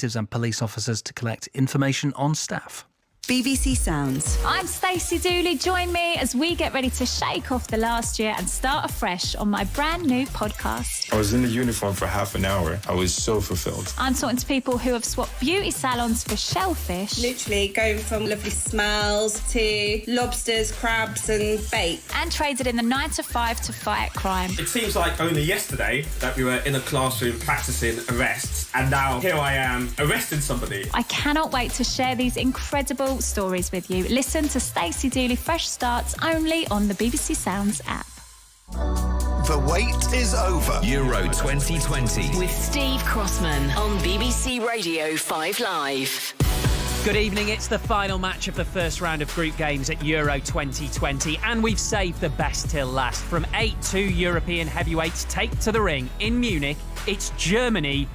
detectives and police officers to collect information on staff. BBC Sounds. I'm Stacey Dooley. Join me as we get ready to shake off the last year and start afresh on my brand new podcast. I was in the uniform for half an hour. I was so fulfilled. I'm talking to people who have swapped beauty salons for shellfish. Literally going from lovely smells to lobsters, crabs and bait. And traded in the 9 to 5 to fight crime. It seems like only yesterday that we were in a classroom practicing arrests, and now here I am arresting somebody. I cannot wait to share these incredible stories with you. Listen to Stacey Dooley Fresh Starts only on the BBC Sounds app. The wait is over. Euro 2020. With Steve Crossman on BBC Radio 5 Live. Good evening. It's the final match of the first round of group games at Euro 2020, and we've saved the best till last. From 8 European heavyweights take to the ring in Munich, it's Germany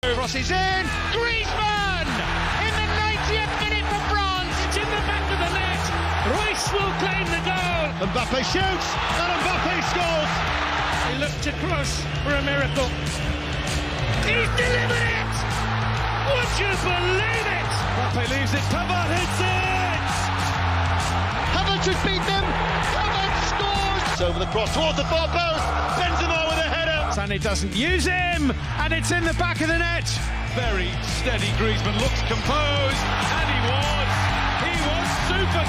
Crosses in, Griezmann in the 90th minute for France. It's in the back of the net. Royce will claim the goal. Mbappe shoots and Mbappe scores. He looked to cross for a miracle. He's delivered it. Would you believe it? Mbappe leaves it. Pavard hits it. Havertz has beat them. Havertz scores. It's over the cross towards the far post. Benzema with a header. And he doesn't use him, and it's in the back of the net. Very steady. Griezmann looks composed, and he was super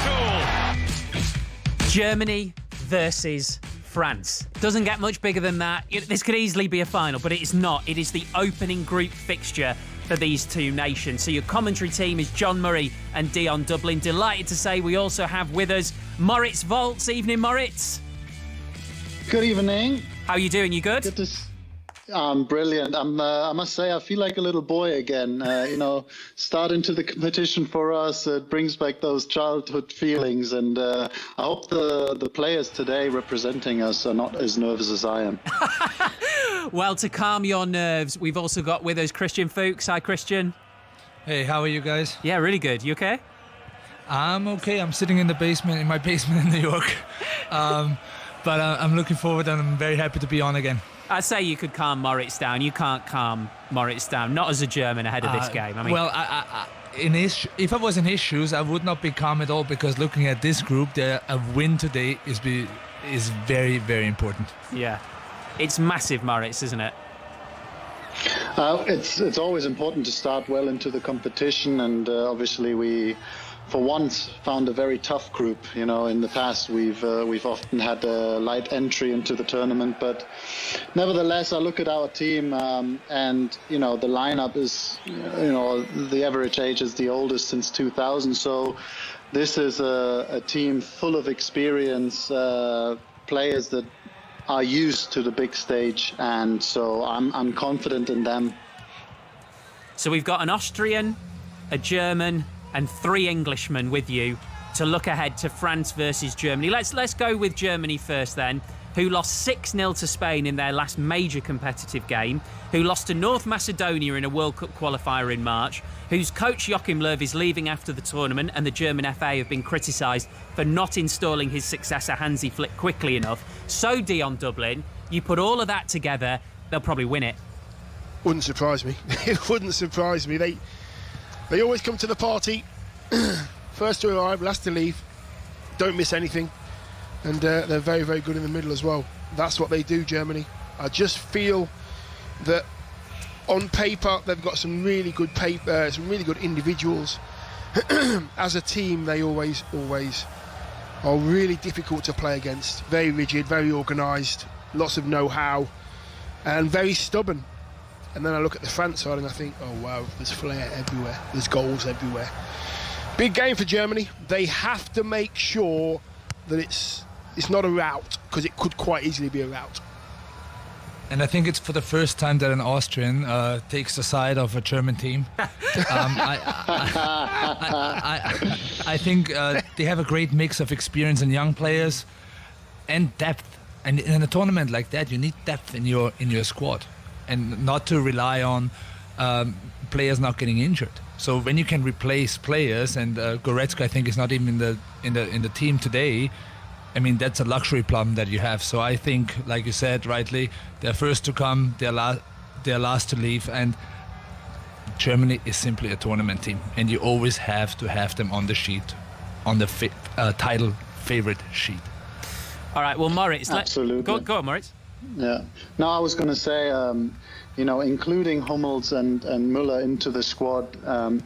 cool. Germany versus France. Doesn't get much bigger than that. This could easily be a final, but it is not. It is the opening group fixture for these two nations. So your commentary team is John Murray and Dion Dublin. Delighted to say we also have with us Moritz Volz. Evening, Moritz. Good evening. How are you doing? You good? Good to brilliant. I must say, I feel like a little boy again. Starting to the competition for us, it brings back those childhood feelings. And I hope the players today representing us are not as nervous as I am. Well, to calm your nerves, we've also got with us Christian Fuchs. Hi, Christian. Hey, how are you guys? Yeah, really good. You okay? I'm okay. I'm sitting in my basement in New York. But I'm looking forward, and I'm very happy to be on again. I'd say you could calm Moritz down. You can't calm Moritz down, not as a German ahead of this game. I mean, well, if I was in his shoes, I would not be calm at all, because looking at this group, a win today is very, very important. Yeah, it's massive, Moritz, isn't it? It's always important to start well into the competition, and obviously we, for once, found a very tough group. In the past we've often had a light entry into the tournament, but nevertheless, I look at our team, and the lineup is, the average age is the oldest since 2000. So this is a team full of experience, players that are used to the big stage, and so I'm confident in them. So we've got an Austrian, a German, and 3 Englishmen with you to look ahead to France versus Germany. Let's go with Germany first then, who lost 6-0 to Spain in their last major competitive game, who lost to North Macedonia in a World Cup qualifier in March, whose coach Joachim Löw is leaving after the tournament, and the German FA have been criticised for not installing his successor Hansi Flick quickly enough. So, Dion Dublin, you put all of that together, they'll probably win it. Wouldn't surprise me. It wouldn't surprise me. They always come to the party, first to arrive, last to leave, don't miss anything, and they're very, very good in the middle as well. That's what they do, Germany. I just feel that on paper they've got some really good individuals. As a team, they always are really difficult to play against. Very rigid, very organised, lots of know-how, and very stubborn. And then I look at the France side and I think, oh wow, there's flair everywhere, there's goals everywhere. Big game for Germany. They have to make sure that it's not a rout, because it could quite easily be a rout. And I think it's for the first time that an Austrian takes the side of a German team. I think they have a great mix of experience and young players and depth. And in a tournament like that, you need depth in your squad, and not to rely on players not getting injured. So when you can replace players, and Goretzka, I think, is not even in the team today. I mean, that's a luxury problem that you have. So I think, like you said rightly, they're first to come, they're last to leave, and Germany is simply a tournament team, and you always have to have them on the sheet, on the title favorite sheet. All right, well, Moritz, absolutely. Go on, Moritz. Yeah. No, I was going to say, including Hummels and Müller into the squad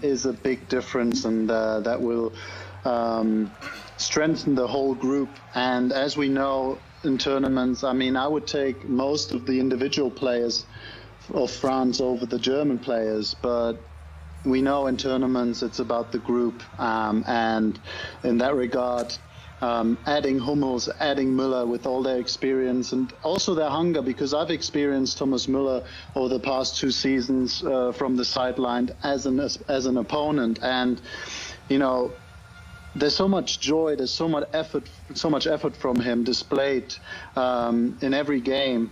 is a big difference, and that will strengthen the whole group. And as we know in tournaments, I mean, I would take most of the individual players of France over the German players, but we know in tournaments it's about the group, and in that regard, adding Hummels, adding Müller with all their experience and also their hunger, because I've experienced Thomas Müller over the past 2 seasons from the sideline as an opponent, and there's so much joy, there's so much effort from him displayed in every game.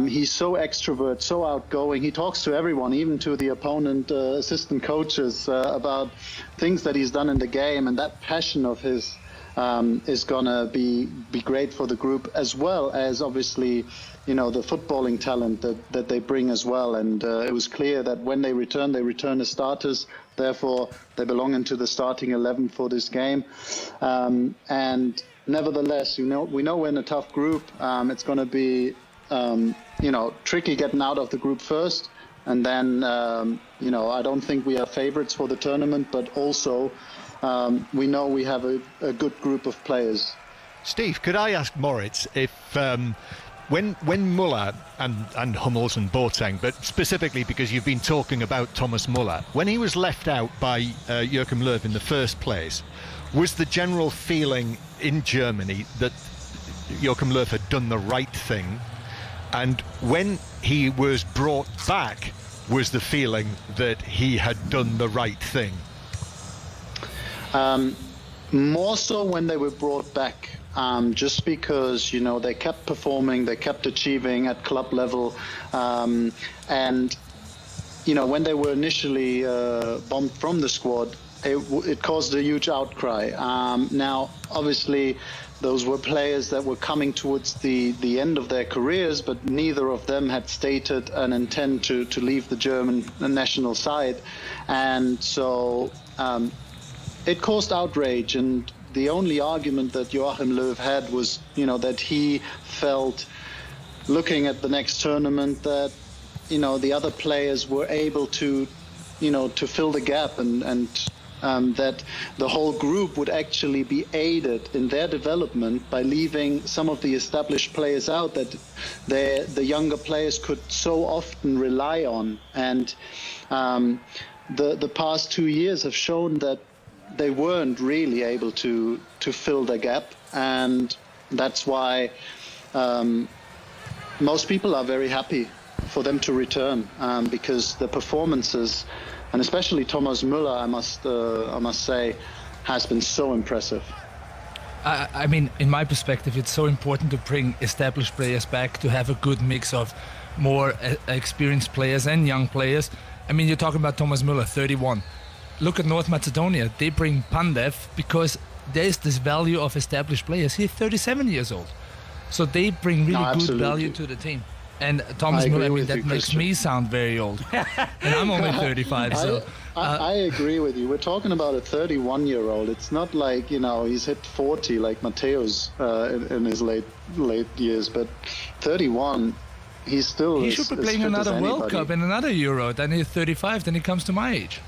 He's so extrovert, so outgoing. He talks to everyone, even to the opponent assistant coaches, about things that he's done in the game, and that passion of his is gonna be great for the group, as well as obviously, the footballing talent that they bring as well. And it was clear that when they return as starters. Therefore, they belong into the starting 11 for this game. And nevertheless, we know we're in a tough group. It's going to be, tricky getting out of the group first. And then, I don't think we are favorites for the tournament, but also we know we have a good group of players. Steve, could I ask Moritz if when Müller and Hummels and Boateng, but specifically because you've been talking about Thomas Müller, when he was left out by Joachim Löw in the first place, was the general feeling in Germany that Joachim Löw had done the right thing? And when he was brought back, was the feeling that he had done the right thing? More so when they were brought back. Just because, they kept performing, they kept achieving at club level. And, when they were initially bombed from the squad, it caused a huge outcry. Now, obviously, those were players that were coming towards the end of their careers, but neither of them had stated an intent to leave the German national side. And so it caused outrage, and the only argument that Joachim Löw had was, that he felt, looking at the next tournament, that, the other players were able to, to fill the gap, and that the whole group would actually be aided in their development by leaving some of the established players out that the younger players could so often rely on. And the past 2 years have shown that they weren't really able to fill the gap, and that's why most people are very happy for them to return, because the performances, and especially Thomas Müller, I must say, has been so impressive. I mean, in my perspective, it's so important to bring established players back, to have a good mix of more experienced players and young players. I mean, you're talking about Thomas Müller, 31. Look at North Macedonia. They bring Pandev because there's this value of established players. He's 37 years old. So they bring really good value to the team. And Thomas Müller, that makes me sound very old. And I'm only 35, so... I agree with you. We're talking about a 31-year-old. It's not like, he's hit 40 like Mateo's in his late years, but 31... He should be playing another World Cup and another Euro. Then he's 35. Then he comes to my age.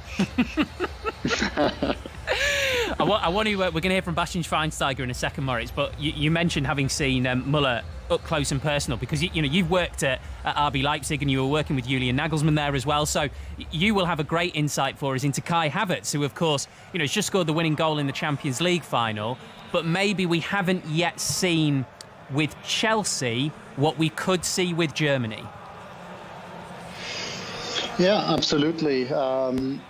I want to. We're going to hear from Bastian Schweinsteiger in a second, Moritz. But you mentioned having seen Müller up close and personal, because you've worked at RB Leipzig and you were working with Julian Nagelsmann there as well. So you will have a great insight for us into Kai Havertz, who of course has just scored the winning goal in the Champions League final. But maybe we haven't yet seen with Chelsea what we could see with Germany. Yeah, absolutely. And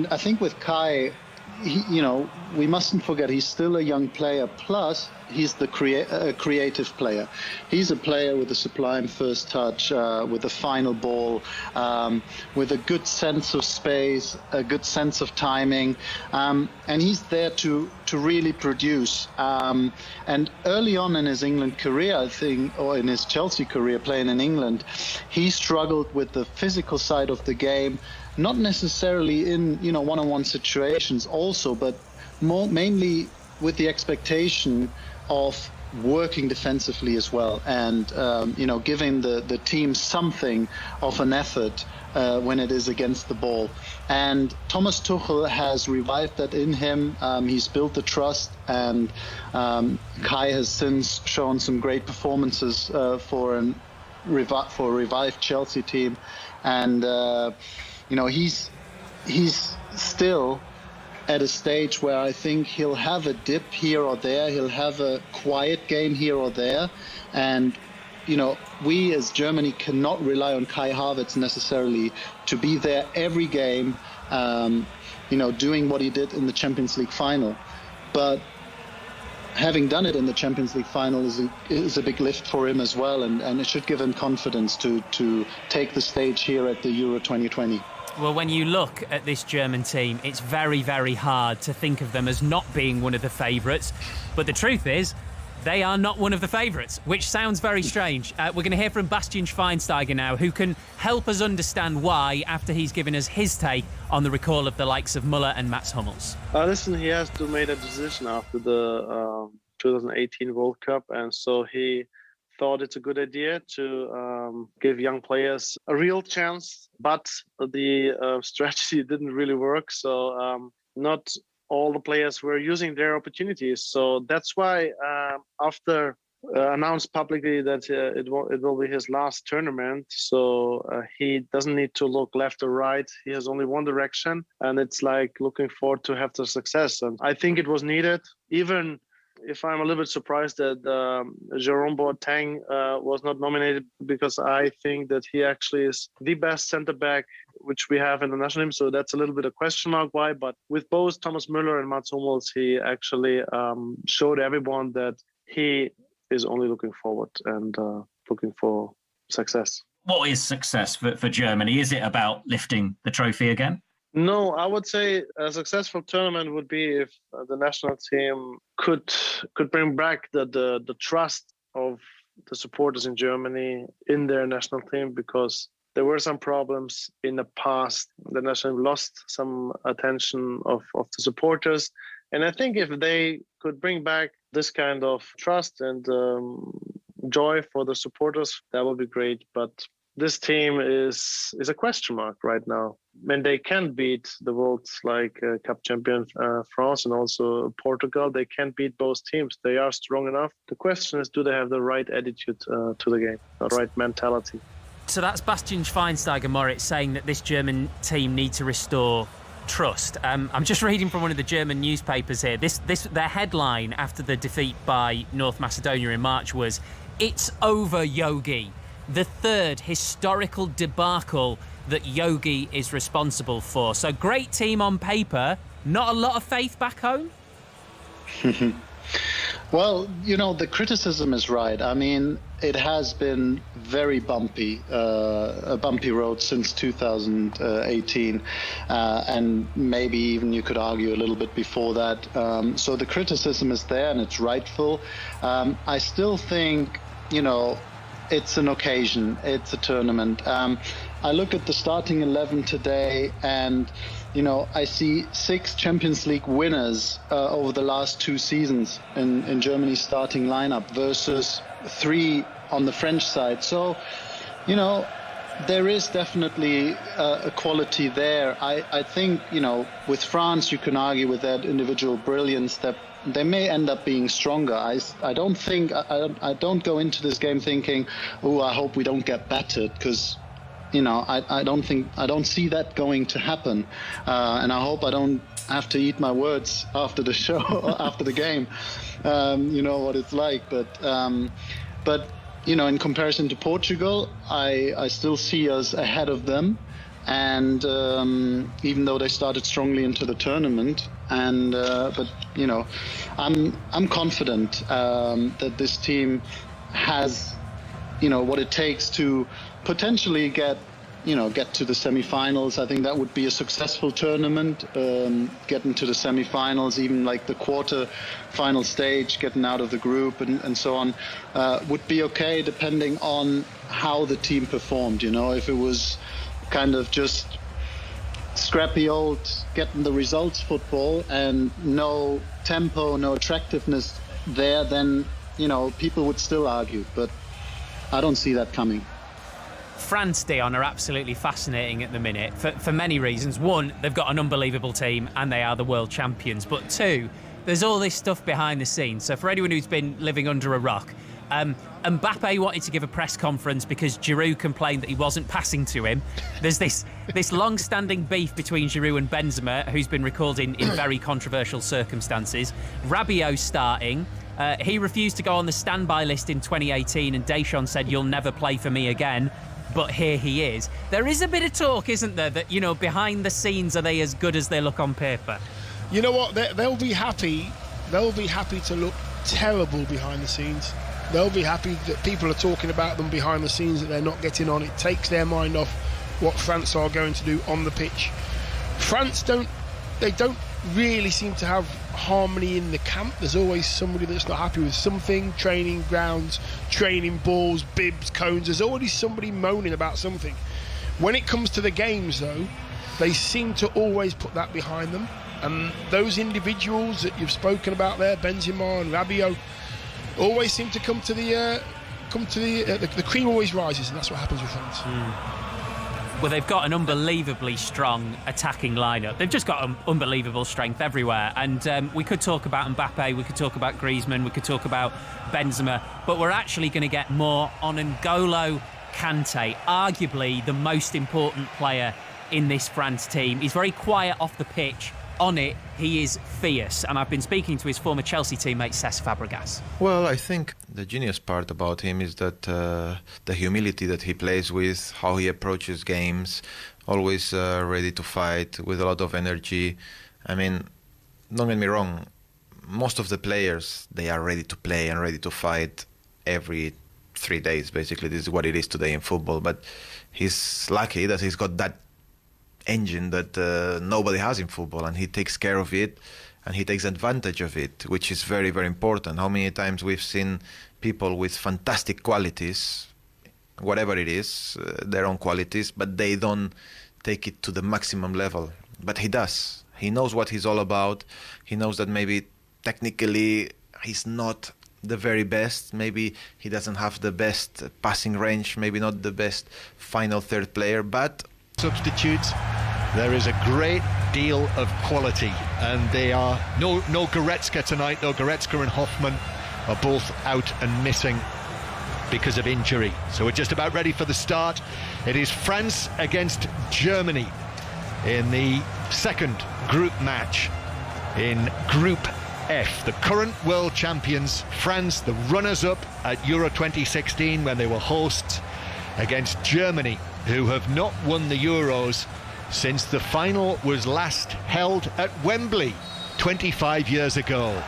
I think with Kai, we mustn't forget he's still a young player. Plus, he's the creative player. He's a player with a sublime first touch, with a final ball, with a good sense of space, a good sense of timing, and he's there to really produce. And early on in his England career, I think, or in his Chelsea career playing in England, he struggled with the physical side of the game. Not necessarily in one-on-one situations also, but mainly with the expectation of working defensively as well, and giving the team something of an effort when it is against the ball. And Thomas Tuchel has revived that in him. He's built the trust, and Kai has since shown some great performances for a revived Chelsea team, and he's still at a stage where I think he'll have a dip here or there. He'll have a quiet game here or there. And, we as Germany cannot rely on Kai Havertz necessarily to be there every game, doing what he did in the Champions League final. But having done it in the Champions League final is a big lift for him as well, and it should give him confidence to take the stage here at the Euro 2020. Well, when you look at this German team, it's very, very hard to think of them as not being one of the favourites. But the truth is, they are not one of the favourites, which sounds very strange. We're going to hear from Bastian Schweinsteiger now, who can help us understand why, after he's given us his take on the recall of the likes of Müller and Mats Hummels. Listen, he has to make a decision after the 2018 World Cup, and so he thought it's a good idea to give young players a real chance, but the strategy didn't really work. So not all the players were using their opportunities. So that's why after announced publicly that it will be his last tournament, so he doesn't need to look left or right. He has only one direction, and it's like looking forward to have the success. And I think it was needed, even if I'm a little bit surprised that Jerome Boateng was not nominated, because I think that he actually is the best centre-back which we have in the national team. So that's a little bit a question mark why. But with both Thomas Müller and Mats Hummels, he actually showed everyone that he is only looking forward and looking for success. What is success for Germany? Is it about lifting the trophy again? No, I would say a successful tournament would be if the national team could bring back the trust of the supporters in Germany in their national team, because there were some problems in the past. The national team lost some attention of the supporters. And I think if they could bring back this kind of trust and joy for the supporters, that would be great. But this team is a question mark right now. When they can beat the world's cup champion France and also Portugal, they can beat both teams. They are strong enough. The question is, do they have the right attitude to the game, the right mentality? So that's Bastian Schweinsteiger, Moritz, saying that this German team need to restore trust. I'm just reading from one of the German newspapers here. Their headline after the defeat by North Macedonia in March was, "It's over, Yogi. The third historical debacle that Yogi is responsible for." So great team on paper, not a lot of faith back home? Well, the criticism is right. I mean, it has been very bumpy, a bumpy road since 2018, and maybe even you could argue a little bit before that. So the criticism is there, and it's rightful. I still think, it's an occasion, it's a tournament. I look at the starting 11 today, and I see 6 Champions League winners over the last 2 seasons in Germany's starting lineup versus 3 on the French side. So, there is definitely a quality there. I think, with France, you can argue with that individual brilliance that they may end up being stronger. I don't go into this game thinking, I hope we don't get battered, because I don't see that going to happen, and I hope I don't have to eat my words after the show, after the game. You know what it's like, but in comparison to Portugal, I still see us ahead of them, and even though they started strongly into the tournament, but I'm confident that this team has what it takes to potentially get to the semi-finals. I think that would be a successful tournament, getting to the semi-finals, even like the quarter-final stage, getting out of the group and so on, would be okay, depending on how the team performed. If it was kind of just scrappy old getting the results football and no tempo, no attractiveness there, then people would still argue, but I don't see that coming. France, Dion, are absolutely fascinating at the minute for many reasons. One, they've got an unbelievable team and they are the world champions. But two, there's all this stuff behind the scenes. So for anyone who's been living under a rock, Mbappe wanted to give a press conference because Giroud complained that he wasn't passing to him. There's this long-standing beef between Giroud and Benzema, who's been recalled in very controversial circumstances. Rabiot starting. He refused to go on the standby list in 2018, and Deschamps said, "You'll never play for me again." But here he is. There is a bit of talk, isn't there, that, behind the scenes, are they as good as they look on paper? You know what? They'll be happy. They'll be happy to look terrible behind the scenes. They'll be happy that people are talking about them behind the scenes, that they're not getting on. It takes their mind off what France are going to do on the pitch. France don't really seem to have harmony in the camp. There's always somebody that's not happy with something. Training grounds, training balls, bibs, cones. There's always somebody moaning about something. When it comes to the games, though, they seem to always put that behind them. And those individuals that you've spoken about there, Benzema and Rabiot, always seem to come to the cream always rises, and that's what happens with France. Well, they've got an unbelievably strong attacking lineup. They've just got unbelievable strength everywhere. And we could talk about Mbappe, we could talk about Griezmann, we could talk about Benzema, but we're actually going to get more on N'Golo Kante, arguably the most important player in this France team. He's very quiet off the pitch. On it, he is fierce, and I've been speaking to his former Chelsea teammate Cesc Fabregas. Well, I think the genius part about him is that the humility that he plays with, how he approaches games, always ready to fight with a lot of energy. I mean, don't get me wrong, most of the players, they are ready to play and ready to fight every 3 days, basically. This is what it is today in football, but he's lucky that he's got that engine that nobody has in football, and he takes care of it and he takes advantage of it, which is very, very important. How many times we've seen people with fantastic qualities, whatever it is, their own qualities, but they don't take it to the maximum level. But he does. He knows what he's all about. He knows that maybe technically he's not the very best. Maybe he doesn't have the best passing range, maybe not the best final third player, but substitutes. There is a great deal of quality, and they are no Goretzka tonight. No, Goretzka and Hoffman are both out and missing because of injury. So we're just about ready for the start. It is France against Germany in the second group match in Group F. The current world champions, France, the runners-up at Euro 2016 when they were hosts, against Germany, who have not won the Euros since the final was last held at Wembley 25 years ago.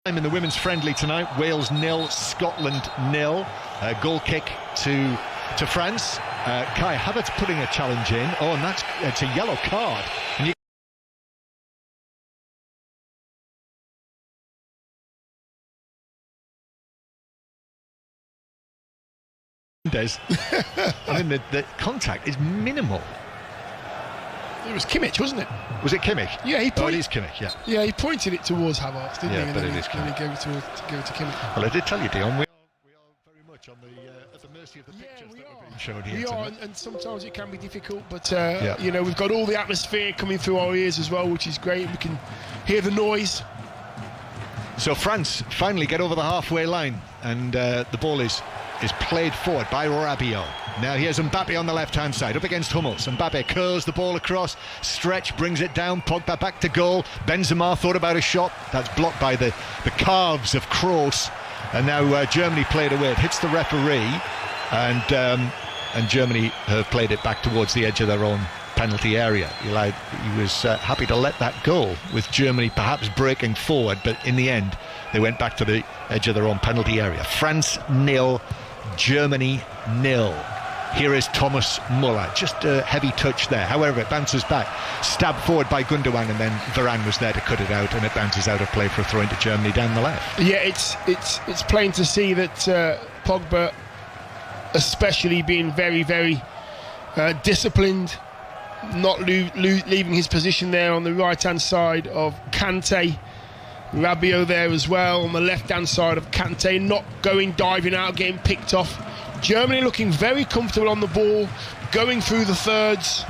In the women's friendly tonight, Wales 0, Scotland 0. Goal kick to France. Kai Havertz putting a challenge in. Oh, and it's a yellow card. And I mean, the contact is minimal. It was Kimmich, wasn't it? Was it Kimmich? Yeah, it is Kimmich, yeah. Yeah, he pointed it towards Havertz, didn't he? Yeah, but then it is Kimmich. He gave it to Kimmich. Well, I did tell you, Dion, we are very much on at the mercy of the pictures that are being shown here. We are, and sometimes it can be difficult, but yeah. you know, we've got all the atmosphere coming through our ears as well, which is great. We can hear the noise. So France finally get over the halfway line, and the ball is played forward by Rabiot. Now here's Mbappe on the left-hand side, up against Hummels. Mbappe curls the ball across, stretch, brings it down, Pogba back to goal. Benzema thought about a shot, that's blocked by the calves of Kroos. And now Germany played away, it hits the referee, and Germany have played it back towards the edge of their own penalty area. He was happy to let that go, with Germany perhaps breaking forward, but in the end they went back to the edge of their own penalty area. France 0, Germany 0. Here is Thomas Muller, just a heavy touch there. However, it bounces back, stabbed forward by Gundogan, and then Varane was there to cut it out, and it bounces out of play for a throw into Germany down the left. Yeah, it's plain to see that Pogba, especially, being very, very disciplined, not leaving his position there on the right-hand side of Kante. Rabiot there as well on the left-hand side of Kante, not going diving out, getting picked off. Germany looking very comfortable on the ball, going through the thirds.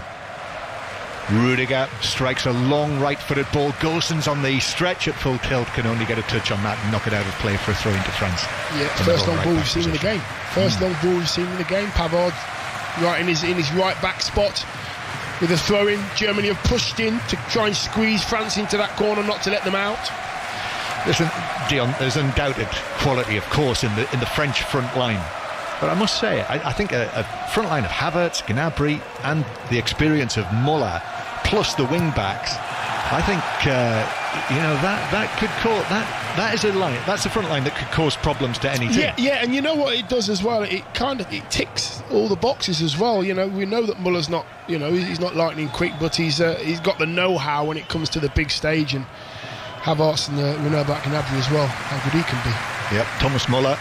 Rudiger strikes a long right-footed ball. Gosens on the stretch at full tilt, can only get a touch on that and knock it out of play for a throw into France. Yeah, first long ball we've seen in the game. First long ball we've seen in the game. Pavard right in his right back spot with a throw in. Germany have pushed in to try and squeeze France into that corner, not to let them out. Listen, Dion, there's undoubted quality, of course, in the French front line. But I must say, I think a front line of Havertz, Gnabry, and the experience of Muller, plus the wing backs, I think that could cause that is a line. That's a front line that could cause problems to any team. Yeah, and you know what it does as well. It ticks all the boxes as well. You know, we know that Muller's not, he's not lightning quick, but he's got the know-how when it comes to the big stage, and Havertz and we know about Gnabry as well, how good he can be. Yep, Thomas Muller,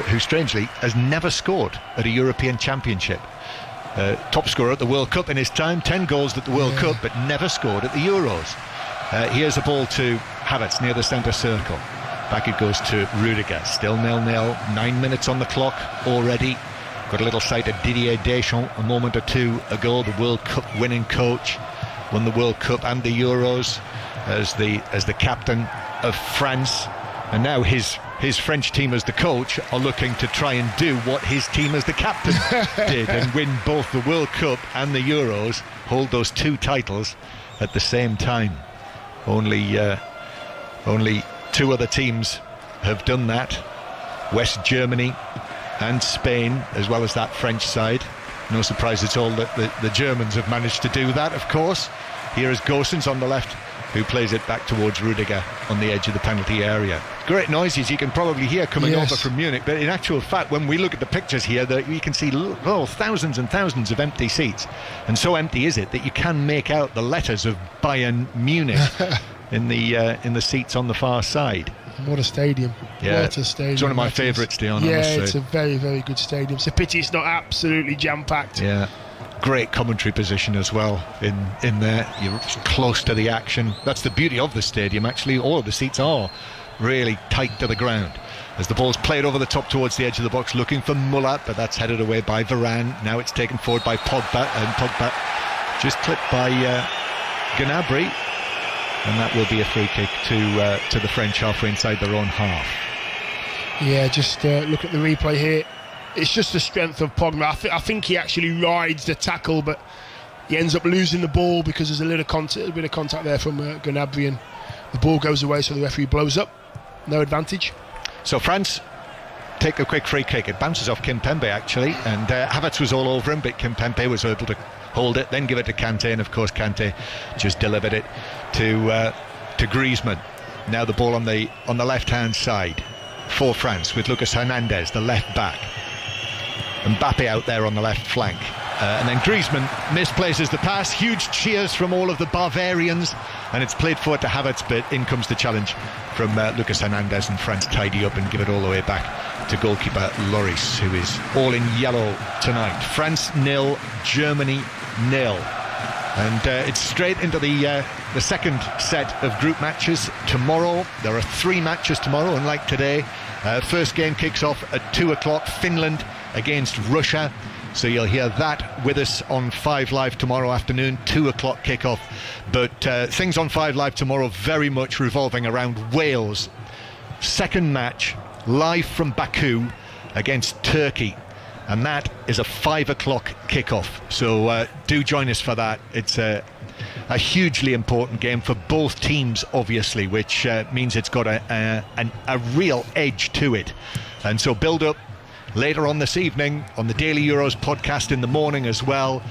who strangely has never scored at a European Championship. Top scorer at the World Cup in his time, 10 goals at the World Cup, but never scored at the Euros. Here's a ball to Havertz near the centre circle. Back it goes to Rudiger, still 0-0, 9 minutes on the clock already. Got a little sight of Didier Deschamps a moment or two ago, the World Cup winning coach, won the World Cup and the Euros as the captain of France, and now his French team as the coach are looking to try and do what his team as the captain did and win both the World Cup and the Euros, hold those two titles at the same time. Only two other teams have done that, West Germany and Spain, as well as that French side. No surprise at all that the Germans have managed to do that, of course. Here is Gosens on the left, who plays it back towards Rudiger on the edge of the penalty area. Great noises you can probably hear coming over from Munich, but in actual fact, when we look at the pictures here, you can see thousands and thousands of empty seats, and so empty is it that you can make out the letters of Bayern Munich in the seats on the far side. What a stadium. Yeah, what a stadium. It's one of my favourites, Dion. Yeah, I must say. It's a very, very good stadium. It's a pity it's not absolutely jam-packed. Yeah. Great commentary position as well in there. You're close to the action. That's the beauty of the stadium, actually. All of the seats are really tight to the ground. As the ball's played over the top towards the edge of the box, looking for Muller, but that's headed away by Varane. Now it's taken forward by Pogba, and Pogba just clipped by Gnabry, and that will be a free kick to the French halfway inside their own half. Yeah, just look at the replay here. It's just the strength of Pogba. I think he actually rides the tackle, but he ends up losing the ball because there's a bit of contact there from Gnabry, and the ball goes away, so the referee blows up. No advantage. So France take a quick free kick. It bounces off Kimpembe, actually, and Havertz was all over him, but Kimpembe was able to hold it, then give it to Kante, and of course Kante just delivered it to Griezmann. Now the ball on the left-hand side for France with Lucas Hernandez, the left back. Mbappe out there on the left flank. And then Griezmann misplaces the pass. Huge cheers from all of the Bavarians. And it's played forward to Havertz, but in comes the challenge from Lucas Hernandez, and France tidy up and give it all the way back to goalkeeper Lloris, who is all in yellow tonight. France 0, Germany 0. And it's straight into the second set of group matches tomorrow. There are 3 matches tomorrow, unlike today. First game kicks off at 2 o'clock, Finland against Russia. So you'll hear that with us on 5 Live tomorrow afternoon, 2 o'clock kickoff. But things on 5 Live tomorrow very much revolving around Wales. Second match, live from Baku against Turkey. And that is a 5 o'clock kickoff. So do join us for that. It's a hugely important game for both teams, obviously, which means it's got a real edge to it. And so build up later on this evening on the Daily Euros podcast in the morning as well,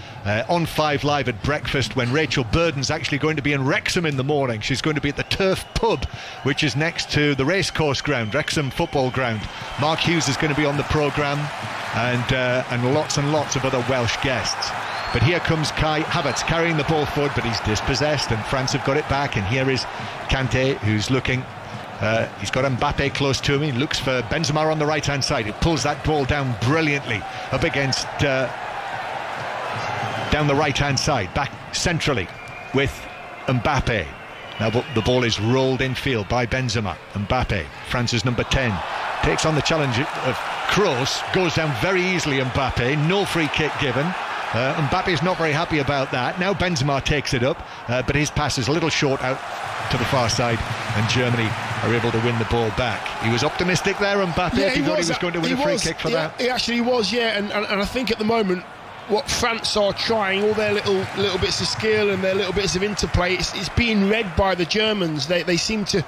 on 5 Live at breakfast, when Rachel Burden's actually going to be in Wrexham in the morning. She's going to be at the Turf Pub, which is next to the racecourse ground, Wrexham football ground. Mark Hughes is going to be on the programme, and lots and lots of other Welsh guests. But here comes Kai Havertz carrying the ball forward, but he's dispossessed, and France have got it back. And here is Kante, who's looking. He's got Mbappe close to him. He looks for Benzema on the right-hand side. He pulls that ball down brilliantly up against down the right-hand side, back centrally with Mbappe. Now the ball is rolled in field by Benzema. Mbappe, France's number 10, takes on the challenge of Kroos, goes down very easily. Mbappe, no free kick given. Mbappe's not very happy about that. Now Benzema takes it up, but his pass is a little short out to the far side, and Germany are able to win the ball back. He was optimistic there, Mbappe. Yeah, he thought he was going to win a free kick for that. He actually was, yeah. And I think at the moment, what France are trying, all their little bits of skill and their little bits of interplay, it's being read by the Germans. They seem to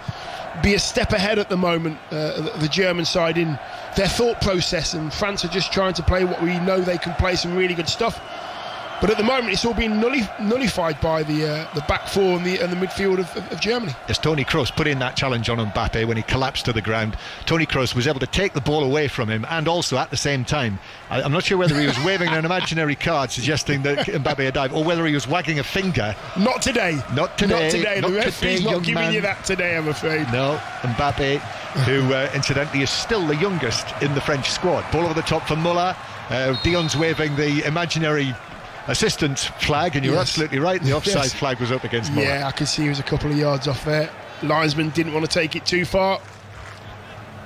be a step ahead at the moment, the German side, in their thought process, and France are just trying to play what we know they can play, some really good stuff. But at the moment, it's all been nullified by the back four and the midfield of Germany. Yes, Toni Kroos put in that challenge on Mbappe when he collapsed to the ground. Toni Kroos was able to take the ball away from him, and also at the same time, I'm not sure whether he was waving an imaginary card suggesting that Mbappe had dived, or whether he was wagging a finger. Not today. Not today. Not today. The referee's not giving you that today, I'm afraid. No, Mbappe, who incidentally is still the youngest in the French squad. Ball over the top for Muller. Dion's waving the imaginary assistant flag, and you're absolutely right, the offside flag was up against Muller. Yeah, I could see he was a couple of yards off there. Linesman didn't want to take it too far.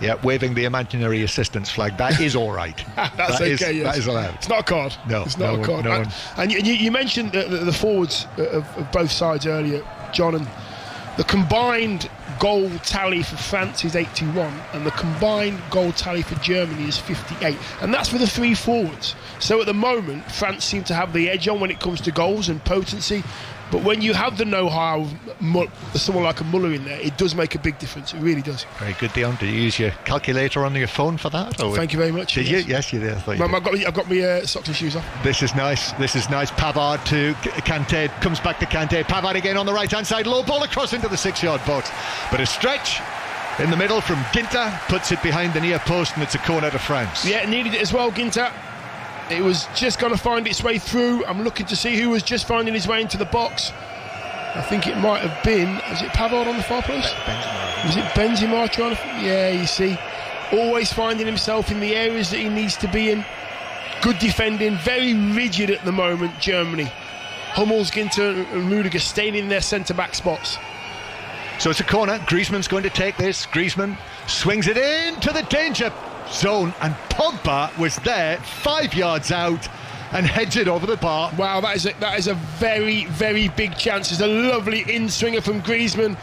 Yeah, waving the imaginary assistant's flag, that is all right. That's okay, yes. That is allowed. It's not a card. No, it's not a card. And you mentioned the forwards of both sides earlier, John, and the combined goal tally for France is 81, and the combined goal tally for Germany is 58, and that's for the 3 forwards. So at the moment, France seem to have the edge on when it comes to goals and potency. But when you have the know-how of someone like a Muller in there, it does make a big difference. It really does. Very good, Dion. Did you use your calculator on your phone for that? Or Thank you very much. Did you? Yes, you did. I've got my socks and shoes off. This is nice. Pavard to Kante. Comes back to Kante. Pavard again on the right-hand side. Low ball across into the 6-yard box. But a stretch in the middle from Ginter. Puts it behind the near post, and it's a corner to France. Yeah, needed it as well, Ginter. It was just going to find its way through. I'm looking to see who was just finding his way into the box. I think it might have been, was it Pavard on the far post? Was it Benzema trying to... Yeah, you see. Always finding himself in the areas that he needs to be in. Good defending, very rigid at the moment, Germany. Hummels, Ginter and Rudiger staying in their centre-back spots. So it's a corner. Griezmann's going to take this. Griezmann swings it into the danger zone, and Pogba was there 5 yards out and heads it over the bar. Wow, that is a very, very big chance. It's a lovely in-swinger from Griezmann.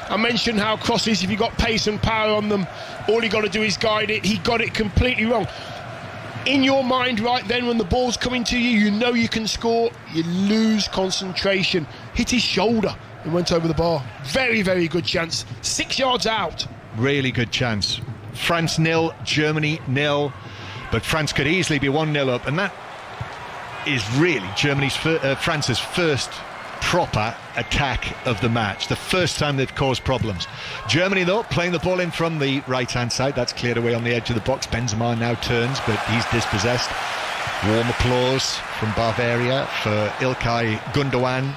I mentioned how crosses, if you've got pace and power on them, all you got to do is guide it. He got it completely wrong. In your mind right then, when the ball's coming to you, you know you can score, you lose concentration. Hit his shoulder and went over the bar. Very, very good chance. 6 yards out. Really good chance. France 0, Germany 0, but France could easily be 1-0 up, and that is really France's first proper attack of the match. The first time they've caused problems. Germany, though, playing the ball in from the right-hand side. That's cleared away on the edge of the box. Benzema now turns, but he's dispossessed. Warm applause from Bavaria for Ilkay Gundogan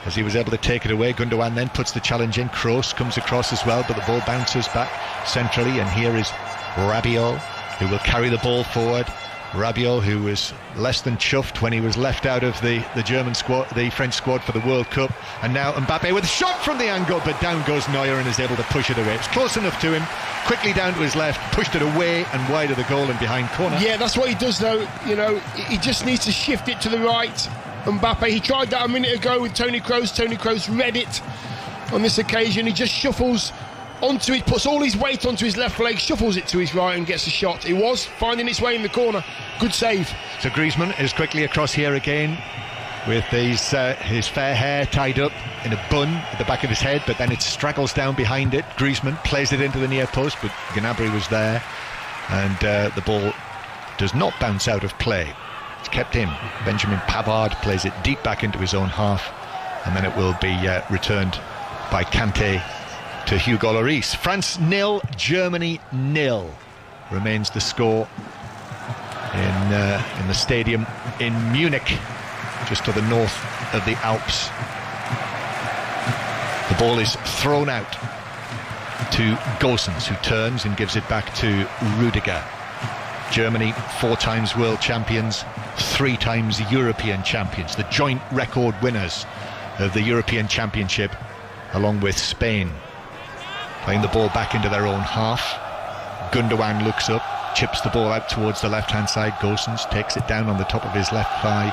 as he was able to take it away. Gundogan then puts the challenge in. Kroos comes across as well, but the ball bounces back centrally, and here is Rabiot, who will carry the ball forward. Rabiot, who was less than chuffed when he was left out of the German squad, the French squad for the World Cup. And now Mbappe with a shot from the angle, but down goes Neuer and is able to push it away. It's close enough to him, quickly down to his left, pushed it away and wide of the goal and behind corner. Yeah, that's what he does though. You know, he just needs to shift it to the right. Mbappe, he tried that a minute ago with Toni Kroos. Toni Kroos read it on this occasion. He just shuffles onto it, puts all his weight onto his left leg, shuffles it to his right and gets a shot. It was finding its way in the corner. Good save. So Griezmann is quickly across here again with his fair hair tied up in a bun at the back of his head, but then it straggles down behind it. Griezmann plays it into the near post, but Gnabry was there, and the ball does not bounce out of play. It's kept in. Benjamin Pavard plays it deep back into his own half, and then it will be returned by Kanté to Hugo Lloris. France 0, Germany 0 remains the score in the stadium in Munich, just to the north of the Alps. The ball is thrown out to Gosens, who turns and gives it back to Rudiger. Germany, 4 times world champions, 3 times European champions, the joint record winners of the European Championship, along with Spain. Playing the ball back into their own half. Gundogan looks up, chips the ball out towards the left-hand side. Gosens takes it down on the top of his left thigh,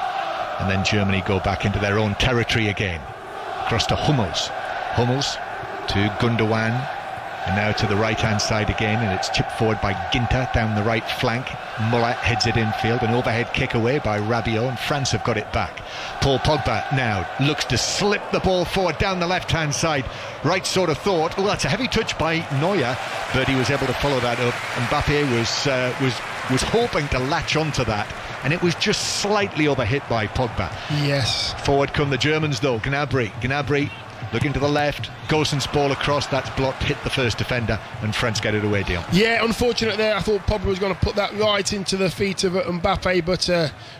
and then Germany go back into their own territory again. Across to Hummels. Hummels to Gundogan, and now to the right-hand side again, and it's chipped forward by Ginter down the right flank. Muller heads it infield, an overhead kick away by Rabiot, and France have got it back. Paul Pogba now looks to slip the ball forward down the left-hand side. Right sort of thought, oh, that's a heavy touch by Neuer, but he was able to follow that up. Mbappe was hoping to latch onto that, and it was just slightly overhit by Pogba. Yes. Forward come the Germans though. Gnabry looking to the left, Gosens ball across, that's blocked, hit the first defender, and France get it away, Dion. Yeah, unfortunate there. I thought Pogba was going to put that right into the feet of Mbappe, but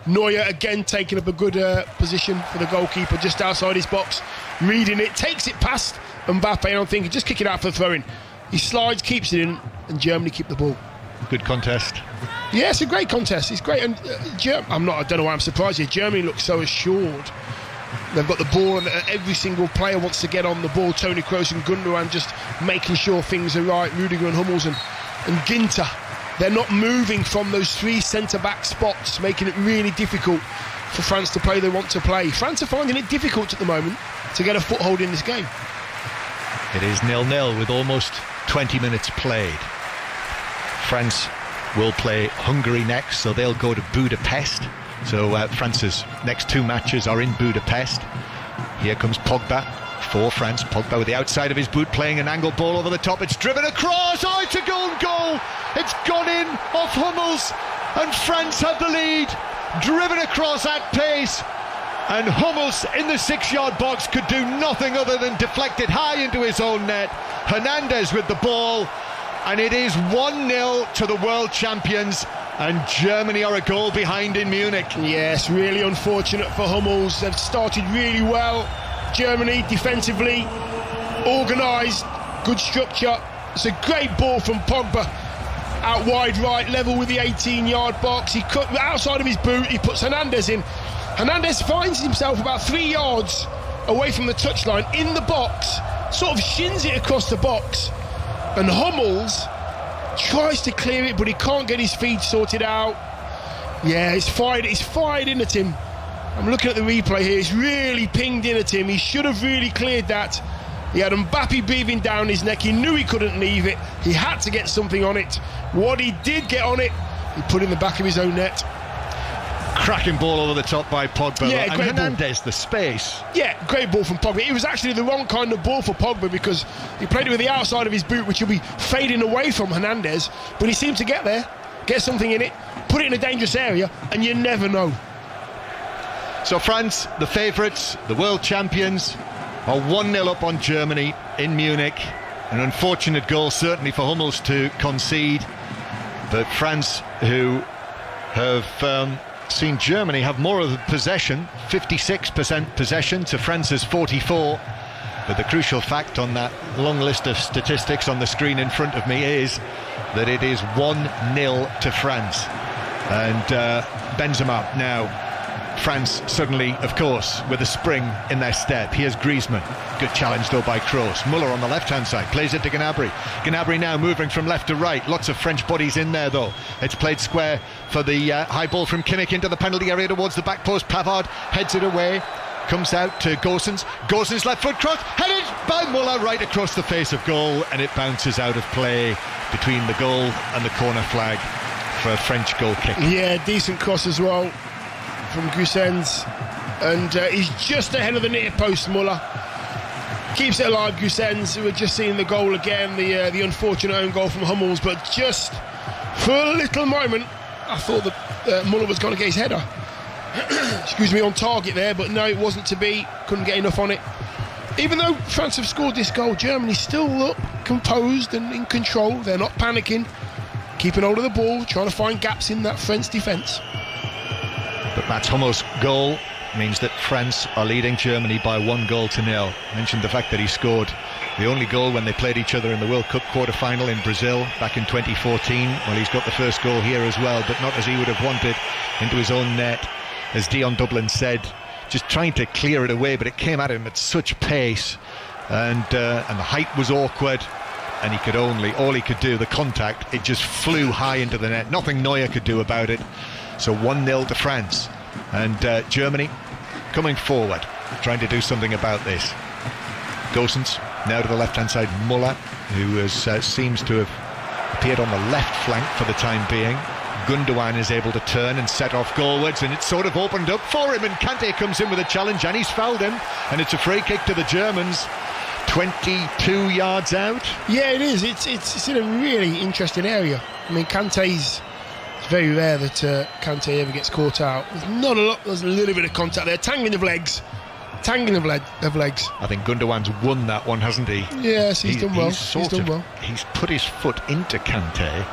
Neuer again taking up a good position for the goalkeeper just outside his box, reading it, takes it past Mbappe, and I'm thinking, just kick it out for the throw-in. He slides, keeps it in, and Germany keep the ball. Good contest. Yeah, it's a great contest. It's great, and I don't know why I'm surprised here. Germany looks so assured. They've got the ball, and every single player wants to get on the ball. Toni Kroos and Gundogan just making sure things are right. Rudiger and Hummels and Ginter. They're not moving from those 3 centre-back spots, making it really difficult for France to play they want to play. France are finding it difficult at the moment to get a foothold in this game. It is 0-0 with almost 20 minutes played. France will play Hungary next, so they'll go to Budapest. So France's next 2 matches are in Budapest. Here comes Pogba for France. Pogba with the outside of his boot, playing an angled ball over the top. It's driven across. Oh, it's a goal! It's gone in off Hummels, and France have the lead. Driven across at pace, and Hummels in the 6-yard box could do nothing other than deflect it high into his own net. Hernandez with the ball, and it is 1-0 to the world champions. And Germany are a goal behind in Munich. Yes, really unfortunate for Hummels. They've started really well. Germany defensively, organised, good structure. It's a great ball from Pogba. Out wide right, level with the 18-yard box. He cut outside of his boot, he puts Hernandez in. Hernandez finds himself about 3 yards away from the touchline in the box, sort of shins it across the box. And Hummels tries to clear it, but he can't get his feet sorted out. Yeah, it's fired in at him. I'm looking at the replay here. It's really pinged in at him. He should have really cleared that. He had Mbappe breathing down his neck. He knew he couldn't leave it. He had to get something on it. What he did get on it, he put in the back of his own net. Cracking ball over the top by Pogba. Yeah, and Hernandez, the space. Yeah, great ball from Pogba. It was actually the wrong kind of ball for Pogba because he played it with the outside of his boot, which will be fading away from Hernandez. But he seemed to get there, get something in it, put it in a dangerous area, and you never know. So France, the favourites, the world champions, are 1-0 up on Germany in Munich. An unfortunate goal certainly for Hummels to concede, but France, who have seen Germany have more of the possession, 56% possession to France's 44%. But the crucial fact on that long list of statistics on the screen in front of me is that it is 1-0 to France. And Benzema now. France suddenly, of course, with a spring in their step. Here's Griezmann. Good challenge, though, by Kroos. Muller on the left-hand side, plays it to Gnabry. Gnabry now moving from left to right. Lots of French bodies in there, though. It's played square for the high ball from Kimmich into the penalty area towards the back post. Pavard heads it away. Comes out to Gosens. Gosens' left foot cross, headed by Muller right across the face of goal, and it bounces out of play between the goal and the corner flag for a French goal kick. Yeah, decent cross as well from Gosens, and he's just ahead of the near post. Muller keeps it alive. Gosens, we're just seeing the goal again, the unfortunate own goal from Hummels, but just for a little moment I thought that Muller was going to get his header excuse me, on target there, but no, it wasn't to be. Couldn't get enough on it. Even though France have scored this goal, Germany still look composed and in control. They're not panicking, keeping hold of the ball, trying to find gaps in that French defence. But Mats Hummels' goal means that France are leading Germany by 1-0. I mentioned the fact that he scored the only goal when they played each other in the World Cup quarter-final in Brazil back in 2014. Well, he's got the first goal here as well, but not as he would have wanted, into his own net. As Dion Dublin said, just trying to clear it away, but it came at him at such pace, and the height was awkward, and he could all he could do, the contact, it just flew high into the net. Nothing Neuer could do about it. So 1-0 to France, and Germany coming forward, trying to do something about this. Gosens now to the left-hand side. Muller, who seems to have appeared on the left flank for the time being. Gundogan is able to turn and set off goalwards, and it's sort of opened up for him, and Kante comes in with a challenge, and he's fouled him, and it's a free kick to the Germans, 22 yards out. Yeah, it is. It's in a really interesting area. I mean, it's very rare that Kante ever gets caught out. There's not a lot. There's a little bit of contact there, tangling of legs. I think Gundogan's won that one, hasn't he? Yes, he's done well. He's put his foot into Kante,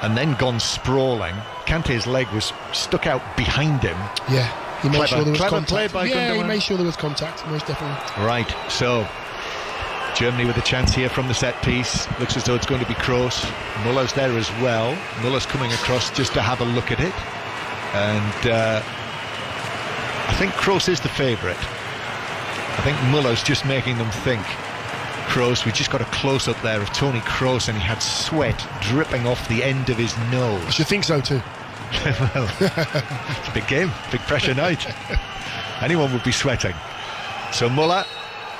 and then gone sprawling. Kante's leg was stuck out behind him. Yeah, he made sure there was clever contact. play by Gundogan. He made sure there was contact, most definitely. Right, so Germany with a chance here from the set piece. Looks as though it's going to be Kroos. Muller's there as well. Muller's coming across just to have a look at it, and I think Kroos is the favourite. I think Muller's just making them think. Kroos, we just got a close-up there of Toni Kroos, and he had sweat dripping off the end of his nose. I should think so too. Well, it's a big game, big pressure night. Anyone would be sweating. So Muller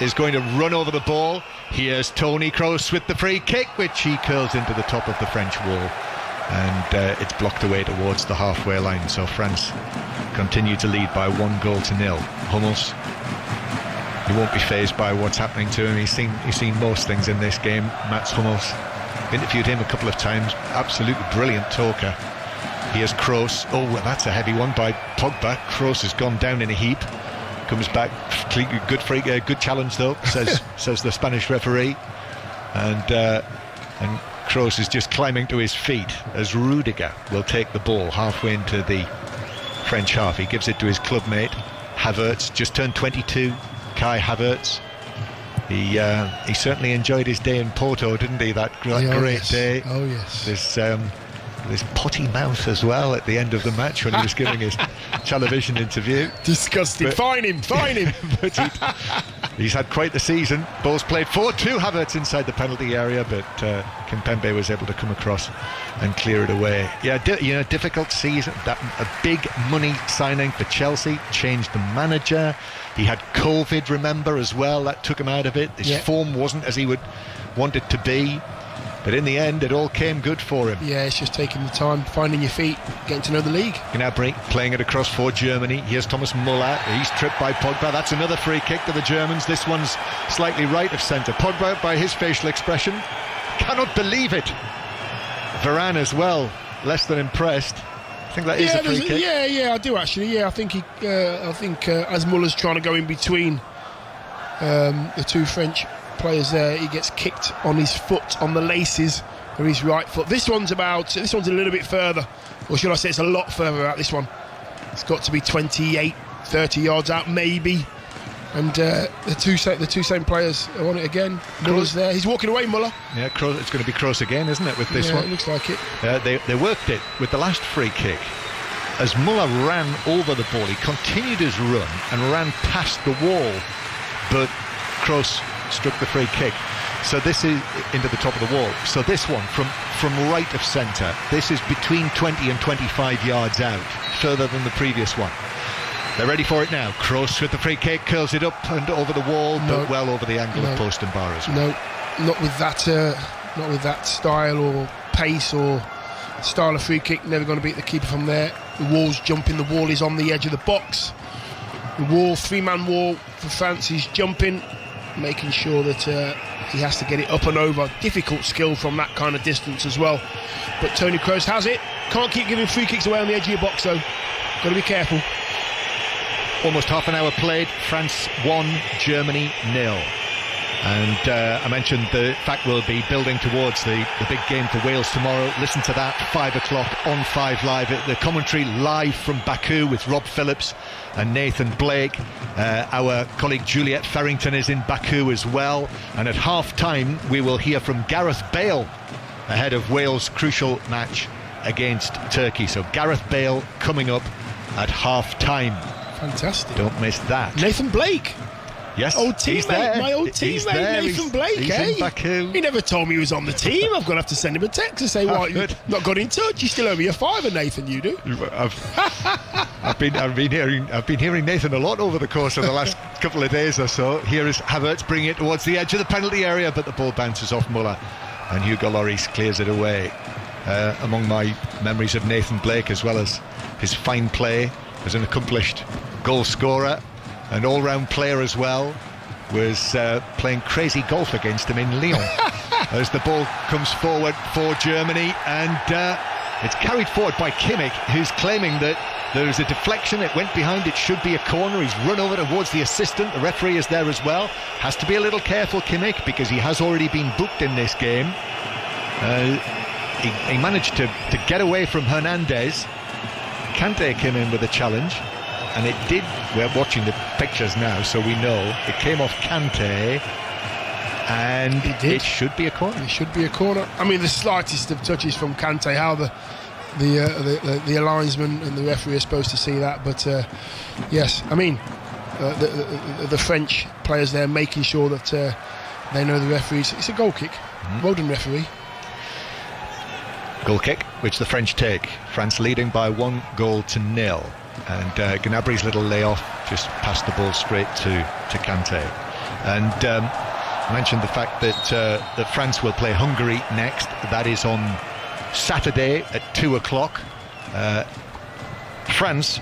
is going to run over the ball. Here's Toni Kroos with the free kick, which he curls into the top of the French wall, and it's blocked away towards the halfway line. So France continue to lead by 1-0. Hummels, he won't be fazed by what's happening to him. He's seen most things in this game. Mats Hummels, interviewed him a couple of times. Absolutely brilliant talker. Here's Kroos. Oh, well, that's a heavy one by Pogba. Kroos has gone down in a heap. Comes back. Good challenge though, says the Spanish referee. And Kroos is just climbing to his feet as Rudiger will take the ball halfway into the French half. He gives it to his clubmate Havertz, just turned 22. Kai Havertz. He certainly enjoyed his day in Porto, didn't he? That great day. Oh yes. This potty mouth as well at the end of the match when he was giving his television interview. Disgusting. Fine him. But he's had quite the season. Ball's played forward to Havertz inside the penalty area, but Kimpembe was able to come across and clear it away. Yeah, difficult season. A big money signing for Chelsea, changed the manager. He had COVID, remember, as well. That took him out of it. His form wasn't as he would want it to be. But in the end, it all came good for him. Yeah, it's just taking the time, finding your feet, getting to know the league. Gnabry playing it across for Germany. Here's Thomas Muller. He's tripped by Pogba. That's another free kick to the Germans. This one's slightly right of centre. Pogba, by his facial expression, cannot believe it. Varane as well, less than impressed. I think that is a free kick. Yeah, I do actually. Yeah, I think as Muller's trying to go in between the two French players there, he gets kicked on his foot, on the laces of his right foot. This one's a little bit further, or should I say it's a lot further out, this one. It's got to be 28, 30 yards out maybe. And the two same players are on it again. Muller's there. He's walking away, Muller. Yeah, it's going to be Kroos again, isn't it, with this one? It looks like it. They worked it with the last free kick. As Muller ran over the ball, he continued his run and ran past the wall. But Kroos struck the free kick. So this is into the top of the wall. So this one, from right of centre, this is between 20 and 25 yards out, further than the previous one. They're ready for it now. Kroos with the free kick, curls it up and over the wall, but well over the angle of post and bar as well. No, not with that style or pace or style of free kick. Never going to beat the keeper from there. The wall's jumping. The wall is on the edge of the box. The wall, three-man wall for France. He's jumping, making sure that he has to get it up and over. Difficult skill from that kind of distance as well. But Tony Kroos has it. Can't keep giving free kicks away on the edge of your box though. Got to be careful. Almost half an hour played. France 1, Germany 0. And I mentioned the fact we'll be building towards the big game for Wales tomorrow. Listen to that, 5 o'clock on 5 Live. The commentary live from Baku with Rob Phillips and Nathan Blake. Our colleague Juliet Farrington is in Baku as well. And at half-time, we will hear from Gareth Bale ahead of Wales' crucial match against Turkey. So Gareth Bale coming up at half-time. Fantastic. Don't miss that. Nathan Blake. Yes, old teammate, my old teammate Nathan Blake. He's in Baku. He never told me he was on the team. I'm going to have to send him a text and say, "Why you not got in touch? You still owe me a £5, Nathan. You do." I've been hearing Nathan a lot over the course of the last couple of days or so. Here is Havertz bringing it towards the edge of the penalty area, but the ball bounces off Muller, and Hugo Lloris clears it away. Among my memories of Nathan Blake, as well as his fine play as an accomplished goal scorer, an all-round player as well, was playing crazy golf against him in Lyon. As the ball comes forward for Germany, and it's carried forward by Kimmich, who's claiming that there is a deflection, it went behind, it should be a corner. He's run over towards the assistant, the referee is there as well. Has to be a little careful, Kimmich, because he has already been booked in this game. He managed to get away from Hernandez. Kante came in with a challenge, and it did. We're watching the pictures now, so we know it came off Kante, and it should be a corner. It should be a corner. I mean, the slightest of touches from Kante, how the linesman and the referee are supposed to see that, but yes, I mean, the French players there making sure that they know the referees. It's a goal kick. Well done, referee. Goal kick, which the French take. France leading by 1-0. And Gnabry's little layoff just passed the ball straight to Kante. And I mentioned the fact that France will play Hungary next. That is on Saturday at 2 o'clock. France,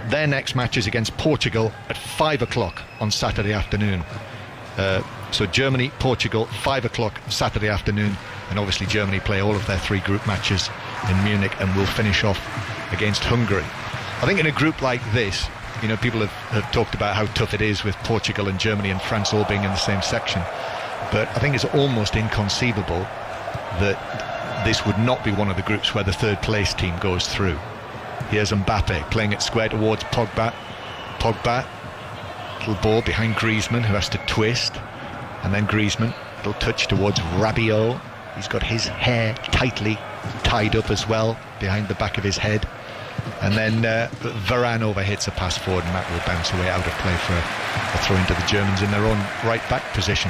their next match is against Portugal at 5 o'clock on Saturday afternoon. So Germany, Portugal, 5 o'clock Saturday afternoon. And obviously Germany play all of their 3 group matches in Munich, and will finish off against Hungary. I think in a group like this, you know, people have talked about how tough it is with Portugal and Germany and France all being in the same section. But I think it's almost inconceivable that this would not be one of the groups where the third place team goes through. Here's Mbappe playing it square towards Pogba. Pogba, little ball behind Griezmann, who has to twist. And then Griezmann, little touch towards Rabiot. He's got his hair tightly tied up as well behind the back of his head. And then Varane overhits a pass forward, and that will bounce away out of play for a throw into the Germans in their own right back position.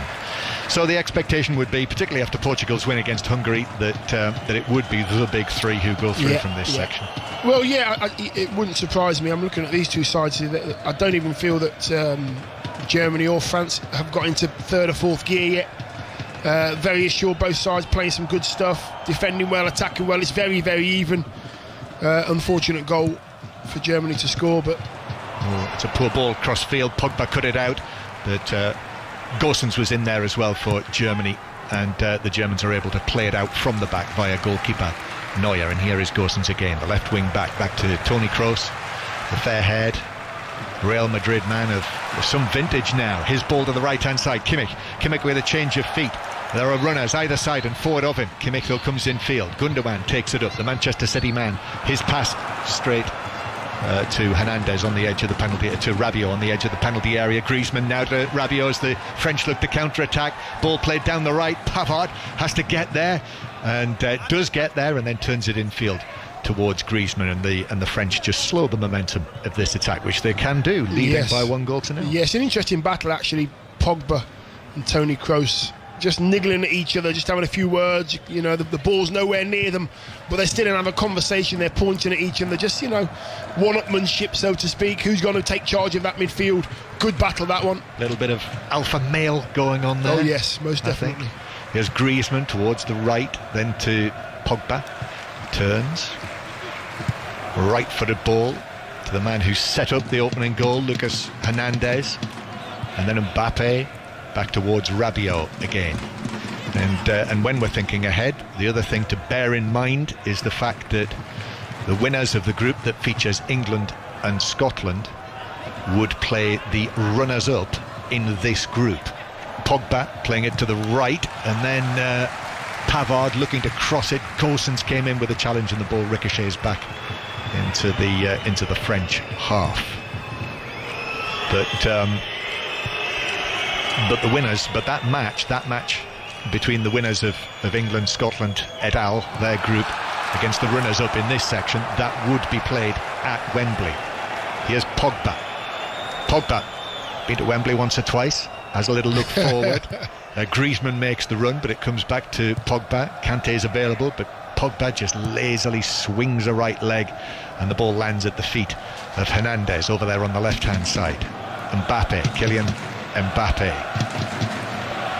So the expectation would be, particularly after Portugal's win against Hungary, that it would be the big 3 who go through from this section. Well, yeah, it wouldn't surprise me. I'm looking at these two sides. I don't even feel that Germany or France have got into 3rd or 4th gear yet. Very assured, both sides playing some good stuff, defending well, attacking well. It's very, very even. Unfortunate goal for Germany to score, but it's a poor ball cross field. Pogba cut it out, but Gosens was in there as well for Germany, and the Germans are able to play it out from the back via goalkeeper Neuer, and here is Gosens again, the left wing back to Toni Kroos, the fair-haired Real Madrid man of some vintage now. His ball to the right-hand side. Kimmich with a change of feet. There are runners either side and forward of him. Kimmich though comes in field. Gundogan takes it up. The Manchester City man. His pass straight to Hernandez on the edge of the penalty, to Rabiot on the edge of the penalty area. Griezmann now to Rabiot as the French look to counter-attack. Ball played down the right. Pavard has to get there, and does get there, and then turns it in field towards Griezmann, and the French just slow the momentum of this attack, which they can do, leading by 1-0. Yes, an interesting battle actually. Pogba and Toni Kroos just niggling at each other, just having a few words. You know, the ball's nowhere near them, but they're still in having a conversation. They're pointing at each other, just, you know, one-upmanship, so to speak. Who's going to take charge of that midfield? Good battle, that one. A little bit of alpha male going on there. Oh yes, most definitely. Here's Griezmann towards the right, then to Pogba. Turns. Right-footed ball to the man who set up the opening goal, Lucas Hernandez, and then Mbappe back towards Rabiot again. And when we're thinking ahead, the other thing to bear in mind is the fact that the winners of the group that features England and Scotland would play the runners-up in this group. Pogba playing it to the right, and then Pavard looking to cross it. Gosens came in with a challenge, and the ball ricochets back into the French half. But the winners, that match between the winners of England, Scotland et al., their group, against the runners-up in this section, that would be played at Wembley. Here's Pogba. Pogba, been to Wembley once or twice, has a little look forward. Griezmann makes the run, but it comes back to Pogba. Kante's available, but Pogba just lazily swings a right leg, and the ball lands at the feet of Hernandez over there on the left-hand side. Kylian Mbappe,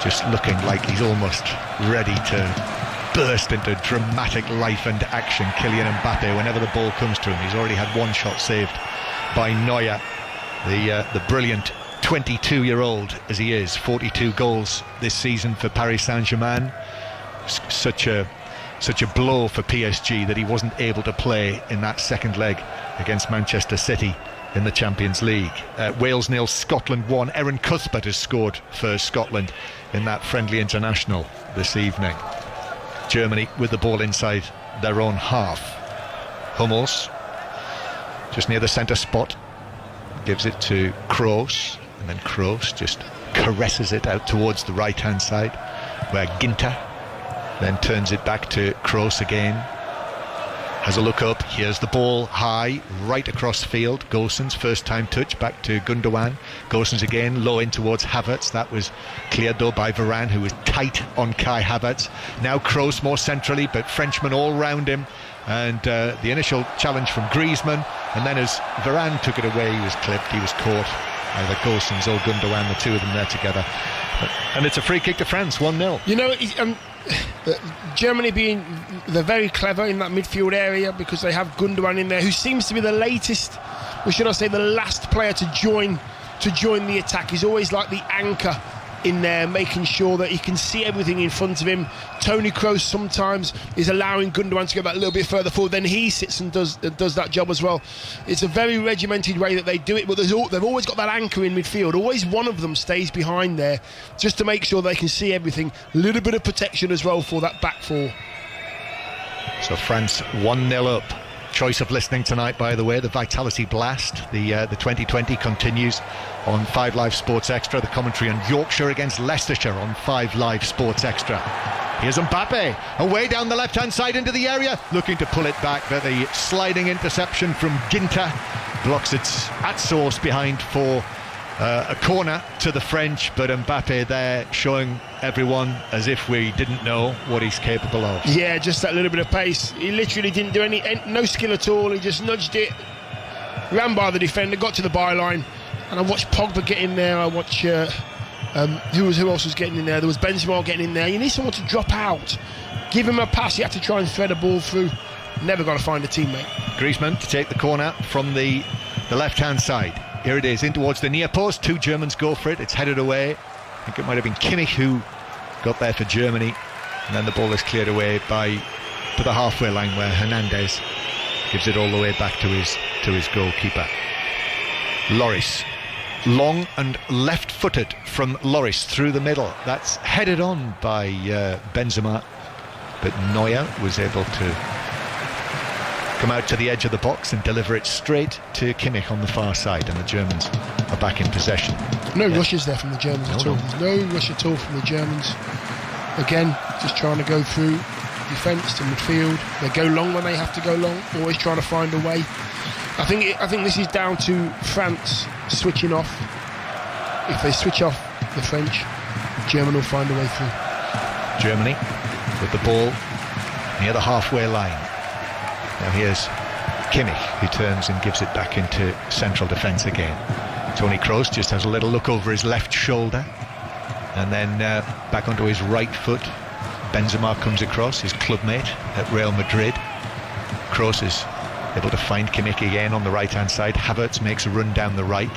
just looking like he's almost ready to burst into dramatic life and action. Kylian Mbappe, whenever the ball comes to him, he's already had one shot saved by Neuer, the brilliant 22-year-old as he is. 42 goals this season for Paris Saint-Germain. Such a blow for PSG that he wasn't able to play in that second leg against Manchester City in the Champions League. Wales 0, Scotland 1. Erin Cuthbert has scored for Scotland in that friendly international this evening. Germany with the ball inside their own half. Hummels just near the centre spot, gives it to Kroos, and then Kroos just caresses it out towards the right hand side, where Ginter then turns it back to Kroos again. Has a look up. Here's the ball high, right across field. Gosens, first time touch, back to Gundogan. Gosens again, low in towards Havertz. That was cleared though by Varane, who was tight on Kai Havertz. Now Kroos more centrally, but Frenchmen all round him. And the initial challenge from Griezmann, and then as Varane took it away, he was clipped, he was caught. Either Gosens or Gundogan, the two of them there together. And it's a free kick to France, 1-0. You know, Germany they're very clever in that midfield area, because they have Gundogan in there, who seems to be the latest, or should I say the last player to join the attack. He's always like the anchor in there, making sure that he can see everything in front of him. Toni Kroos sometimes is allowing Gundogan to go that little bit further forward, then he sits and does that job as well. It's a very regimented way that they do it, but they've always got that anchor in midfield. Always one of them stays behind there, just to make sure they can see everything. A little bit of protection as well for that back four. So France 1-0 up. Choice of listening tonight, by the way, the Vitality Blast, the 2020 continues on 5 Live Sports Extra. The commentary on Yorkshire against Leicestershire on 5 Live Sports Extra. Here's Mbappe, away down the left-hand side into the area, looking to pull it back, but the sliding interception from Ginter blocks it at source behind for a corner to the French, but Mbappe there showing everyone as if we didn't know what he's capable of. Yeah, just that little bit of pace. He literally didn't do no skill at all. He just nudged it, ran by the defender, got to the byline, and I watched Pogba get in there. I watched who else was getting in there? There was Benzema getting in there. You need someone to drop out, give him a pass. You have to try and thread a ball through. Never got to find a teammate. Griezmann to take the corner from the left-hand side. Here it is, in towards the near post. 2 Germans go for it. It's headed away. I think it might have been Kimmich who got there for Germany. And then the ball is cleared away by to the halfway line where Hernandez gives it all the way back to his goalkeeper. Lloris, long and left-footed from Lloris through the middle. That's headed on by Benzema, but Neuer was able to come out to the edge of the box and deliver it straight to Kimmich on the far side, and the Germans are back in possession. No rushes there from the Germans at all. There's no rush at all from the Germans. Again, just trying to go through defence to midfield. They go long when they have to go long, always trying to find a way. I think this is down to France switching off. If they switch off the French, Germany will find a way through. Germany with the ball near the halfway line. Now here's Kimmich, who turns and gives it back into central defence again. Toni Kroos just has a little look over his left shoulder, and then back onto his right foot. Benzema comes across, his clubmate at Real Madrid. Kroos is able to find Kimmich again on the right-hand side. Havertz makes a run down the right,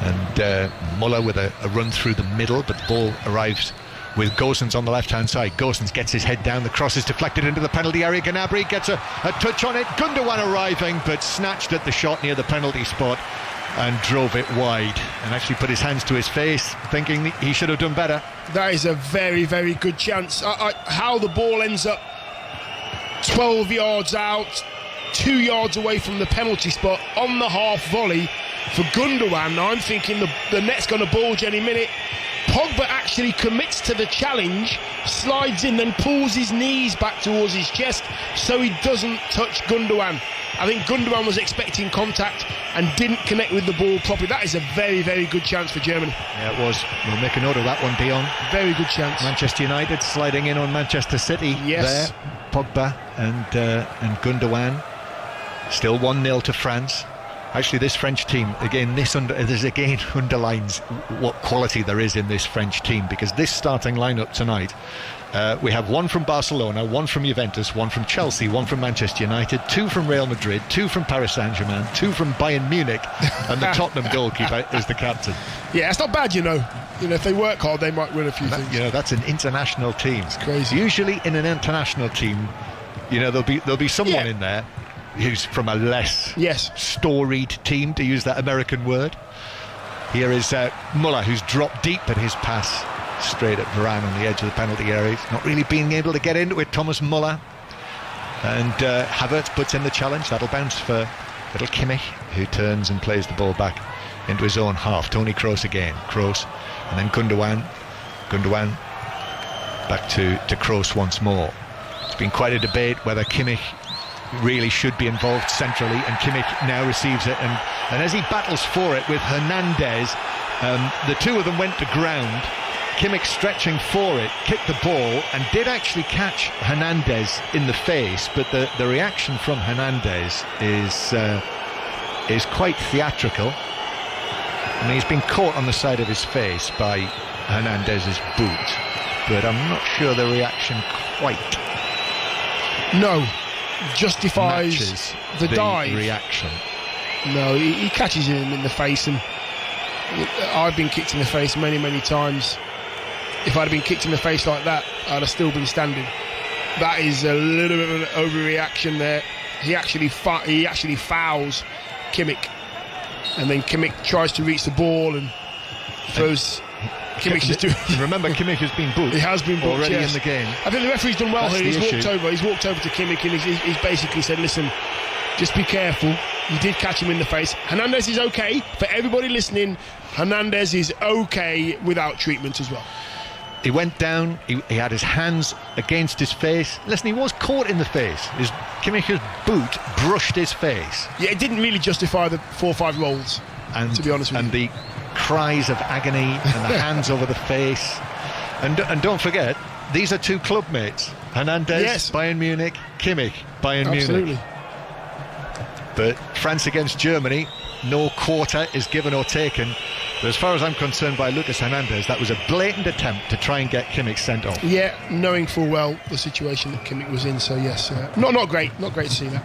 and Muller with a run through the middle, but the ball arrives with Gosens on the left-hand side. Gosens gets his head down, the cross is deflected into the penalty area. Gnabry gets a touch on it. Gundogan arriving, but snatched at the shot near the penalty spot and drove it wide, and actually put his hands to his face, thinking he should have done better. That is a very, very good chance. How the ball ends up 12 yards out, 2 yards away from the penalty spot on the half volley for Gundogan. Now I'm thinking the net's going to bulge any minute. Pogba actually commits to the challenge, slides in, then pulls his knees back towards his chest so he doesn't touch Gundogan. I think Gundogan was expecting contact and didn't connect with the ball properly. That is a very, very good chance for Germany. Yeah, it was. We'll make a note of that one, Dion. Very good chance. Manchester United sliding in on Manchester City. Yes. There. Pogba and Gundogan. Still 1-0 to France. Actually, this French team, again, this underlines what quality there is in this French team, because this starting lineup tonight, we have one from Barcelona, one from Juventus, one from Chelsea, one from Manchester United, 2 from Real Madrid, 2 from Paris Saint-Germain, 2 from Bayern Munich, and the Tottenham goalkeeper is the captain. Yeah, it's not bad, you know. If they work hard, they might win a few things. You know, that's an international team. It's crazy. Usually in an international team, you know, there'll be someone in there who's from a less storied team, to use that American word. Here is Muller, who's dropped deep at his pass straight at Varane on the edge of the penalty area. He's not really being able to get into it, Thomas Muller. And Havertz puts in the challenge. That'll bounce for little Kimmich, who turns and plays the ball back into his own half. Toni Kroos again. Kroos, and then Gundogan. Gundogan back to Kroos once more. It's been quite a debate whether Kimmich really should be involved centrally, and Kimmich now receives it, and as he battles for it with Hernandez, the two of them went to ground. Kimmich stretching for it, kicked the ball and did actually catch Hernandez in the face, but the reaction from Hernandez is quite theatrical. I mean, he's been caught on the side of his face by Hernandez's boot, but I'm not sure the reaction quite justifies the dive reaction. No, he catches him in the face, and I've been kicked in the face many times. If I'd have been kicked in the face like that, I'd have still been standing. That is a little bit of an overreaction there. He actually fouls Kimmich, and then Kimmich tries to reach the ball and throws. Kimmich's just doing. Remember, Kimmich has been booked. He has been booked already in the game. I think the referee's done well here. He's walked over to Kimmich, and he's basically said, "Listen, just be careful. You did catch him in the face. Hernandez is okay. For everybody listening, Hernandez is okay without treatment as well." He went down, he had his hands against his face. Listen, he was caught in the face. Kimmich's boot brushed his face. Yeah, it didn't really justify the 4 or 5 rolls, to be honest with you. And the cries of agony and the hands over the face. And don't forget, these are 2 club mates. Hernandez, Bayern Munich, Kimmich, Bayern Munich. But France against Germany, no quarter is given or taken. But as far as I'm concerned, by Lucas Hernandez, that was a blatant attempt to try and get Kimmich sent off. Yeah, knowing full well the situation that Kimmich was in. So yes, not great to see that.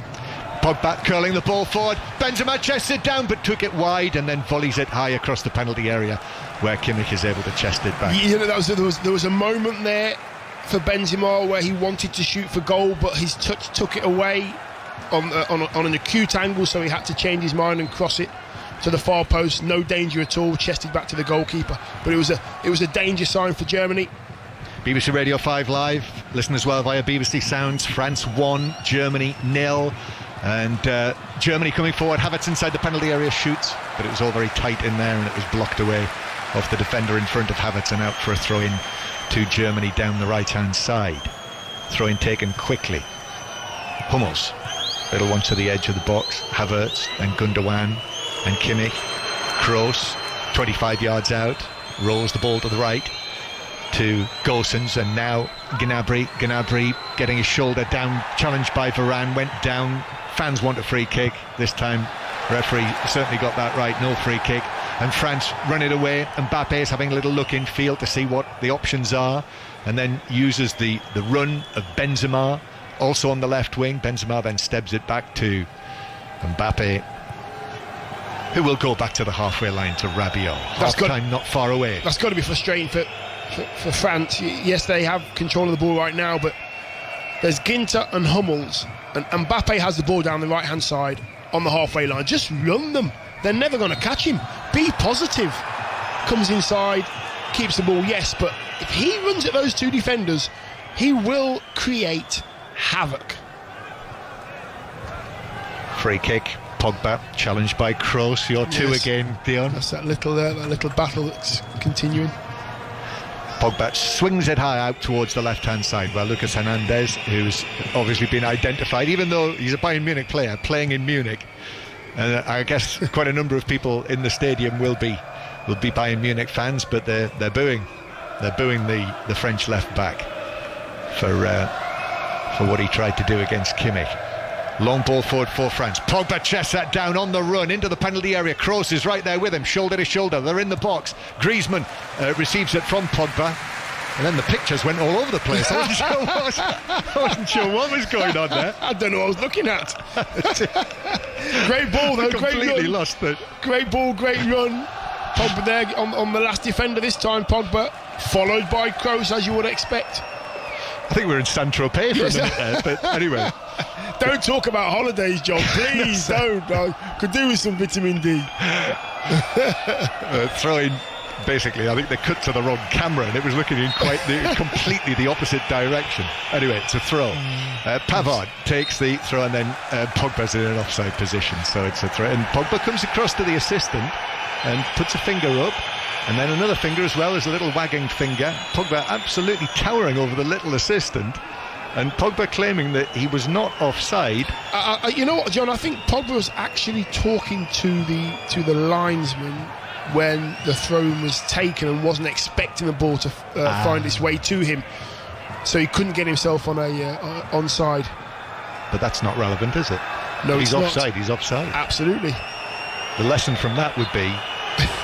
Pogba curling the ball forward. Benzema chests it down, but took it wide and then volleys it high across the penalty area, where Kimmich is able to chest it back. You know, there was a moment there for Benzema where he wanted to shoot for goal, but his touch took it away on an acute angle, so he had to change his mind and cross it to the far post. No danger at all, chested back to the goalkeeper, but it was a danger sign for Germany. BBC Radio 5 Live, listen as well via BBC Sounds. France 1, Germany 0, and Germany coming forward. Havertz inside the penalty area shoots, but it was all very tight in there and it was blocked away off the defender in front of Havertz and out for a throw-in to Germany down the right-hand side. Throw-in taken quickly. Hummels, little one to the edge of the box. Havertz, then Gundogan and Kimmich. Kroos, 25 yards out, rolls the ball to the right to Gosens, and now Gnabry getting his shoulder down, challenged by Varane, went down. Fans want a free kick. This time referee certainly got that right, no free kick. And France run it away. Mbappe is having a little look in field to see what the options are, and then uses the run of Benzema also on the left wing. Benzema then stabs it back to Mbappe, who will go back to the halfway line to Rabiot. Half-time not far away. That's got to be frustrating for France. Yes, they have control of the ball right now, but there's Ginter and Hummels, and Mbappe has the ball down the right-hand side on the halfway line. Just run them. They're never going to catch him. Be positive. Comes inside, keeps the ball, yes, but if he runs at those two defenders, he will create havoc. Free kick. Pogba challenged by Kroos. You're two again, Dion. That's that little battle that's continuing. Pogba swings it high out towards the left-hand side. Well, Lucas Hernandez, who's obviously been identified, even though he's a Bayern Munich player playing in Munich, and I guess quite a number of people in the stadium will be Bayern Munich fans, but they're booing the French left back for what he tried to do against Kimmich. Long ball forward for France. Pogba chests that down on the run into the penalty area. Kroos is right there with him, shoulder to shoulder. They're in the box. Griezmann receives it from Pogba, and then the pictures went all over the place. I wasn't sure what was going on there. I don't know what I was looking at. Great ball though, completely lost it. Great ball, great run. Pogba there on the last defender this time. Pogba followed by Kroos, as you would expect. I think we were in Saint-Tropez for a minute there, but anyway. Don't talk about holidays, John. Please don't. Could do with some vitamin D. Throwing, basically, I think they cut to the wrong camera and it was looking in completely the opposite direction. Anyway, it's a throw. Pavard takes the throw, and then Pogba's in an offside position, so it's a throw. And Pogba comes across to the assistant and puts a finger up, and then another finger as well as a little wagging finger. Pogba absolutely towering over the little assistant, and Pogba claiming that he was not offside. You know what, John? I think Pogba was actually talking to the linesman when the throw was taken and wasn't expecting the ball to find its way to him, so he couldn't get himself on a onside. But that's not relevant, is it? No, he's offside. He's offside. Absolutely. The lesson from that would be: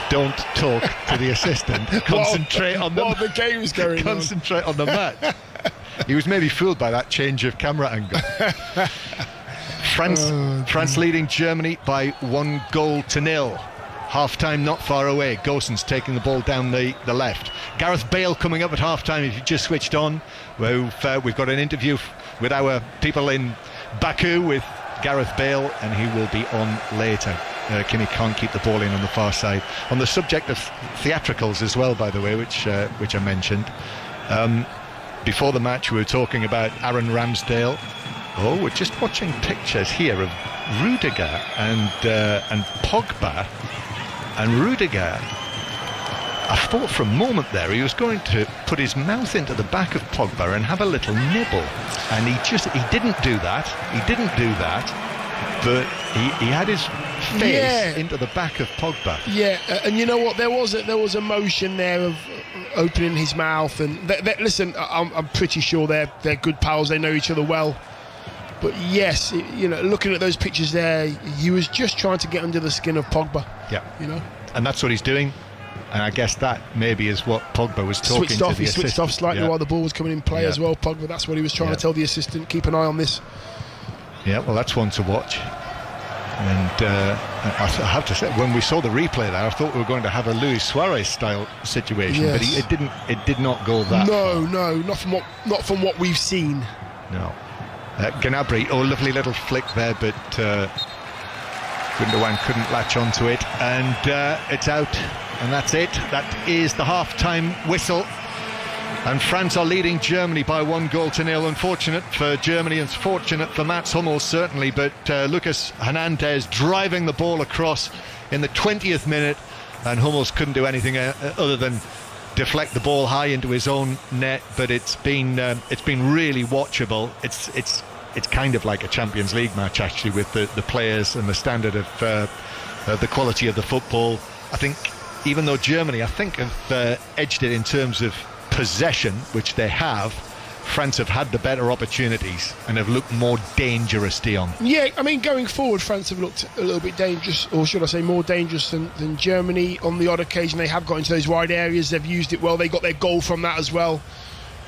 don't talk to the assistant. Concentrate on the game's going on. Concentrate on the match. He was maybe fooled by that change of camera angle. France leading Germany by 1-0. Half-time not far away. Gosens taking the ball down the left. Gareth Bale coming up at half-time, if you just switched on. We've got an interview with our people in Baku with Gareth Bale, and he will be on later. Kimmich can't keep the ball in on the far side. On the subject of theatricals as well, by the way, which I mentioned. Before the match, we were talking about Aaron Ramsdale. Oh, we're just watching pictures here of Rudiger and Pogba. And Rudiger, I thought for a moment there he was going to put his mouth into the back of Pogba and have a little nibble. And he didn't do that. But he had his face into the back of Pogba. Yeah, and you know what? There was a motion there of opening his mouth. And listen, I'm pretty sure they're good pals. They know each other well. But yes, looking at those pictures there, he was just trying to get under the skin of Pogba. Yeah, and that's what he's doing. And I guess that maybe is what Pogba was talking to the assistant. He switched off slightly while the ball was coming in play as well, Pogba. That's what he was trying to tell the assistant. Keep an eye on this. Yeah, well, that's one to watch. And I have to say, when we saw the replay there, I thought we were going to have a Luis Suarez style situation, but it did not go that far. No, not from what we've seen. No. Gnabry, lovely little flick there, but Gundogan couldn't latch onto it, and it's out, and that's it. That is the half-time whistle, and France are leading Germany by 1-0. Unfortunate for Germany and fortunate for Mats Hummels, certainly, but Lucas Hernandez driving the ball across in the 20th minute, and Hummels couldn't do anything other than deflect the ball high into his own net. But it's been really watchable. It's kind of like a Champions League match, actually, with the players and the standard of the quality of the football. I think even though Germany, I think, have edged it in terms of possession, which they have, France have had the better opportunities and have looked more dangerous, Dion. Yeah, I mean, going forward, France have looked a little bit dangerous, or should I say more dangerous than Germany. On the odd occasion, they have got into those wide areas. They've used it well. They got their goal from that as well,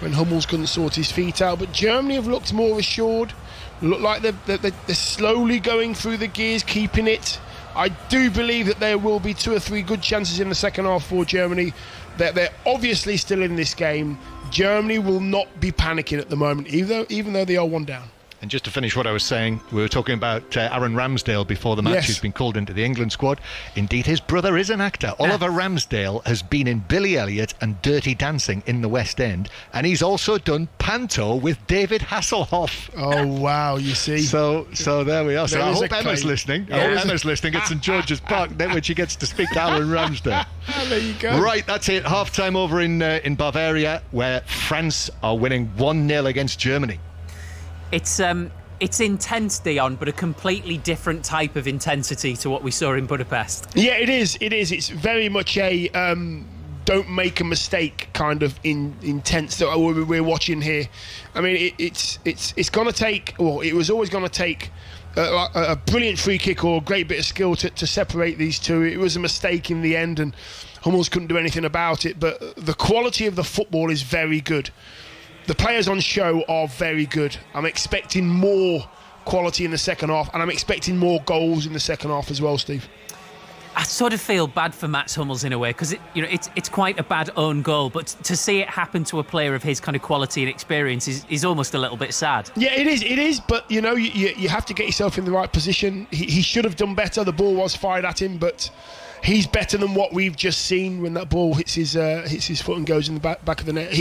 when Hummels couldn't sort his feet out. But Germany have looked more assured, look like they're slowly going through the gears, keeping it. I do believe that there will be 2 or 3 good chances in the second half for Germany. They're obviously still in this game. Germany will not be panicking at the moment, even though they are 1 down. And just to finish what I was saying, we were talking about Aaron Ramsdale before the match, Yes. who's been called into the England squad. Indeed, his brother is an actor. Oliver Ramsdale has been in Billy Elliot and Dirty Dancing in the West End, and he's also done Panto with David Hasselhoff. Oh, wow, you see. So there we are. So I hope Emma's listening. Yeah, I hope Emma's listening at St George's Park then when she gets to speak to Aaron Ramsdale. There you go. Right, that's it. Half-time over in Bavaria, where France are winning 1-0 against Germany. It's intense, Dion, but a completely different type of intensity to what we saw in Budapest. Yeah, it is. It's very much a don't make a mistake kind of intense that we're watching here. I mean, it's going to take, well, it was always going to take a brilliant free kick or a great bit of skill to separate these two. It was a mistake in the end, and Hummels couldn't do anything about it. But the quality of the football is very good. The players on show are very good. I'm expecting more quality in the second half, and I'm expecting more goals in the second half as well, Steve. I sort of feel bad for Mats Hummels in a way, because it's quite a bad own goal, but to see it happen to a player of his kind of quality and experience is almost a little bit sad. Yeah, it is, but you have to get yourself in the right position. He should have done better. The ball was fired at him, but he's better than what we've just seen when that ball hits his foot and goes in the back of the net.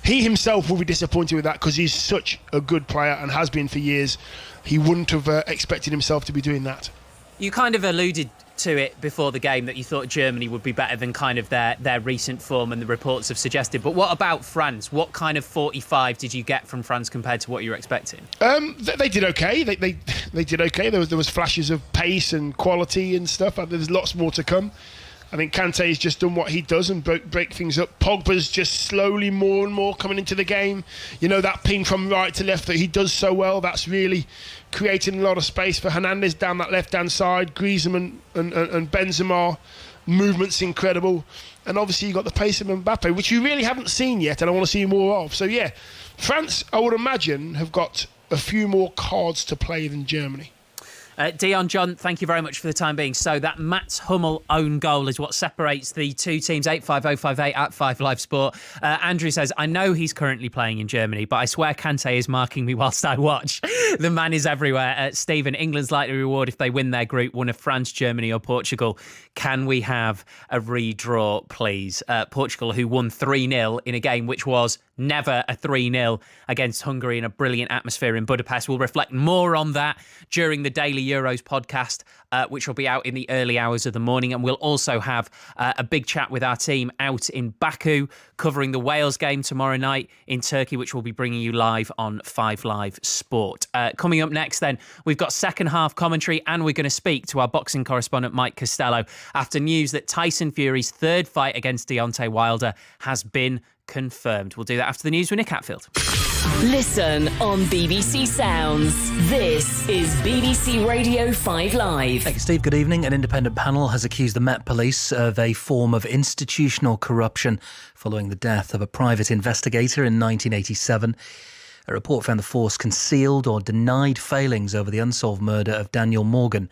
He himself will be disappointed with that, because he's such a good player and has been for years. He wouldn't have expected himself to be doing that. You kind of alluded to it before the game that you thought Germany would be better than kind of their recent form, and the reports have suggested. But what about France? What kind of 45 did you get from France compared to what you were expecting? They did okay. They did okay. There was flashes of pace and quality and stuff. There's lots more to come. I think Kante's just done what he does and break things up. Pogba's just slowly more and more coming into the game. That ping from right to left that he does so well, that's really creating a lot of space for Hernandez down that left-hand side. Griezmann and Benzema, movement's incredible. And obviously you've got the pace of Mbappe, which you really haven't seen yet, and I want to see more of. So yeah, France, I would imagine, have got a few more cards to play than Germany. Dion, John, thank you very much for the time being. So that Mats Hummel own goal is what separates the two teams. 85058 at 5 Live Sport. Andrew says, I know he's currently playing in Germany, but I swear Kante is marking me whilst I watch. The man is everywhere. Stephen, England's likely reward if they win their group, one of France, Germany or Portugal. Can we have a redraw, please? Portugal, who won 3-0 in a game which was never a 3-0 against Hungary in a brilliant atmosphere in Budapest. We'll reflect more on that during the Daily Euros podcast, which will be out in the early hours of the morning. And we'll also have a big chat with our team out in Baku, covering the Wales game tomorrow night in Turkey, which we'll be bringing you live on 5 Live Sport. Coming up next then, we've got second half commentary, and we're going to speak to our boxing correspondent Mike Costello after news that Tyson Fury's third fight against Deontay Wilder has been confirmed. We'll do that after the news with Nick Hatfield. Listen on BBC Sounds. This is BBC Radio 5 Live. Thank you, Steve. Good evening. An independent panel has accused the Met Police of a form of institutional corruption following the death of a private investigator in 1987. A report found the force concealed or denied failings over the unsolved murder of Daniel Morgan,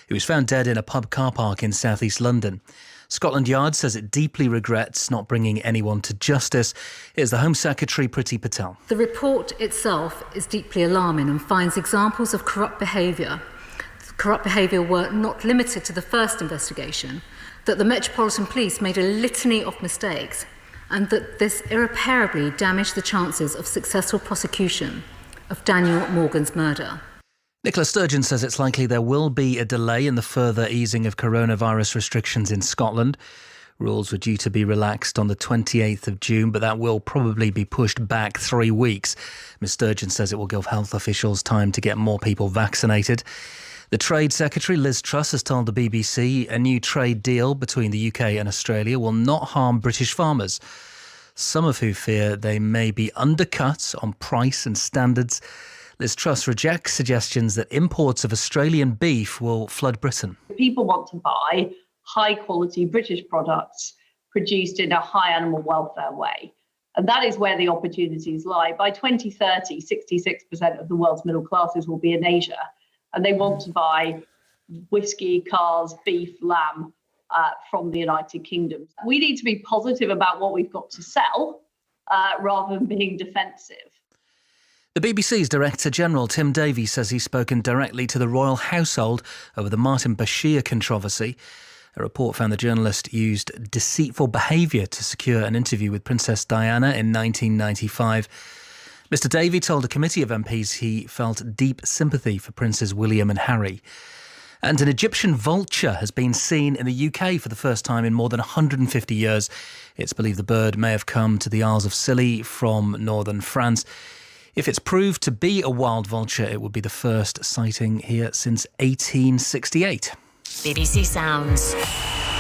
who was found dead in a pub car park in south-east London. Scotland Yard says it deeply regrets not bringing anyone to justice. Here's the Home Secretary, Priti Patel. The report itself is deeply alarming and finds examples of corrupt behaviour. Corrupt behaviour were not limited to the first investigation, that the Metropolitan Police made a litany of mistakes, and that this irreparably damaged the chances of successful prosecution of Daniel Morgan's murder. Nicola Sturgeon says it's likely there will be a delay in the further easing of coronavirus restrictions in Scotland. Rules were due to be relaxed on the 28th of June, but that will probably be pushed back 3 weeks. Ms Sturgeon says it will give health officials time to get more people vaccinated. The Trade Secretary, Liz Truss, has told the BBC a new trade deal between the UK and Australia will not harm British farmers, some of who fear they may be undercut on price and standards. Liz Truss rejects suggestions that imports of Australian beef will flood Britain. People want to buy high-quality British products produced in a high animal welfare way. And that is where the opportunities lie. By 2030, 66% of the world's middle classes will be in Asia, and they want to buy whiskey, cars, beef, lamb from the United Kingdom. We need to be positive about what we've got to sell rather than being defensive. The BBC's Director General, Tim Davies, says he's spoken directly to the royal household over the Martin Bashir controversy. A report found the journalist used deceitful behaviour to secure an interview with Princess Diana in 1995. Mr Davies told a committee of MPs he felt deep sympathy for Princes William and Harry. And an Egyptian vulture has been seen in the UK for the first time in more than 150 years. It's believed the bird may have come to the Isles of Scilly from northern France. If it's proved to be a wild vulture, it would be the first sighting here since 1868. BBC Sounds.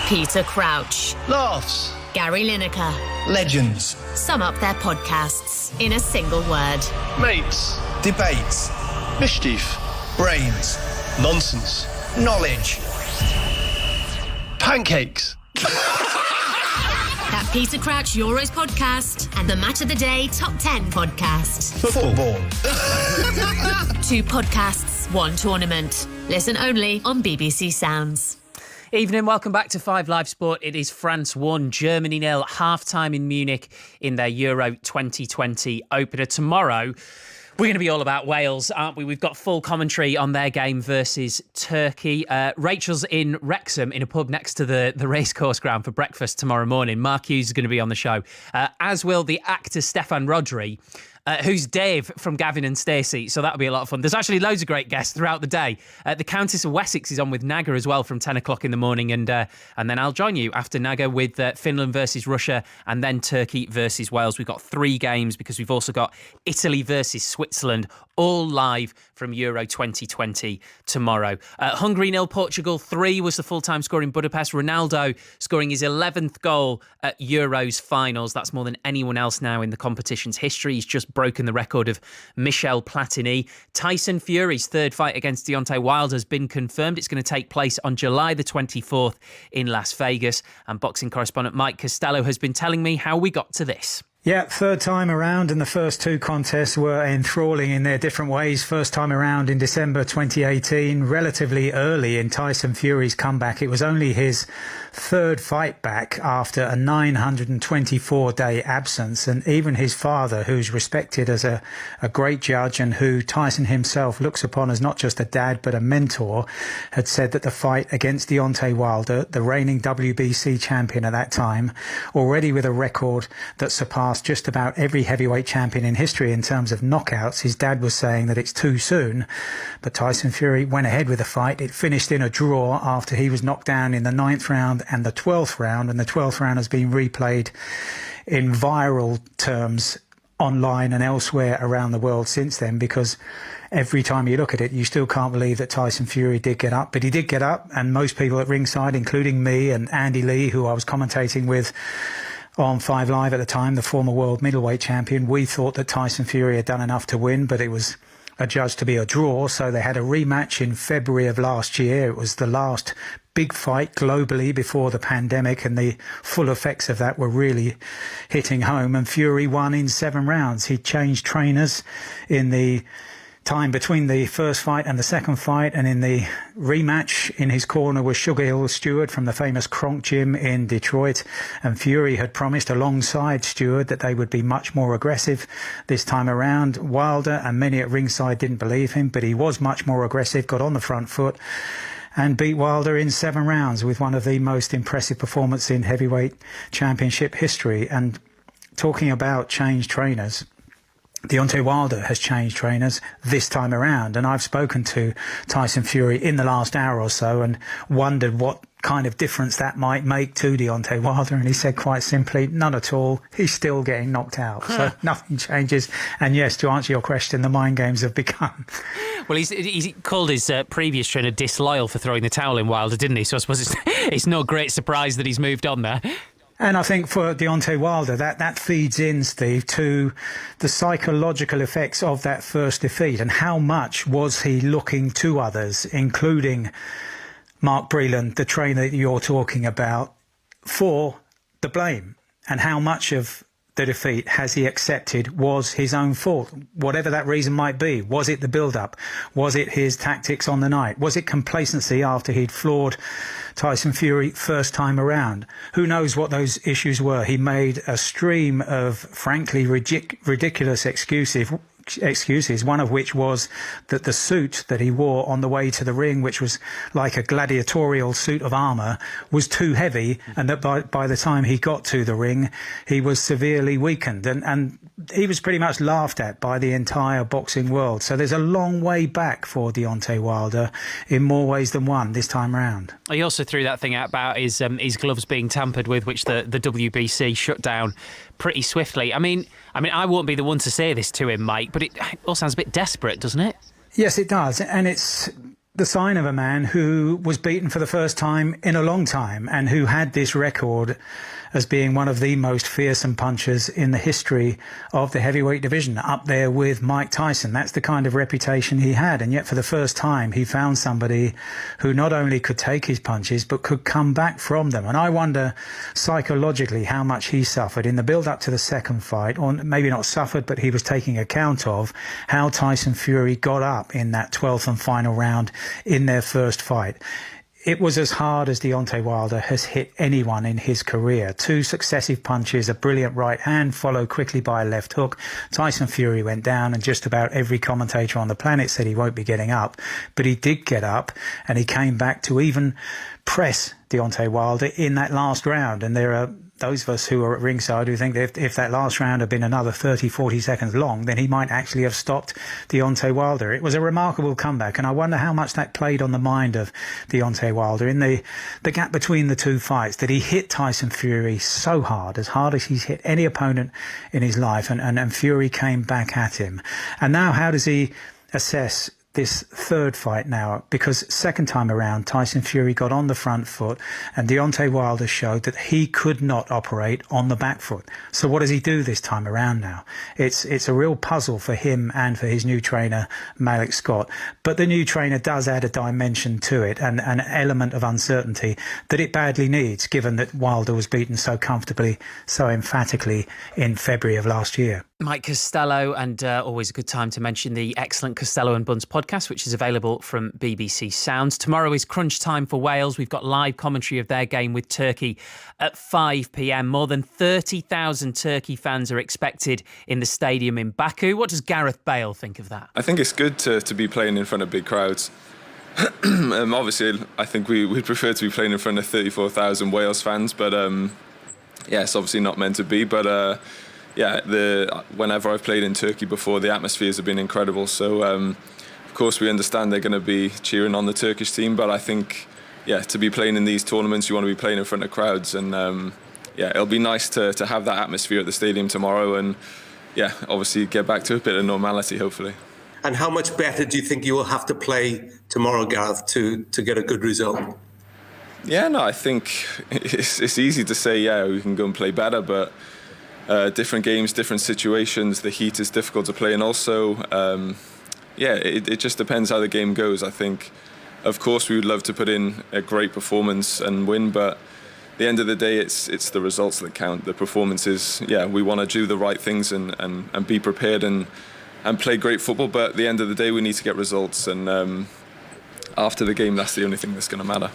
Peter Crouch. Laughs. Gary Lineker. Legends. Sum up their podcasts in a single word. Mates. Debates. Mischief. Brains. Nonsense. Knowledge. Pancakes. That Peter Crouch Euros podcast and the Match of the Day Top 10 podcast. Football. 2 podcasts, 1 tournament. Listen only on BBC Sounds. Evening, welcome back to 5 Live Sport. It is France 1, Germany 0, half-time in Munich in their Euro 2020 opener. Tomorrow, we're going to be all about Wales, aren't we? We've got full commentary on their game versus Turkey. Rachel's in Wrexham in a pub next to the racecourse ground for breakfast tomorrow morning. Mark Hughes is going to be on the show, as will the actor Stefan Rodri, who's Dave from Gavin and Stacey, so that'll be a lot of fun. There's actually loads of great guests throughout the day. The Countess of Wessex is on with Naga as well from 10 o'clock in the morning, and then I'll join you after Naga with Finland versus Russia and then Turkey versus Wales. We've got 3 games because we've also got Italy versus Switzerland, all live from Euro 2020 tomorrow. Hungary 0, Portugal 3 was the full-time score in Budapest. Ronaldo scoring his 11th goal at Euros finals. That's more than anyone else now in the competition's history. He's just broken the record of Michel Platini. Tyson Fury's 3rd fight against Deontay Wilder has been confirmed. It's going to take place on July the 24th in Las Vegas. And boxing correspondent Mike Costello has been telling me how we got to this. Yeah, 3rd time around, and the first 2 contests were enthralling in their different ways. First time around in December 2018, relatively early in Tyson Fury's comeback. It was only his 3rd fight back after a 924-day absence, and even his father, who's respected as a great judge and who Tyson himself looks upon as not just a dad but a mentor, had said that the fight against Deontay Wilder, the reigning WBC champion at that time, already with a record that surpassed just about every heavyweight champion in history in terms of knockouts, his dad was saying that it's too soon. But Tyson Fury went ahead with the fight. It finished in a draw after he was knocked down in the 9th round and the 12th round, and the 12th round has been replayed in viral terms online and elsewhere around the world since then, because every time you look at it, you still can't believe that Tyson Fury did get up. But he did get up, and most people at ringside, including me and Andy Lee, who I was commentating with on 5 Live at the time, the former world middleweight champion, we thought that Tyson Fury had done enough to win, but it was adjudged to be a draw. So they had a rematch in February of last year. It was the last big fight globally before the pandemic, and the full effects of that were really hitting home, and Fury won in 7 rounds. He changed trainers in the time between the first fight and the second fight, and in the rematch in his corner was Sugar Hill Stewart from the famous Kronk Gym in Detroit, and Fury had promised alongside Stewart that they would be much more aggressive this time around. Wilder and many at ringside didn't believe him, but he was much more aggressive, got on the front foot and beat Wilder in 7 rounds with one of the most impressive performances in heavyweight championship history. And talking about changed trainers, Deontay Wilder has changed trainers this time around, and I've spoken to Tyson Fury in the last hour or so and wondered what kind of difference that might make to Deontay Wilder, and he said quite simply, none at all. He's still getting knocked out, so nothing changes. And yes, to answer your question, the mind games have begun. Well, he called his previous trainer disloyal for throwing the towel in Wilder, didn't he? So I suppose it's no great surprise that he's moved on there. And I think for Deontay Wilder, that feeds in, Steve, to the psychological effects of that first defeat, and how much was he looking to others, including Mark Breland, the trainer that you're talking about, for the blame, and how much of the defeat has he accepted was his own fault, whatever that reason might be. Was it the build-up? Was it his tactics on the night? Was it complacency after he'd floored Tyson Fury first time around? Who knows what those issues were? He made a stream of frankly ridiculous excuses, one of which was that the suit that he wore on the way to the ring, which was like a gladiatorial suit of armour, was too heavy, and that by the time he got to the ring he was severely weakened, and he was pretty much laughed at by the entire boxing world. So there's a long way back for Deontay Wilder in more ways than one this time round. He also threw that thing out about his gloves being tampered with, which the WBC shut down pretty swiftly. I mean, I won't be the one to say this to him, Mike, but it all sounds a bit desperate, doesn't it? Yes, it does. And it's the sign of a man who was beaten for the first time in a long time, and who had this record as being one of the most fearsome punchers in the history of the heavyweight division, up there with Mike Tyson. That's the kind of reputation he had, and yet for the first time he found somebody who not only could take his punches but could come back from them. And I wonder psychologically how much he suffered in the build-up to the second fight, or maybe not suffered, but he was taking account of how Tyson Fury got up in that 12th and final round in their first fight. It was as hard as Deontay Wilder has hit anyone in his career. 2 successive punches, a brilliant right hand, followed quickly by a left hook. Tyson Fury went down, and just about every commentator on the planet said he won't be getting up. But he did get up, and he came back to even press Deontay Wilder in that last round. And there are those of us who are at ringside who think that if that last round had been another 30, 40 seconds long, then he might actually have stopped Deontay Wilder. It was a remarkable comeback, and I wonder how much that played on the mind of Deontay Wilder in the gap between the 2 fights, that he hit Tyson Fury so hard as he's hit any opponent in his life, and Fury came back at him. And now how does he assess this third fight now? Because second time around, Tyson Fury got on the front foot, and Deontay Wilder showed that he could not operate on the back foot. So what does he do this time around now? It's a real puzzle for him and for his new trainer, Malik Scott. But the new trainer does add a dimension to it, and an element of uncertainty that it badly needs, given that Wilder was beaten so comfortably, so emphatically in February of last year. Mike Costello, and always a good time to mention the excellent Costello and Buns podcast, which is available from BBC Sounds. Tomorrow is crunch time for Wales. We've got live commentary of their game with Turkey at 5 p.m. More than 30,000 Turkey fans are expected in the stadium in Baku. What does Gareth Bale think of that? I think it's good to be playing in front of big crowds. Obviously, I think we'd prefer to be playing in front of 34,000 Wales fans, but it's obviously not meant to be. But whenever I've played in Turkey before, the atmospheres have been incredible. So, of course, we understand they're going to be cheering on the Turkish team, but I think, to be playing in these tournaments, you want to be playing in front of crowds, and it'll be nice to have that atmosphere at the stadium tomorrow, and obviously get back to a bit of normality, hopefully. And how much better do you think you will have to play tomorrow, Gareth, to get a good result? I think it's easy to say, we can go and play better, but different games, different situations, the heat is difficult to play, and also, it just depends how the game goes. I think Of course, we would love to put in a great performance and win, but at the end of the day, it's the results that count. The performances, we want to do the right things and be prepared and play great football, but at the end of the day, we need to get results, and after the game, that's the only thing that's going to matter.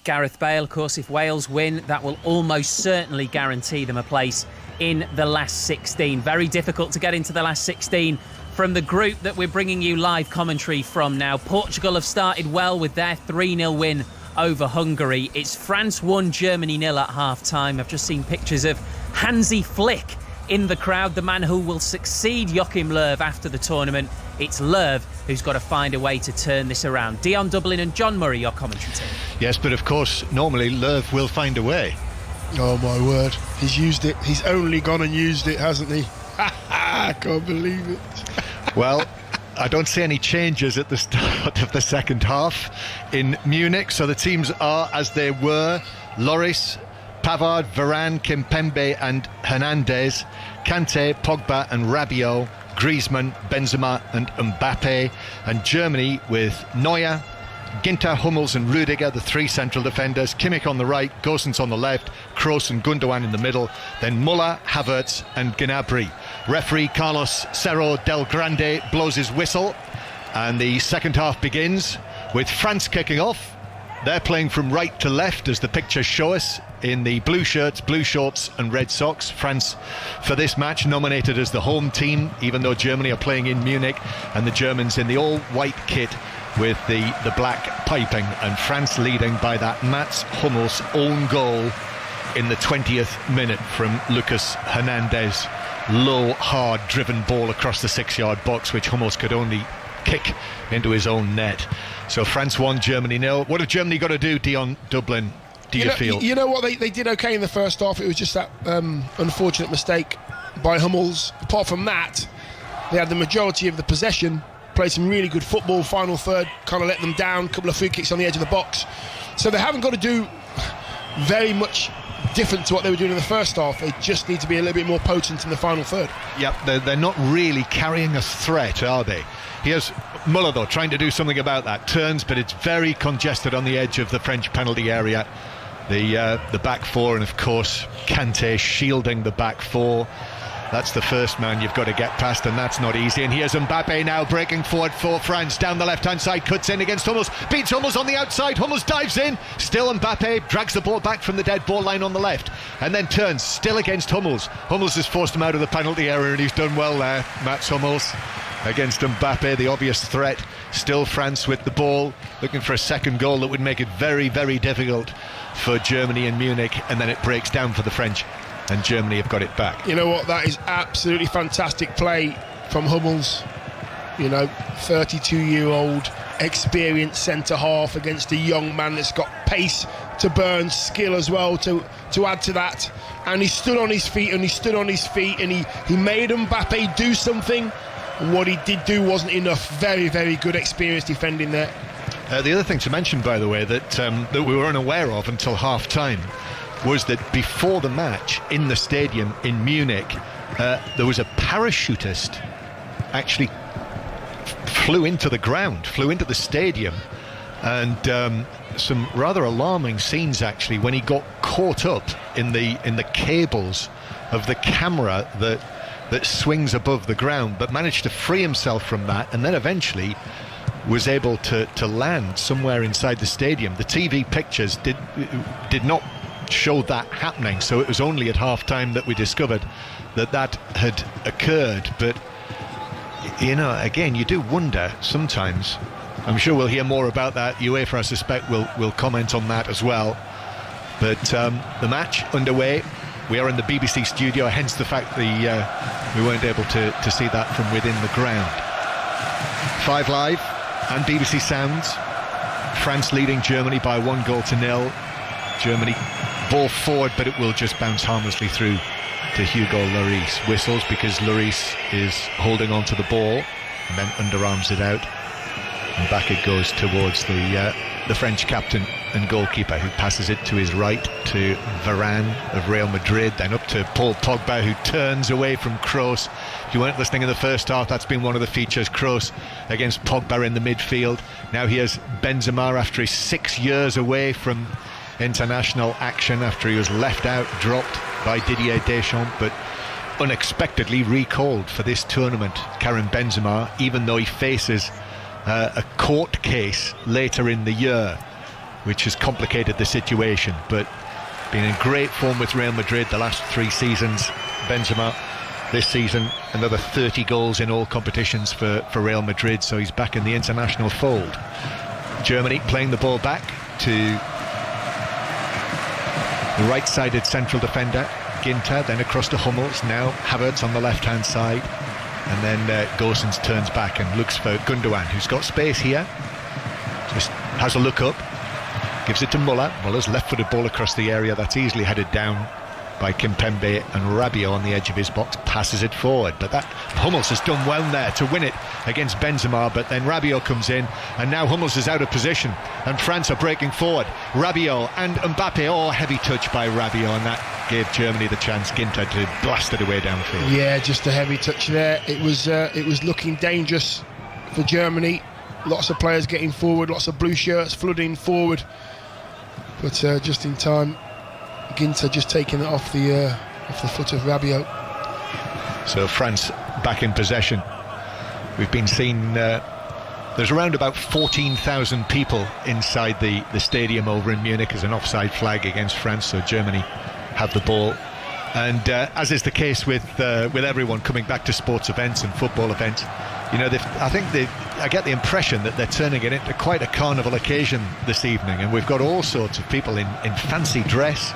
Gareth Bale, of course, if Wales win, that will almost certainly guarantee them a place in the last 16. Very difficult to get into the last 16 from the group that we're bringing you live commentary from now. Portugal have started well with their 3-0 win over Hungary. It's France 1, Germany 0 at half-time. I've just seen pictures of Hansi Flick in the crowd, the man who will succeed Joachim Löw after the tournament. It's Löw who's got to find a way to turn this around. Dion Dublin and John Murray, your commentary team. Yes, but of course, normally Löw will find a way. Oh my word, he's used it. He's only gone and used it, hasn't he? I can't believe it. Well, I don't see any changes at the start of the second half in Munich, so the teams are as they were. Lloris, Pavard, Varane, Kimpembe and Hernandez, Kante, Pogba and Rabiot, Griezmann, Benzema and Mbappe, and Germany with Neuer, Ginter, Hummels and Rudiger, the three central defenders, Kimmich on the right, Gosens on the left, Kroos and Gundogan in the middle, then Muller, Havertz and Gnabry. Referee Carlos Cerro del Grande blows his whistle, and the second half begins with France kicking off. They're playing from right to left, as the pictures show us, in the blue shirts, blue shorts and red socks. France, for this match, nominated as the home team, even though Germany are playing in Munich, and the Germans in the all-white kit with the black piping, and France leading by that Mats Hummels own goal in the 20th minute from Lucas Hernandez. Low, hard, driven ball across the 6-yard box, which Hummels could only kick into his own net. So France 1, Germany 0. What have Germany got to do, Dion Dublin, do you feel? You know what, they did okay in the first half. It was just that unfortunate mistake by Hummels. Apart from that, they had the majority of the possession, played some really good football. Final third kind of let them down, a couple of free kicks on the edge of the box. So they haven't got to do very much different to what they were doing in the first half. They just need to be a little bit more potent in the final third. Yep, they're not really carrying a threat, are they? Here's Muller, though, trying to do something about that. Turns, but it's very congested on the edge of the French penalty area. The back four, and of course Kante shielding the back four. That's the first man you've got to get past, and that's not easy. And here's Mbappe now breaking forward for France. Down the left-hand side, cuts in against Hummels. Beats Hummels on the outside. Hummels dives in. Still Mbappe drags the ball back from the dead ball line on the left. And then turns, still against Hummels. Hummels has forced him out of the penalty area, and he's done well there. Mats Hummels against Mbappe, the obvious threat. Still France with the ball, looking for a second goal that would make it very, very difficult for Germany and Munich. And then it breaks down for the French, and Germany have got it back. You know what, that is absolutely fantastic play from Hummels. You know, 32-year-old experienced centre-half against a young man that's got pace to burn, skill as well to add to that. And he stood on his feet, and he made Mbappe do something. And what he did do wasn't enough. Very, very good experience defending there. The other thing to mention, by the way, that we were unaware of until half-time, was that before the match in the stadium in Munich, there was a parachutist actually flew into the stadium, and some rather alarming scenes actually when he got caught up in the cables of the camera that swings above the ground, but managed to free himself from that, and then eventually was able to land somewhere inside the stadium. The TV pictures did not show that happening, so it was only at half-time that we discovered that had occurred. But you know, again, you do wonder sometimes. I'm sure we'll hear more about that. UEFA, I suspect, will comment on that as well. But the match underway. We are in the BBC studio, hence the fact we weren't able to see that from within the ground. 5 Live and BBC Sounds. France leading Germany by 1-0. Germany ball forward, but it will just bounce harmlessly through to Hugo Lloris. Whistles because Lloris is holding on to the ball and then underarms it out, and back it goes towards the French captain and goalkeeper, who passes it to his right to Varane of Real Madrid, then up to Paul Pogba, who turns away from Kroos. If you weren't listening in the first half, that's been one of the features. Kroos against Pogba in the midfield. Now here's Benzema after he's 6 years away from international action, after he was left out, dropped by Didier Deschamps, but unexpectedly recalled for this tournament. Karim Benzema, even though he faces a court case later in the year, which has complicated the situation, but been in great form with Real Madrid the last 3 seasons. Benzema this season, another 30 goals in all competitions for Real Madrid, so he's back in the international fold. Germany playing the ball back to the right-sided central defender Ginter, then across to Hummels, now Havertz on the left-hand side, and then Gosens turns back and looks for Gundogan, who's got space here, just has a look up, gives it to Muller. Muller's left-footed ball across the area, that's easily headed down by Kimpembe, and Rabiot on the edge of his box passes it forward, but that Hummels has done well there to win it against Benzema, but then Rabiot comes in, and now Hummels is out of position, and France are breaking forward. Rabiot and Mbappe, heavy touch by Rabiot, and that gave Germany the chance. Ginter to blast it away downfield. Yeah, just a heavy touch there. It was looking dangerous for Germany. Lots of players getting forward, lots of blue shirts flooding forward, but just in time, Ginter just taking it off the foot of Rabiot. So France back in possession. We've been seeing there's around about 14,000 people inside the stadium over in Munich as an offside flag against France, so Germany have the ball. And as is the case with everyone coming back to sports events and football events, you know, I get the impression that they're turning it into quite a carnival occasion this evening, and we've got all sorts of people in fancy dress.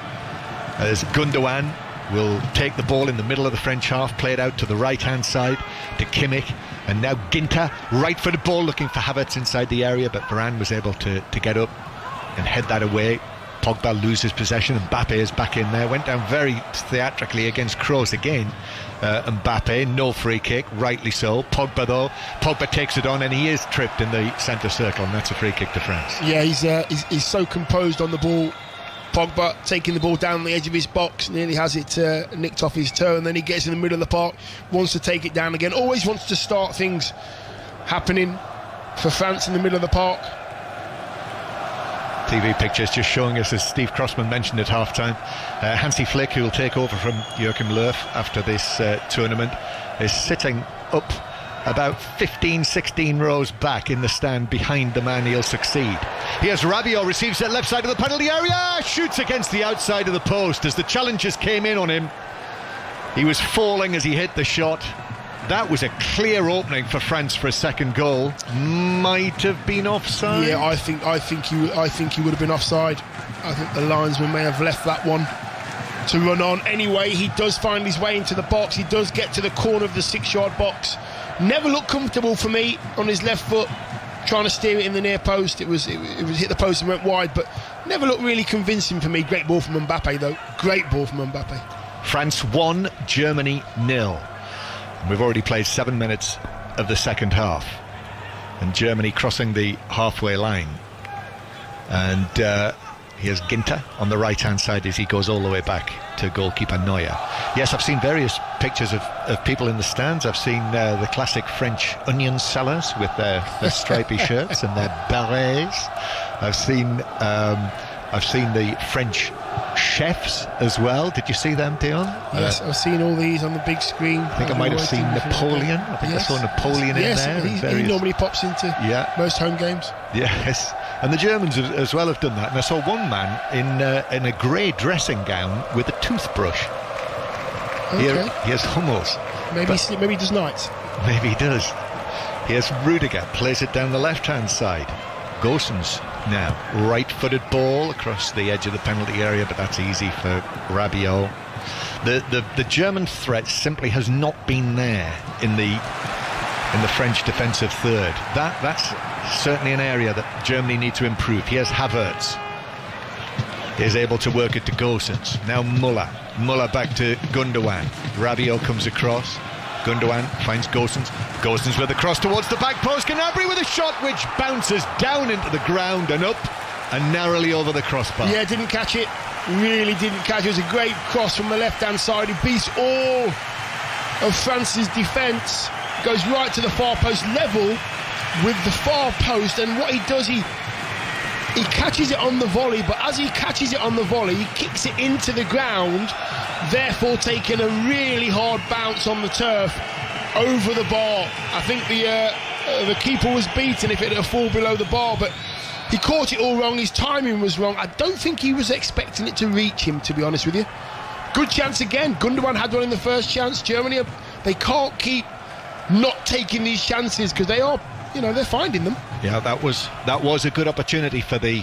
As Gundogan will take the ball in the middle of the French half, play it out to the right-hand side to Kimmich, and now Ginter, right-footed ball looking for Havertz inside the area, but Varane was able to get up and head that away. Pogba loses possession, Mbappe is back in there, went down very theatrically against Kroos again. Mbappe, no free kick, rightly so. Pogba takes it on, and he is tripped in the centre circle, and that's a free kick to France. Yeah, he's so composed on the ball. Pogba taking the ball down the edge of his box, nearly has it nicked off his toe, and then he gets in the middle of the park, wants to take it down again, always wants to start things happening for France in the middle of the park. TV pictures just showing us, as Steve Crossman mentioned at half-time, Hansi Flick, who will take over from Joachim Löw after this tournament, is sitting up about 15-16 rows back in the stand behind the man he'll succeed. Here's Rabiot, receives it left side of the penalty area, shoots against the outside of the post as the challengers came in on him. He was falling as he hit the shot. That was a clear opening for France for a second goal. Might have been offside. Yeah, I think he would have been offside. I think the linesman may have left that one to run on. Anyway, he does find his way into the box. He does get to the corner of the 6-yard box. Never looked comfortable for me on his left foot, trying to steer it in the near post. It was hit the post and went wide, but never looked really convincing for me. Great ball from Mbappe, though. Great ball from Mbappe. France 1, Germany 0. We've already played 7 minutes of the second half, and Germany crossing the halfway line. And here's Ginter on the right-hand side as he goes all the way back to goalkeeper Neuer. Yes, I've seen various pictures of people in the stands. I've seen the classic French onion sellers with their stripy shirts and their berets. I've seen the French chefs as well. Did you see them, Dion? Yes, I've seen all these on the big screen. I think I might have seen Napoleon. I think I saw Napoleon in there. He normally pops into most home games. Yes, and the Germans as well have done that. And I saw one man in a grey dressing gown with a toothbrush. Okay. Here's Hummels. Maybe he does nights. Maybe he does. Here's Rudiger, plays it down the left-hand side. Gosens now, right-footed ball across the edge of the penalty area, but that's easy for Rabiot. The German threat simply has not been there in the French defensive third. That's certainly an area that Germany need to improve. Here's Havertz. Is able to work it to Gosens. Now Muller back to Gundogan. Rabiot comes across. Gundogan finds Gosens. Gosens with a cross towards the back post. Gnabry with a shot which bounces down into the ground and up and narrowly over the crossbar. Yeah, didn't catch it. Really didn't catch it. It was a great cross from the left-hand side. He beats all of France's defence. Goes right to the far post, level with the far post. And what he does, he catches it on the volley, but as he catches it on the volley, he kicks it into the ground, therefore taking a really hard bounce on the turf over the bar. I think the keeper was beaten if it had fallen below the bar, but he caught it all wrong. His timing was wrong. I don't think he was expecting it to reach him, to be honest with you. Good chance again. Gundogan had one in the first chance. Germany, they can't keep not taking these chances because they are, they're finding them. Yeah, that was a good opportunity for the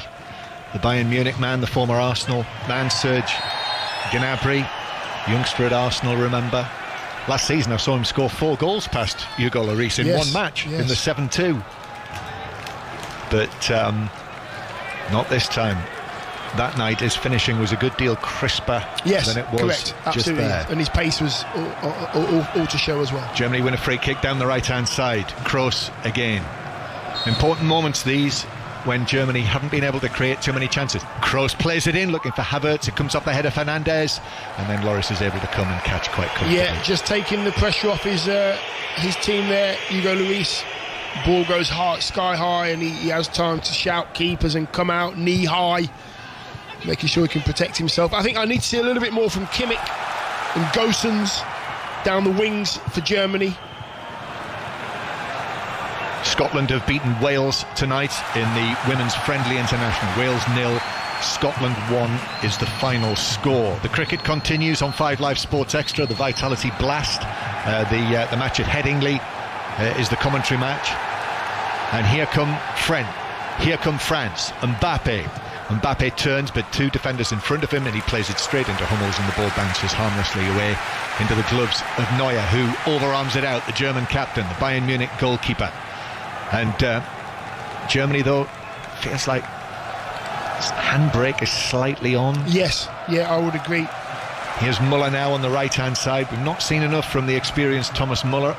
Bayern Munich man, the former Arsenal man, Serge Gnabry, youngster at Arsenal, remember. Last season I saw him score 4 goals past Hugo Lloris in one match, in the 7-2. But not this time. That night his finishing was a good deal crisper than it was correct. just Absolutely. there. And his pace was all to show as well. Germany win a free kick down the right-hand side. Kroos again. Important moments these, when Germany haven't been able to create too many chances. Kroos plays it in, looking for Havertz. It comes off the head of Fernandes, and then Lloris is able to come and catch quite comfortably. Yeah, just taking the pressure off his team there, Hugo Lloris. Ball goes high, sky high, and he has time to shout keepers and come out knee high, making sure he can protect himself. I think I need to see a little bit more from Kimmich and Gosens down the wings for Germany. Scotland have beaten Wales tonight in the women's friendly international. Wales 0, Scotland 1 is the final score. The cricket continues on 5 Live Sports Extra. The Vitality Blast, the match at Headingley is the commentary match. And here come France. Mbappe turns, but 2 defenders in front of him, and he plays it straight into Hummels, and the ball bounces harmlessly away into the gloves of Neuer, who overarms it out, the German captain, the Bayern Munich goalkeeper. And Germany, though, feels like handbrake is slightly on. Yes, yeah, I would agree. Here's Müller now on the right-hand side. We've not seen enough from the experienced Thomas Müller.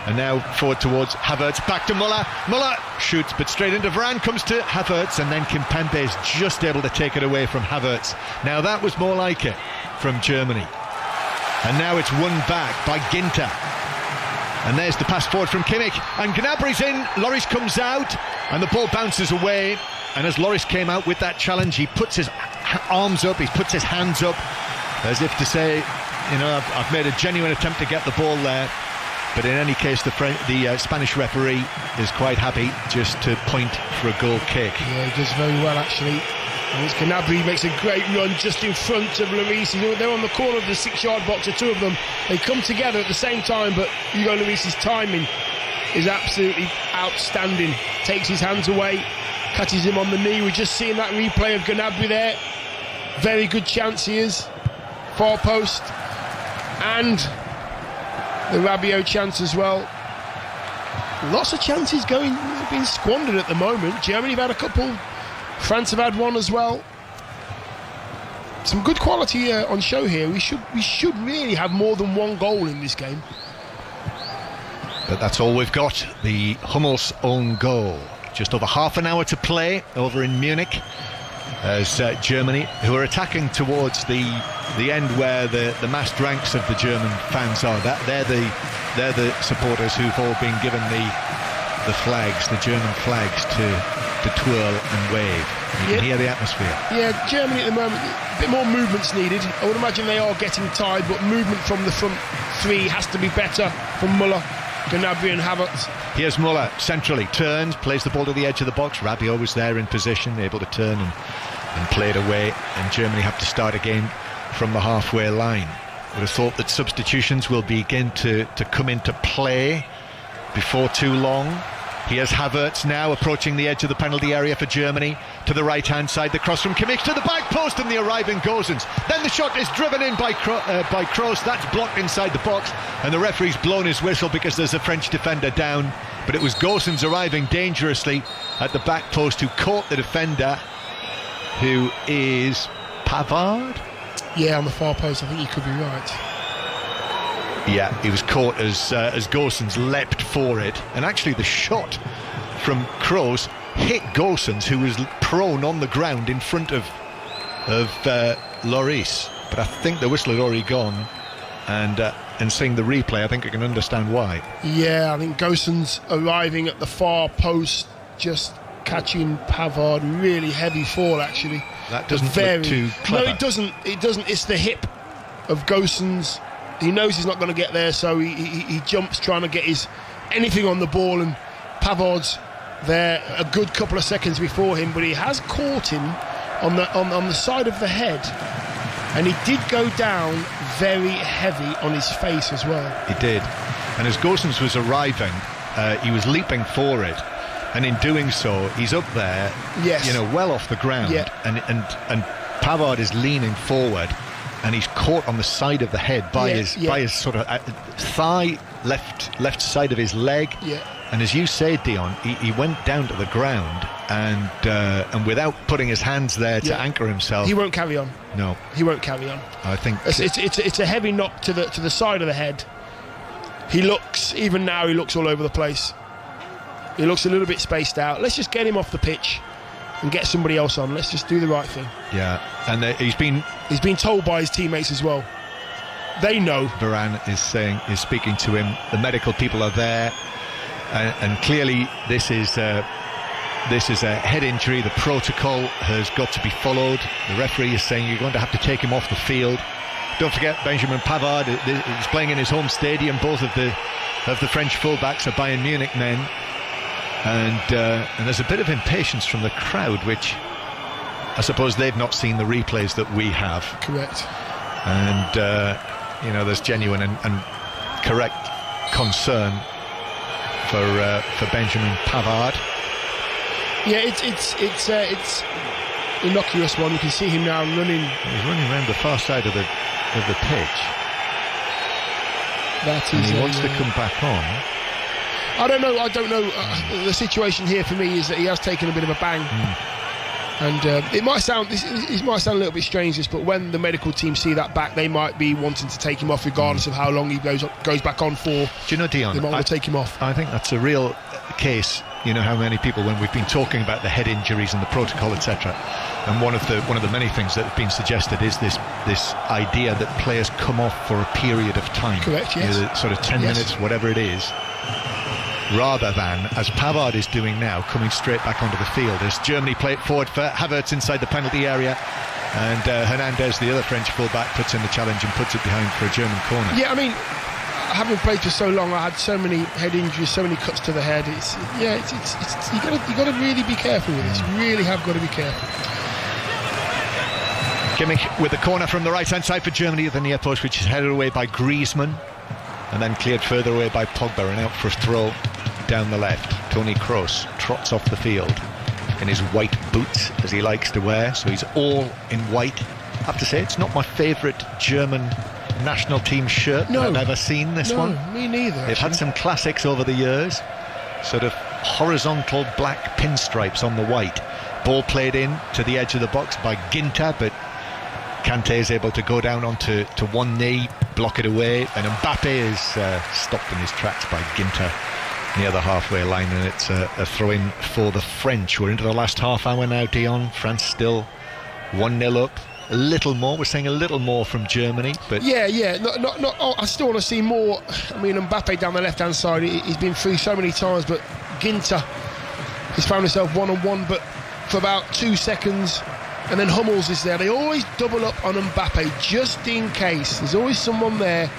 And now forward towards Havertz, back to Müller. Müller shoots, but straight into Varane, comes to Havertz, and then Kimpembe is just able to take it away from Havertz. Now that was more like it from Germany. And now it's won back by Ginter. And there's the pass forward from Kimmich, and Gnabry's in. Lloris comes out, and the ball bounces away. And as Lloris came out with that challenge, he puts his arms up, he puts his hands up, as if to say, I've made a genuine attempt to get the ball there. But in any case, the Spanish referee is quite happy just to point for a goal kick. Yeah, he does very well, actually. And it's Gnabry makes a great run just in front of Lloris. They're on the corner of the 6-yard box, the two of them. They come together at the same time, but Hugo Lloris's timing is absolutely outstanding. Takes his hands away, catches him on the knee. We're just seeing that replay of Gnabry there. Very good chance he is. Far post. And the Rabiot chance as well. Lots of chances being squandered at the moment. Germany have had a couple. France have had one as well. Some good quality on show here. We should really have more than one goal in this game. But that's all we've got. The Hummels own goal. Just over half an hour to play over in Munich, as Germany, who are attacking towards the end where the massed ranks of the German fans are. They're the supporters who've all been given the flags, the German flags, to twirl and wave. You can hear the atmosphere. Yeah, Germany at the moment, a bit more movement's needed. I would imagine they are getting tired, but movement from the front three has to be better from Müller, Gnabry and Havertz. Here's Müller, centrally, turns, plays the ball to the edge of the box. Rabiot was there in position, able to turn and play it away, and Germany have to start again from the halfway line. Would have thought that substitutions will begin to come into play before too long. Here's Havertz now approaching the edge of the penalty area for Germany. To the right-hand side, the cross from Kimmich to the back post, and the arriving Gosens. Then the shot is driven in by Kroos. That's blocked inside the box, and the referee's blown his whistle because there's a French defender down. But it was Gosens arriving dangerously at the back post, who caught the defender, who is Pavard? Yeah, on the far post, I think you could be right. Yeah, he was caught as Gosens leapt for it, and actually the shot from Kroos hit Goossens, who was prone on the ground in front of Lloris. But I think the whistle had already gone, and seeing the replay, I think I can understand why. Yeah, I think Goossens arriving at the far post, just catching Pavard, really heavy fall actually. That doesn't look too clever. No, it doesn't. It's the hip of Goossens. He knows he's not going to get there, so he jumps trying to get anything on the ball, and Pavard's there a good couple of seconds before him, but he has caught him on the side of the head, and he did go down very heavy on his face as well. He did, and as Goossens was arriving, he was leaping for it, and in doing so, he's up there, yes, well off the ground, yeah, and Pavard is leaning forward, and he's caught on the side of the head by his sort of thigh, left side of his leg. Yeah. And as you say, Dion, he went down to the ground, and without putting his hands there to anchor himself, he won't carry on. No, he won't carry on. I think it's a heavy knock to the side of the head. He looks all over the place. He looks a little bit spaced out. Let's just get him off the pitch and get somebody else on. Let's just do the right thing. Yeah, and he's been told by his teammates as well. They know. Varane is speaking to him. The medical people are there, and clearly this is a head injury. The protocol has got to be followed. The referee is saying you're going to have to take him off the field. Don't forget, Benjamin Pavard is playing in his home stadium. Both of the French fullbacks are Bayern Munich men. And there's a bit of impatience from the crowd, which I suppose they've not seen the replays that we have. Correct. And there's genuine and correct concern for Benjamin Pavard. Yeah, it's innocuous one. You can see him now running. He's running around the far side of the pitch. And he wants to come back on. I don't know. The situation here for me is that he has taken a bit of a bang, and it might sound a little bit strange, but when the medical team see that back, they might be wanting to take him off, regardless of how long he goes back on for. Do you know, Dion? They might want to take him off. I think that's a real case. How many people, when we've been talking about the head injuries and the protocol, etc., and one of the many things that have been suggested is this idea that players come off for a period of time. Correct. Yes. Sort of 10 minutes, whatever it is. Rather than, as Pavard is doing now, coming straight back onto the field as Germany play it forward for Havertz inside the penalty area, and Hernandez, the other French fullback, puts in the challenge and puts it behind for a German corner. Yeah, I mean, having played for so long, I had so many head injuries, so many cuts to the head. You got to really be careful with this. You really have got to be careful. Kimmich with the corner from the right hand side for Germany at the near post, which is headed away by Griezmann, and then cleared further away by Pogba, and out for a throw down the left. Toni Kroos trots off the field in his white boots, as he likes to wear, so he's all in white. I have to say, it's not my favourite German national team shirt that I've ever seen, this one. No, me neither. They've had some classics over the years, sort of horizontal black pinstripes on the white. Ball played in to the edge of the box by Ginter, but Kante is able to go down onto one knee, block it away, and Mbappe is stopped in his tracks by Ginter near the halfway line, and it's a throw-in for the French. We're into the last half hour now, Dion. France still 1-0 up. A little more, we're saying a little more from Germany, but not I still want to see more. I mean, Mbappe down the left-hand side, he's been through so many times, but Ginter has found himself one-on-one, but for about 2 seconds, and then Hummels is there. They always double up on Mbappe just in case. There's always someone there,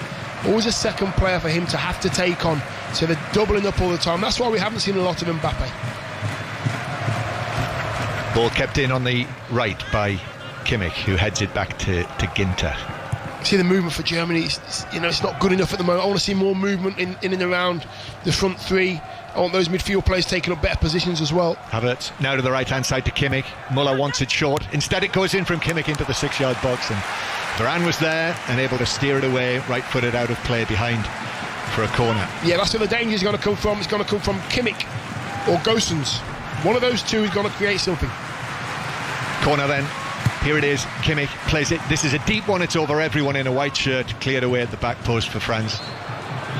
always a second player for him to have to take on, so they're doubling up all the time. That's why we haven't seen a lot of Mbappe. Ball kept in on the right by Kimmich, who heads it back to Ginter. See the movement for Germany, it's not good enough at the moment. I want to see more movement in and around the front three. I want those midfield players taking up better positions as well. Havertz now to the right hand side to Kimmich. Muller wants it short, instead it goes in from Kimmich into the 6-yard box, and Varane was there and able to steer it away, right footed out of play behind for a corner. Yeah, that's where the danger is going to come from. It's going to come from Kimmich or Goossens. One of those two is going to create something. Corner then. Here it is, Kimmich plays it. This is a deep one, it's over everyone in a white shirt. Cleared away at the back post for France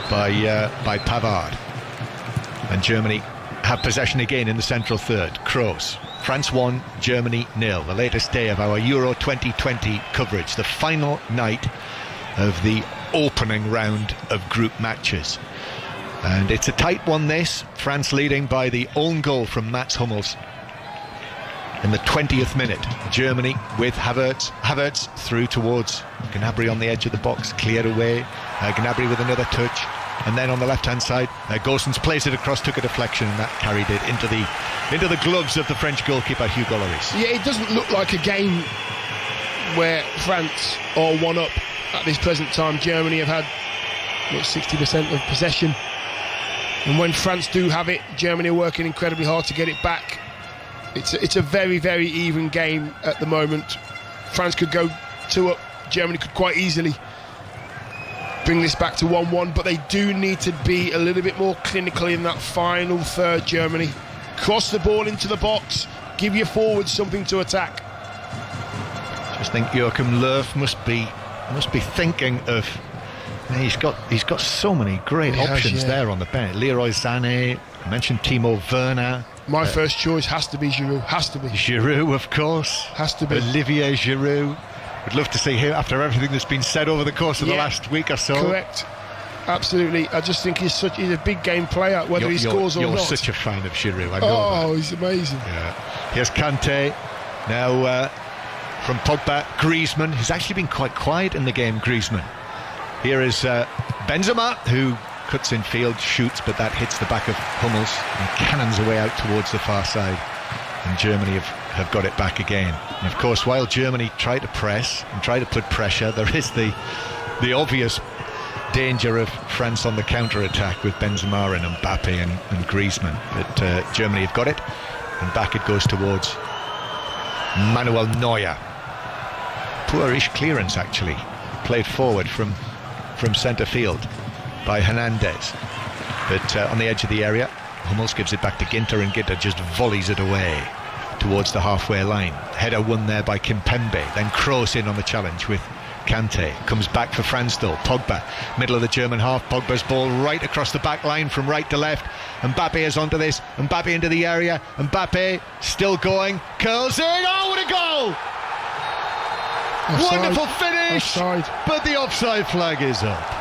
by Pavard. And Germany have possession again in the central third. Kroos. France 1, Germany 0. The latest day of our Euro 2020 coverage. The final night of the opening round of group matches. And it's a tight one, this. France leading by the own goal from Mats Hummels in the 20th minute. Germany with Havertz through towards Gnabry on the edge of the box, cleared away. Gnabry with another touch, and then on the left-hand side, Goossens plays it across, took a deflection, and that carried it into the gloves of the French goalkeeper Hugo Lloris. Yeah, it doesn't look like a game where France are one up at this present time. Germany have had 60% of possession, and when France do have it, Germany are working incredibly hard to get it back. It's a very, very even game at the moment. France could go 2 up. Germany could quite easily bring this back to 1-1, but they do need to be a little bit more clinical in that final third. Germany, cross the ball into the box, give your forwards something to attack. Just think Joachim Löw must be thinking of. He's got so many great options there on the bench. Leroy Sané, I mentioned Timo Werner. My first choice has to be Giroud. Has to be Giroud, of course. Has to be Olivier Giroud. Would love to see him after everything that's been said over the course of the last week or so. Correct. Absolutely. I just think he's a big game player, whether he scores or not. You're such a fan of Giroud. I know that. He's amazing. Yeah. Here's Kanté. Now from Pogba, Griezmann. He's actually been quite quiet in the game, Griezmann. Here is Benzema, who cuts in field, shoots, but that hits the back of Hummels and cannons away out towards the far side. And Germany have got it back again. And of course, while Germany try to press and try to put pressure, there is the obvious danger of France on the counter-attack with Benzema and Mbappe and Griezmann. But Germany have got it, and back it goes towards Manuel Neuer. Poorish clearance, actually, played forward from centre field by Hernandez, but on the edge of the area, Hummels gives it back to Ginter, and Ginter just volleys it away towards the halfway line. Header won there by Kimpembe, then Kroos in on the challenge with Kanté. Comes back for France though. Pogba, middle of the German half. Pogba's ball right across the back line from right to left. Mbappe is onto this. Mbappe into the area. Mbappe still going, curls in. Oh, what a goal! Offside. Wonderful finish. Offside. But the offside flag is up.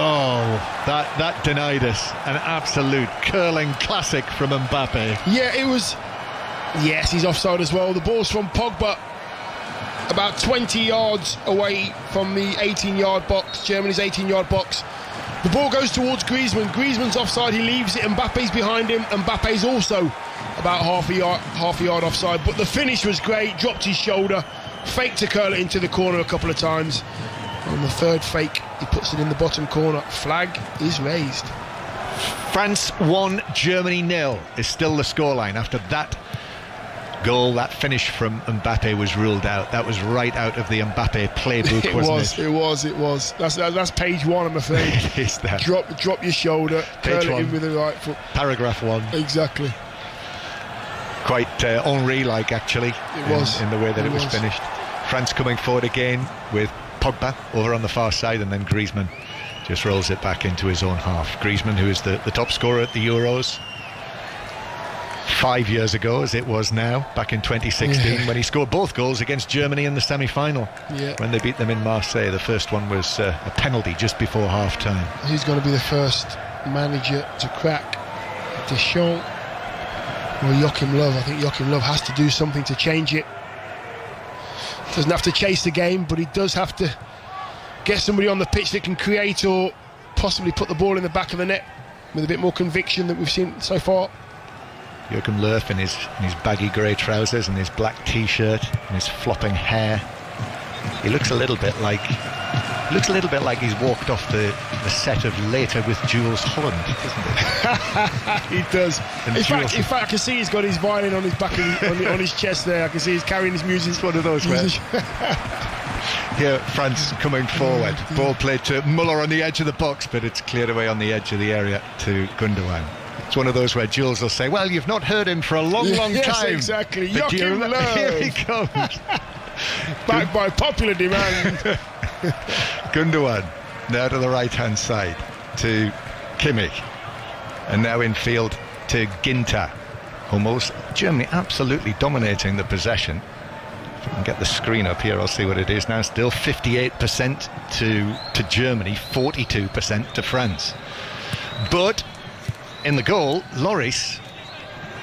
Oh, that denied us an absolute curling classic from Mbappe. Yeah, it was. Yes, he's offside as well. The ball's from Pogba, about 20 yards away from the 18-yard box, Germany's 18-yard box. The ball goes towards Griezmann. Griezmann's offside, he leaves it. Mbappe's behind him. Mbappe's also about half a yard offside. But the finish was great. Dropped his shoulder, faked to curl it into the corner a couple of times. On the third fake, he puts it in the bottom corner. Flag is raised. France 1, Germany 0 is still the scoreline. After that goal, that finish from Mbappe was ruled out. That was right out of the Mbappe playbook, wasn't it? It was. That's page 1, I'm afraid. It is that. Drop your shoulder, curl it in with the right foot. Paragraph 1. Exactly. Quite Henry-like, actually. It was. In the way that it was finished. France coming forward again with Pogba over on the far side, and then Griezmann just rolls it back into his own half. Griezmann, who is the top scorer at the Euros 5 years ago, as it was now, back in 2016, when he scored both goals against Germany in the semi-final, when they beat them in Marseille. The first one was a penalty just before half-time. Who's going to be the first manager to crack Deschamps or Joachim Löw? I think Joachim Löw has to do something to change it. Doesn't have to chase the game, but he does have to get somebody on the pitch that can create or possibly put the ball in the back of the net with a bit more conviction than we've seen so far. Joachim Löw in his baggy grey trousers and his black t-shirt and his flopping hair. He looks a little bit like he's walked off the set of Later with Jules Holland, doesn't he? He does. In fact, I can see he's got his violin on his back, on his chest there. I can see he's carrying his music. It's one of those where here, France coming forward. Ball played to Muller on the edge of the box, but it's cleared away on the edge of the area to Gundogan. It's one of those where Jules will say, well, you've not heard him for a long time. Yes, exactly. Joachim Löw. Here he comes. Back by popular demand. Gundogan now to the right hand side to Kimmich. And now in field to Ginter. Hummels. Germany absolutely dominating the possession. If I can get the screen up here, I'll see what it is now. Still 58% to Germany, 42% to France. But in the goal, Lloris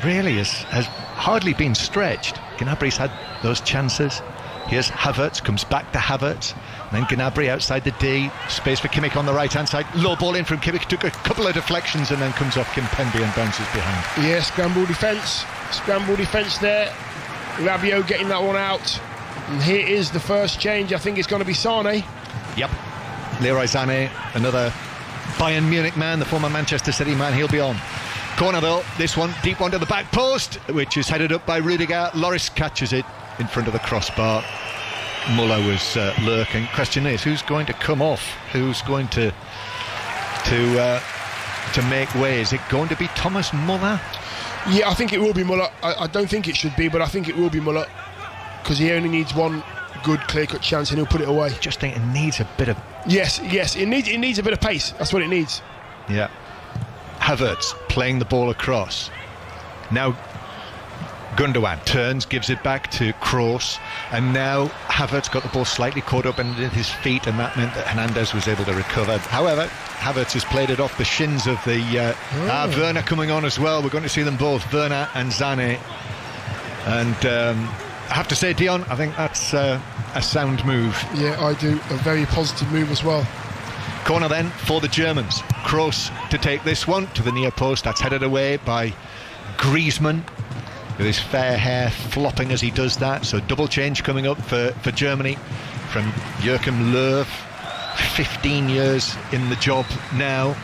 really has hardly been stretched. Gnabry's had those chances. Here's Havertz, comes back to Havertz, and then Gnabry outside the D, space for Kimmich on the right hand side, low ball in from Kimmich, took a couple of deflections and then comes off Kimpembe and bounces behind. Yeah, scramble defence there. Rabiot getting that one out, and here is the first change. I think it's going to be Sané. Yep, Leroy Sané, another Bayern Munich man, the former Manchester City man, he'll be on. Corner though, this one deep onto the back post, which is headed up by Rudiger. Lloris catches it in front of the crossbar. Muller was lurking. Question is, who's going to come off? Who's going to make way? Is it going to be Thomas Muller? Yeah, I think it will be Muller. I don't think it should be, but I think it will be Muller, because he only needs one good clear-cut chance and he'll put it away. Just think it needs a bit of... Yes, it needs a bit of pace. That's what it needs. Yeah. Havertz playing the ball across. Now Gundogan turns, gives it back to Kroos, and now Havertz got the ball slightly caught up underneath his feet, and that meant that Hernandez was able to recover. However, Havertz has played it off the shins of the Werner coming on as well. We're going to see them both, Werner and Sané. And I have to say, Dion, I think that's a sound move. Yeah, I do. A very positive move as well. Corner then for the Germans. Kroos to take this one to the near post. That's headed away by Griezmann, with his fair hair flopping as he does that. So double change coming up for Germany from Joachim Löw. 15 years in the job now.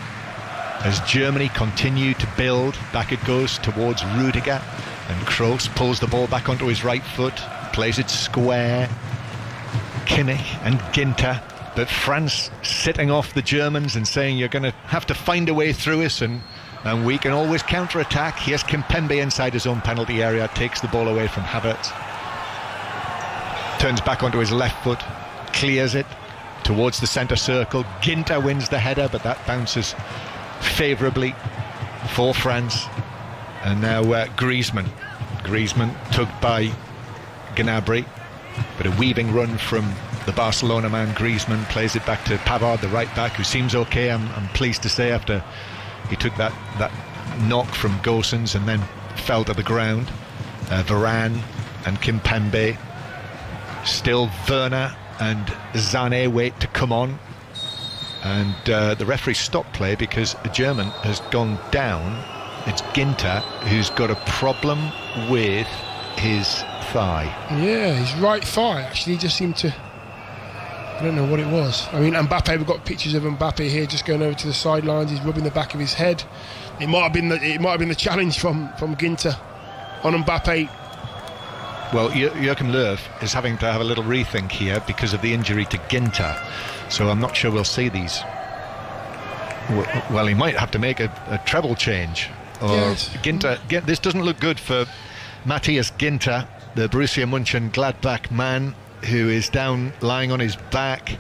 As Germany continue to build, back it goes towards Rudiger, and Kroos pulls the ball back onto his right foot, plays it square. Kimmich and Ginter, but France sitting off the Germans and saying you're going to have to find a way through us, and we can always counter-attack. Here's Kimpembe inside his own penalty area, takes the ball away from Havertz, turns back onto his left foot, clears it towards the centre circle. Ginter wins the header, but that bounces favourably for France. And now Griezmann tugged by Gnabry, but a weaving run from the Barcelona man. Griezmann plays it back to Pavard, the right back, who seems okay, I'm pleased to say, after he took that knock from Gosens and then fell to the ground. Varane and Kimpembe. Still Werner and Sané wait to come on. And the referee stopped play because a German has gone down. It's Ginter who's got a problem with his thigh. Yeah, his right thigh actually just seemed to... I don't know what it was. I mean, Mbappe, we've got pictures of Mbappe here just going over to the sidelines. He's rubbing the back of his head. It might have been the challenge from Ginter on Mbappe. Well, Joachim Löw is having to have a little rethink here because of the injury to Ginter. So I'm not sure we'll see these. Well, he might have to make a treble change. Or yes. Ginter, this doesn't look good for Matthias Ginter, the Borussia Mönchengladbach man, who is down lying on his back.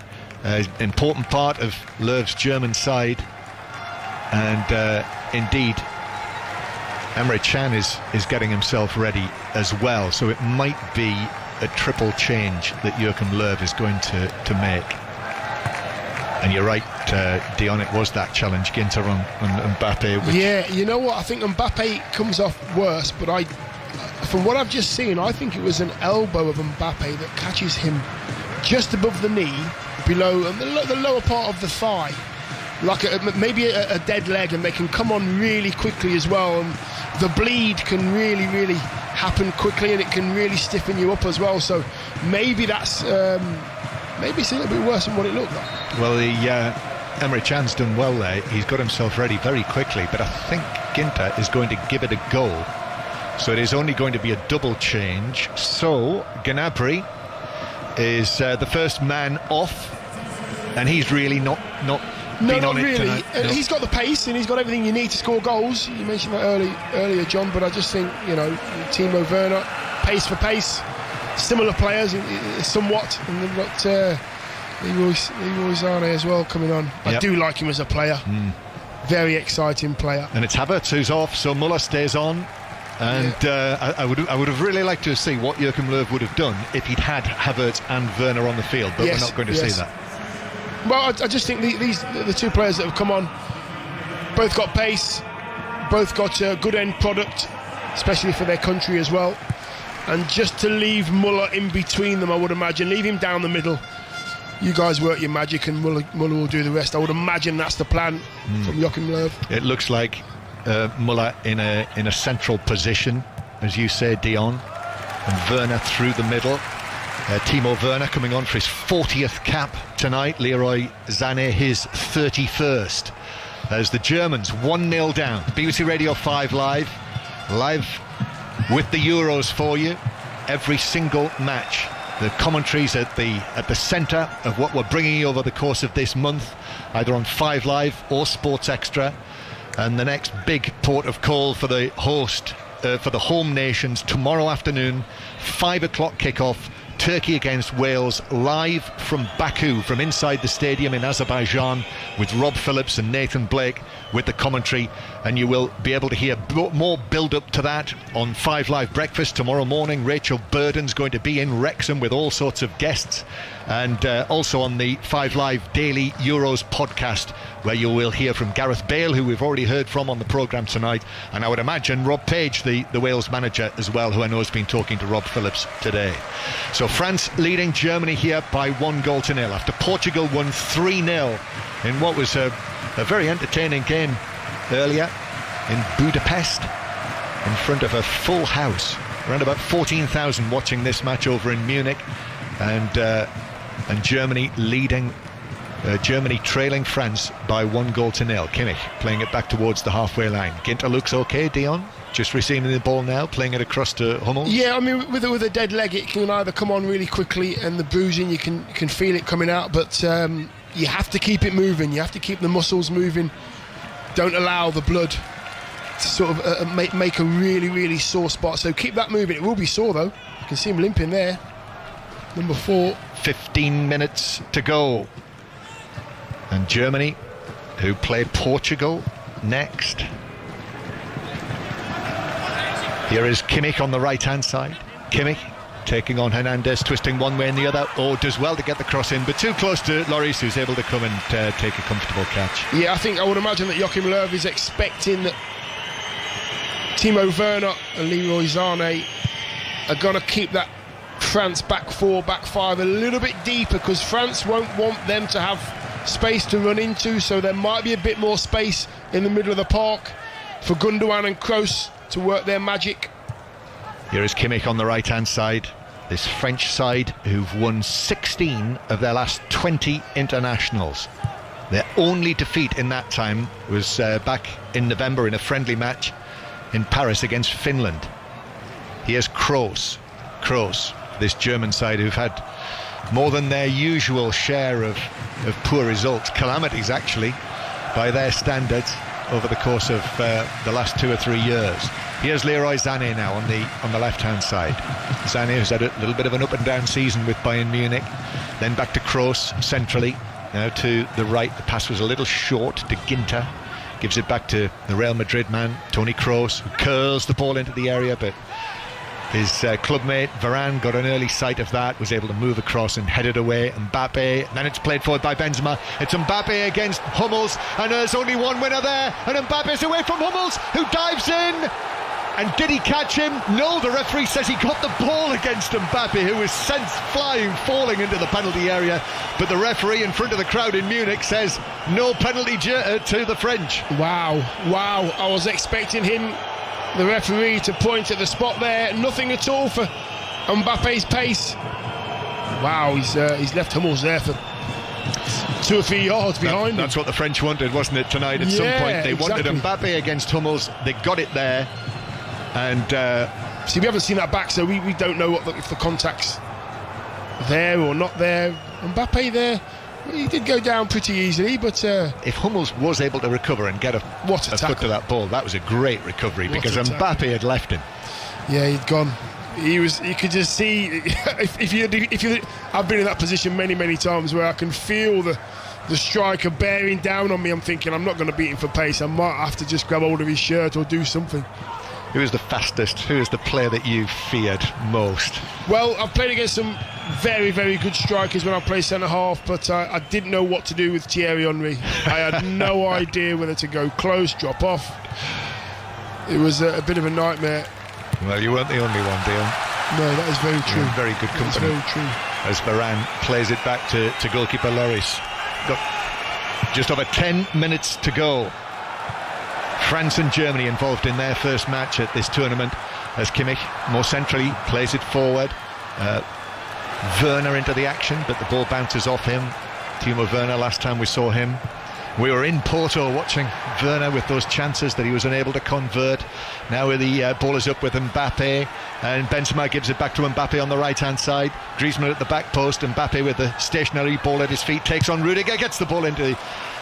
Important part of Löw's German side. And indeed, Emre Can is getting himself ready as well. So it might be a triple change that Joachim Löw is going to make. And you're right, Dion, it was that challenge, Ginter on Mbappe. Yeah, you know what? I think Mbappe comes off worse, but from what I've just seen, I think it was an elbow of Mbappe that catches him just above the knee, below the lower part of the thigh, like maybe a dead leg, and they can come on really quickly as well. And the bleed can really, really happen quickly, and it can really stiffen you up as well. So maybe that's maybe it's a little bit worse than what it looked like. Well, Emre Can's done well there. He's got himself ready very quickly, but I think Ginter is going to give it a go. So it is only going to be a double change. So Gnabry is the first man off, and he's really not been on it tonight. No. He's got the pace and he's got everything you need to score goals. You mentioned that earlier, John, but I just think, Timo Werner, pace for pace, similar players somewhat, and they've got Leroy Sané as well coming on. I do like him as a player. very exciting player. And it's Havertz who's off, so Muller stays on. And I would have really liked to see what Joachim Löw would have done if he'd had Havertz and Werner on the field, but we're not going to see that. Well, I just think the two players that have come on both got pace, both got a good end product, especially for their country as well. And just to leave Muller in between them, I would imagine, leave him down the middle. You guys work your magic and Muller will do the rest. I would imagine that's the plan from Joachim Löw. It looks like Muller in a central position, as you say, Dion, and Werner through the middle. Timo Werner coming on for his 40th cap tonight. Leroy Sané his 31st. As the Germans 1-0 down. BBC Radio 5 live with the Euros for you. Every single match. The commentaries at the centre of what we're bringing you over the course of this month, either on 5 Live or Sports Extra. And the next big port of call for the host, for the home nations, tomorrow afternoon, 5 o'clock kickoff. Turkey against Wales, live from Baku, from inside the stadium in Azerbaijan, with Rob Phillips and Nathan Blake with the commentary. And you will be able to hear more build-up to that on 5 Live Breakfast tomorrow morning. Rachel Burden's going to be in Wrexham with all sorts of guests, and also on the 5 Live Daily Euros podcast, where you will hear from Gareth Bale, who we've already heard from on the programme tonight, and I would imagine Rob Page, the Wales manager as well, who I know has been talking to Rob Phillips today. So France leading Germany here by 1-0 after Portugal won 3-0 in what was a very entertaining game earlier in Budapest, in front of a full house. Around about 14,000 watching this match over in Munich, and Germany leading. Germany trailing France by 1-0. Kimmich playing it back towards the halfway line. Ginter looks okay, Dion. Just receiving the ball now, playing it across to Hummels. Yeah, I mean, with a dead leg, it can either come on really quickly, and the bruising, you can feel it coming out, but you have to keep it moving. You have to keep the muscles moving. Don't allow the blood to sort of make a really, really sore spot. So keep that moving. It will be sore, though. You can see him limping there. Number 4. 15 minutes to go. And Germany, who play Portugal next. Here is Kimmich on the right-hand side. Kimmich taking on Hernandez, twisting one way and the other. Oh, does well to get the cross in, but too close to Lloris, who's able to come and take a comfortable catch. Yeah, I would imagine that Joachim Löw is expecting that Timo Werner and Leroy Sané are going to keep that France back 4, back 5 a little bit deeper, because France won't want them to have space to run into, so there might be a bit more space in the middle of the park for Gundogan and Kroos to work their magic. Here is Kimmich on the right-hand side. This French side who've won 16 of their last 20 internationals. Their only defeat in that time was back in November in a friendly match in Paris against Finland. Here's Kroos, this German side who've had more than their usual share of poor results, calamities actually, by their standards over the course of the last 2 or 3 years. Here's Leroy Sané now on the left-hand side. Sané, who's had a little bit of an up-and-down season with Bayern Munich. Then back to Kroos centrally, now to the right. The pass was a little short to Ginter. Gives it back to the Real Madrid man, Toni Kroos, who curls the ball into the area, but his clubmate Varane got an early sight of that, was able to move across and head it away. Mbappe, then it's played forward by Benzema. It's Mbappe against Hummels, and there's only one winner there, and Mbappe's away from Hummels, who dives in. And did he catch him? No, the referee says he got the ball against Mbappe, who was sent flying, falling into the penalty area. But the referee in front of the crowd in Munich says no penalty to the French. Wow. I was expecting him, the referee, to point at the spot there. Nothing at all for Mbappe's pace. Wow, he's left Hummels there for 2 or 3 yards behind him. That's what the French wanted, wasn't it, tonight? At some point they wanted Mbappe against Hummels. They got it there. And see, we haven't seen that back, so we don't know if the contact's there or not there. Mbappe there, he did go down pretty easily, but if Hummels was able to recover and get a foot to that ball, that was a great recovery, because Mbappe had left him. Yeah, he'd gone. You could just see if you I've been in that position many times where I can feel the the striker bearing down on me, I'm thinking I'm not going to beat him for pace. I might have to just grab hold of his shirt or do something. Who is the fastest? Who is the player that you feared most? Well, I've played against some very, very good strikers when I played centre-half, but I didn't know what to do with Thierry Henry. I had no idea whether to go close, drop off. It was a bit of a nightmare. Well, you weren't the only one, Dion. No, that is very true. Very good company. That's very true. As Varane plays it back to goalkeeper Lloris. Got just over 10 minutes to go. France and Germany involved in their first match at this tournament, as Kimmich more centrally plays it forward. Werner into the action, but the ball bounces off him. Timo Werner, last time we saw him, we were in Porto watching Werner with those chances that he was unable to convert. Now the ball is up with Mbappe, and Benzema gives it back to Mbappe on the right hand side. Griezmann at the back post, Mbappe with the stationary ball at his feet, takes on Rudiger, gets the ball into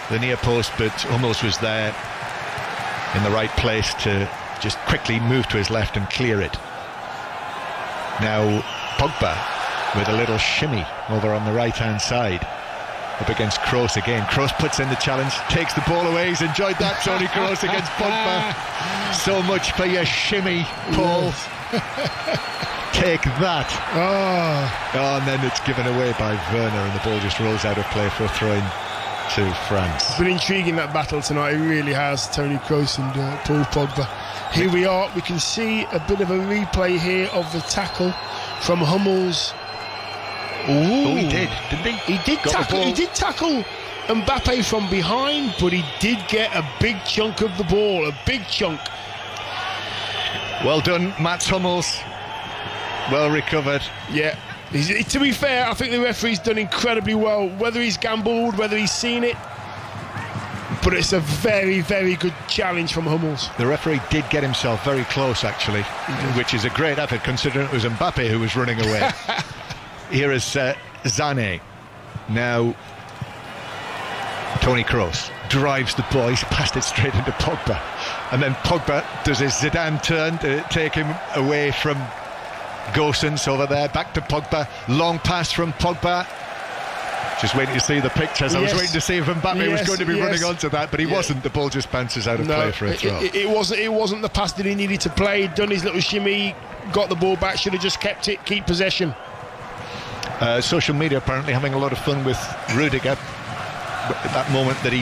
the near post, but Hummels was there in the right place to just quickly move to his left and clear it. Now Pogba with a little shimmy over on the right hand side, up against Kroos again. Kroos puts in the challenge, takes the ball away. He's enjoyed that, Tony Kroos against Pogba. So much for your shimmy, Paul. Take that. Oh, and then it's given away by Werner, and the ball just rolls out of play for a throw-in to France. It's been intriguing, that battle tonight. It really has. Tony Kroos and Paul Pogba. Here we are. We can see a bit of a replay here of the tackle from Hummels. Ooh. Oh, he did, didn't he? He did tackle Mbappe from behind, but he did get a big chunk of the ball, a big chunk. Well done, Mats Hummels. Well recovered. Yeah. To be fair, I think the referee's done incredibly well. Whether he's gambled, whether he's seen it, but it's a very, very good challenge from Hummels. The referee did get himself very close, actually, which is a great effort considering it was Mbappe who was running away. Here is Zane. Now Tony Kroos drives the ball, he's passed it straight into Pogba, and then Pogba does his Zidane turn to take him away from Gosens over there, back to Pogba, long pass from Pogba. Just waiting to see the pictures. I was waiting to see if Mbappe was going to be running onto that, but he wasn't. The ball just bounces out of play for a throw. It wasn't the pass that he needed to play. He'd done his little shimmy, got the ball back, should have just kept it, keep possession. Social media apparently having a lot of fun with Rudiger at that moment that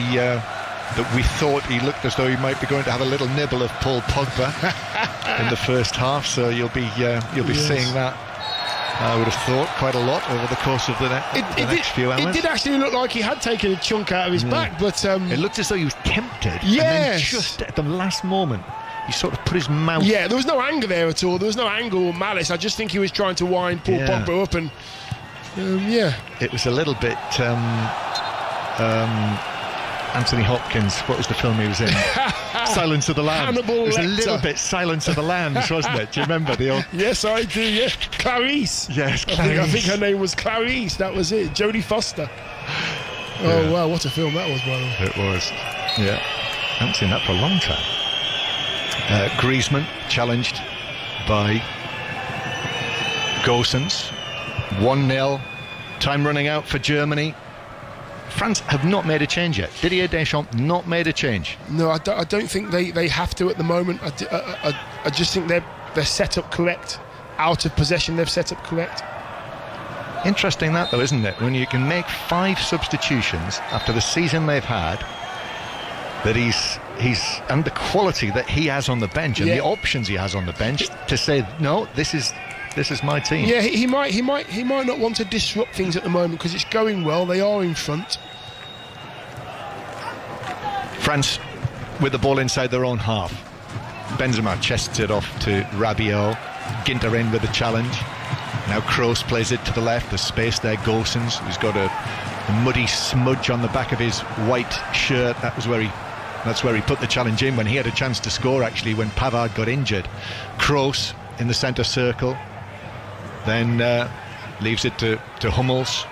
that we thought he looked as though he might be going to have a little nibble of Paul Pogba in the first half. So you'll be seeing that, I would have thought, quite a lot over the course of the next few hours. It did actually look like he had taken a chunk out of his back, but it looked as though he was tempted. Yes. And then just at the last moment, he sort of put his mouth. Yeah, there was no anger there at all. There was no anger or malice. I just think he was trying to wind Paul Pogba up, and it was a little bit. Anthony Hopkins, what was the film he was in? Silence of the Lambs. Hannibal Lecter. It was a little bit Silence of the Lambs, wasn't it? Do you remember the old? Yes, I do. Yeah, Clarice. Yes, Clarice. I think her name was Clarice. That was it. Jodie Foster. Oh wow, what a film that was, by the way. It was. Yeah, I haven't seen that for a long time. Griezmann challenged by Gosens. 1-0. Time running out for Germany. France have not made a change yet. Didier Deschamps not made a change. No, I don't think they have to at the moment. I just think they're set up correct. Out of possession, they've set up correct. Interesting that though, isn't it? When you can make 5 substitutions after the season they've had, that he's and the quality that he has on the bench and the options he has on the bench to say no, this is my team. Yeah, he might not want to disrupt things at the moment because it's going well. They are in front. France with the ball inside their own half. Benzema chests it off to Rabiot. Ginter in with the challenge. Now Kroos plays it to the left. There's space there. Gosens, who's got a muddy smudge on the back of his white shirt. That's where he put the challenge in when he had a chance to score, actually, when Pavard got injured. Kroos in the centre circle. Then leaves it to Hummels.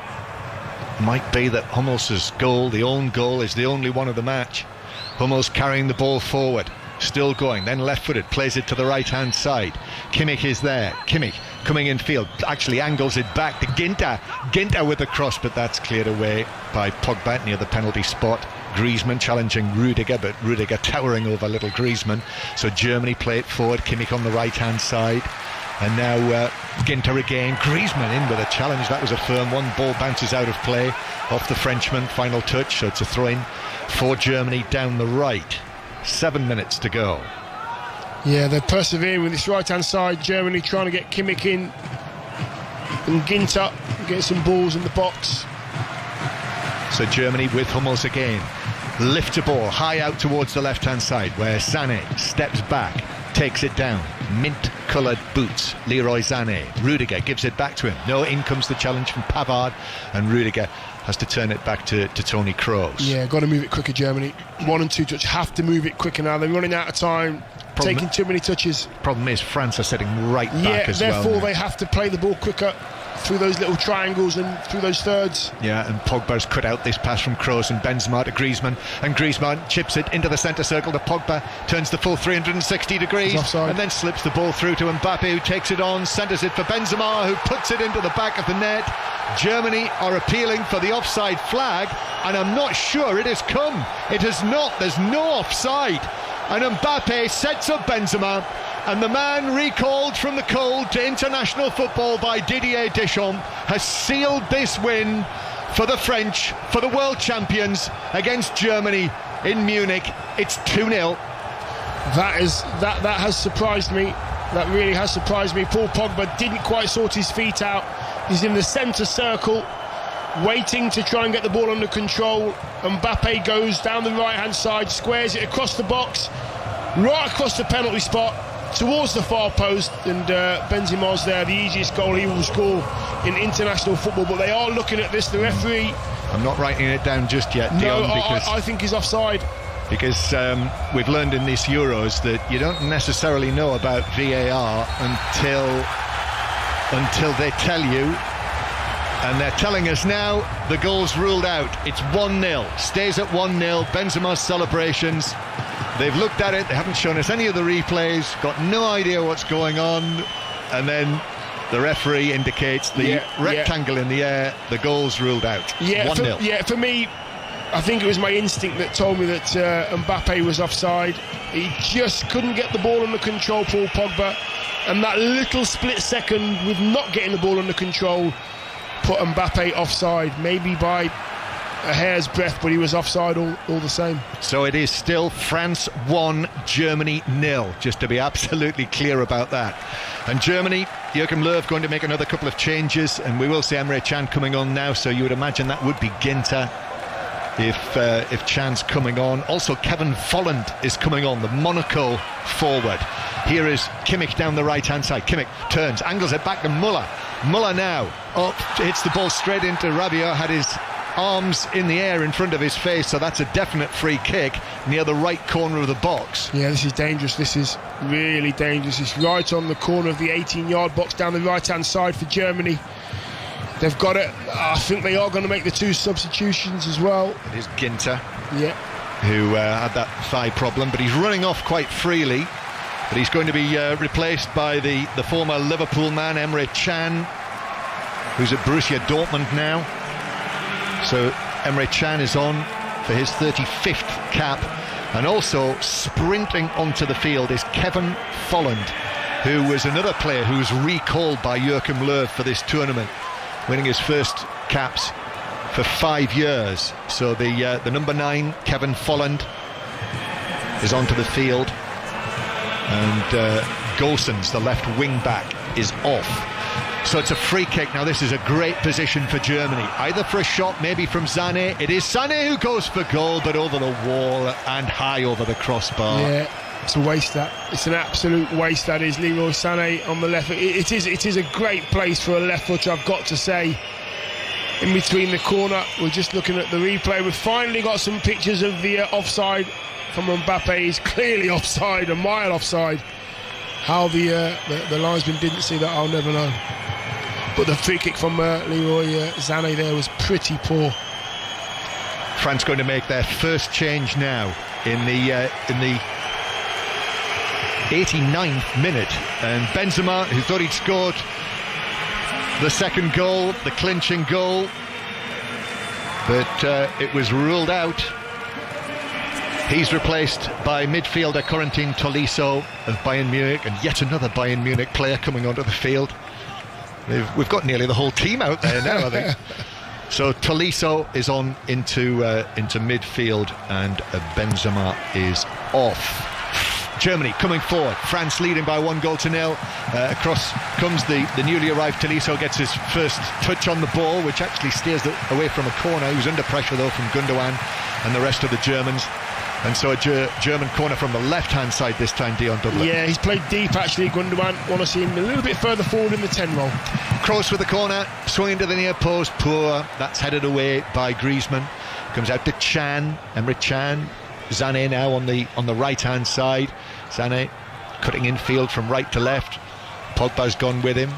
Might be that Hummels' goal, the own goal, is the only one of the match. Hummels carrying the ball forward, still going, then left-footed, plays it to the right-hand side. Kimmich is there. Kimmich coming in field, actually angles it back to Ginter with the cross, but that's cleared away by Pogba near the penalty spot. Griezmann challenging Rudiger, but Rudiger towering over little Griezmann. So Germany play it forward, Kimmich on the right hand side, and now Ginter again. Griezmann in with a challenge. That was a firm one. Ball bounces out of play off the Frenchman. Final touch, so it's a throw-in for Germany down the right. 7 minutes to go. Yeah, they're persevering with this right hand side. Germany trying to get Kimmich in and Ginter get some balls in the box. So Germany with Hummels again, lifts a ball high out towards the left hand side, where Sané steps back, takes it down, mint coloured boots, Leroy Sané. Rudiger gives it back to him. No, in comes the challenge from Pavard, and Rudiger has to turn it back to Toni Kroos. Yeah, got to move it quicker, Germany. 1 and 2 touch, have to move it quicker now. They're running out of time, taking too many touches. Problem is France are sitting right back as well. Yeah, therefore they have to play the ball quicker through those little triangles and through those thirds. Yeah, and Pogba's cut out this pass from Kroos and Benzema to Griezmann, and Griezmann chips it into the centre circle to Pogba, turns the full 360 degrees and then slips the ball through to Mbappe, who takes it on, centres it for Benzema, who puts it into the back of the net. Germany are appealing for the offside flag, and I'm not sure it has come. It has not. There's no offside, and Mbappe sets up Benzema, and the man recalled from the cold to international football by Didier Deschamps has sealed this win for the French, for the world champions against Germany in Munich. It's 2-0. That has surprised me. That really has surprised me. Paul Pogba didn't quite sort his feet out. He's in the centre circle, waiting to try and get the ball under control. Mbappe goes down the right-hand side, squares it across the box, right across the penalty spot, towards the far post, and Benzema's there, the easiest goal he will score in international football. But they are looking at this, the referee. I'm not writing it down just yet, Dion, because I think he's offside. Because we've learned in these Euros that you don't necessarily know about VAR until they tell you, and they're telling us now the goal's ruled out. It's 1-0, stays at 1-0. Benzema's celebrations, they've looked at it, they haven't shown us any of the replays, got no idea what's going on, and then the referee indicates the rectangle in the air, the goal's ruled out. 1-0. For me, I think it was my instinct that told me that Mbappe was offside. He just couldn't get the ball under control, Paul Pogba, and that little split second with not getting the ball under control put Mbappe offside, maybe by a hair's breadth, but he was offside all the same. So it is still France 1, Germany 0, just to be absolutely clear about that. And Germany, Joachim Löw going to make another couple of changes, and we will see Emre Can coming on now, so you would imagine that would be Ginter if Chan's coming on. Also Kevin Volland is coming on, the Monaco forward. Here is Kimmich down the right hand side. Kimmich turns, angles it back to Muller. Muller now up, hits the ball straight into Rabiot, had his arms in the air in front of his face, so that's a definite free kick near the right corner of the box. Yeah, this is dangerous. This is really dangerous. It's right on the corner of the 18-yard box down the right hand side for Germany. They've got it. I think they are going to make the 2 substitutions as well. It is Ginter, who had that thigh problem, but he's running off quite freely. But he's going to be replaced by the former Liverpool man, Emre Can, who's at Borussia Dortmund now. So Emre Can is on for his 35th cap. And also sprinting onto the field is Kevin Volland, who was another player who was recalled by Joachim Löw for this tournament, winning his first caps for 5 years. So the number 9, Kevin Volland, is onto the field, and Gosens, the left wing back, is off. So it's a free kick. Now this is a great position for Germany, either for a shot, maybe from Sané. It is Sané who goes for goal, but over the wall and high over the crossbar. Yeah, it's a waste. That it's an absolute waste. That is Leroy Sané on the left. It is a great place for a left foot, I've got to say. In between the corner, we're just looking at the replay. We've finally got some pictures of the offside from Mbappe. He's clearly offside, a mile offside. How the linesman didn't see that, I'll never know. But the free kick from Leroy Sané there was pretty poor. France going to make their first change now in the 89th minute, and Benzema, who thought he'd scored the second goal, the clinching goal, but it was ruled out. He's replaced by midfielder Corentin Tolisso of Bayern Munich, and yet another Bayern Munich player coming onto the field. We've got nearly the whole team out there now, I think. So Tolisso is on into midfield, and Benzema is off. Germany coming forward, France leading by 1-0. Across comes the newly arrived Tolisso, gets his first touch on the ball, which actually steers away from a corner. He was under pressure though from Gundogan and the rest of the Germans. And so a German corner from the left-hand side this time, Dion Dublin. Yeah, he's played deep actually, Gundogan. Want to see him a little bit further forward in the 10 role. Kroos with the corner, swinging to the near post, poor. That's headed away by Griezmann. Comes out to Can, Emre Can. Sané now on the right-hand side. Sané cutting infield from right to left. Pogba's gone with him.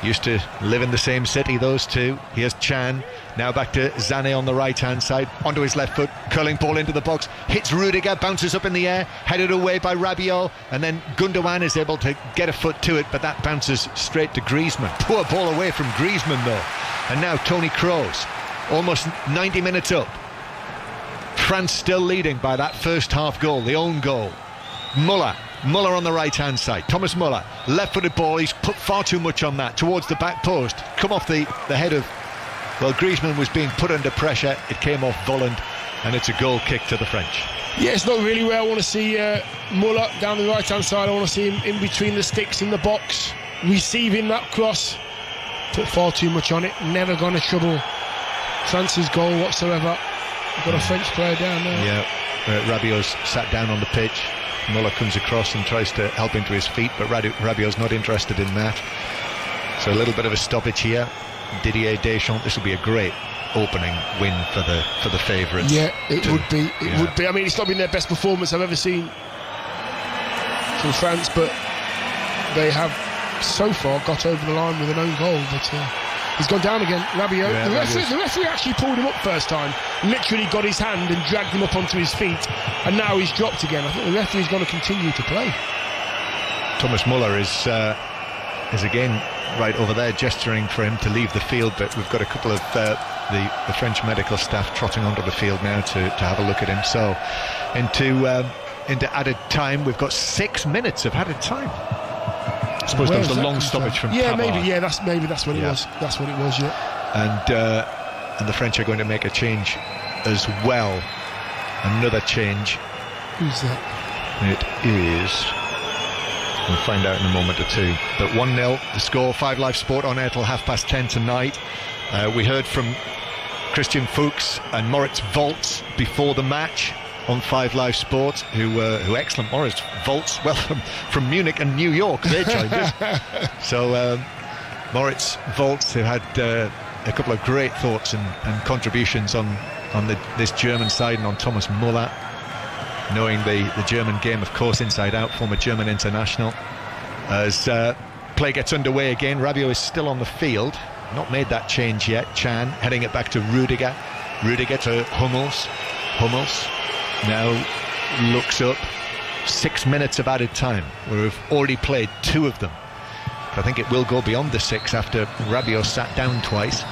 Used to live in the same city, those two. Here's Can, now back to Sané on the right-hand side, onto his left foot, curling ball into the box, hits Rudiger, bounces up in the air, headed away by Rabiot, and then Gundogan is able to get a foot to it, but that bounces straight to Griezmann. Poor ball away from Griezmann though. And now Toni Kroos, almost 90 minutes up. France still leading by that first half goal, the own goal. Muller on the right-hand side. Thomas Muller, left-footed ball. He's put far too much on that towards the back post. Come off the head of... Well, Griezmann was being put under pressure. It came off Volland, and it's a goal kick to the French. Yeah, it's not really where I want to see Muller down the right-hand side. I want to see him in between the sticks in the box, receiving that cross. Put far too much on it. Never going to trouble France's goal whatsoever. We've got a French player down there. Yeah, Rabiot's sat down on the pitch. Muller comes across and tries to help him to his feet, but Rabiot's not interested in that. So a little bit of a stoppage here. Didier Deschamps, this will be a great opening win for the favourites. Yeah, it would be. It would be. I mean, it's not been their best performance I've ever seen from France, but they have so far got over the line with an own goal. But he's gone down again. Rabiot. Yeah, the referee actually pulled him up first time, literally got his hand and dragged him up onto his feet, and now he's dropped again. I think the referee's going to continue to play. Thomas Muller is again right over there gesturing for him to leave the field, but we've got a couple of the French medical staff trotting onto the field now to have a look at him. So into added time, we've got 6 minutes of added time. I suppose there was a long stoppage from Yeah, Pavard. maybe that's what it was. That's what it was, yeah. And the French are going to make a change as well. Another change. Who's that? It is... We'll find out in a moment or two. But 1-0, the score. 5 Live Sport on air till 10:30 tonight. We heard from Christian Fuchs and Moritz Volz before the match on 5 Live Sport, who excellent. Moritz Volz, well, from Munich and New York, they joined us. So Moritz Volz, who had a couple of great thoughts and contributions on this German side and on Thomas Muller, knowing the German game, of course, inside out, former German international. As play gets underway again, Rabiot is still on the field, not made that change yet. Can heading it back to Rudiger to Hummels now looks up. 6 minutes of added time, where we've already played 2 of them. But I think it will go beyond the 6 after Rabiot sat down twice.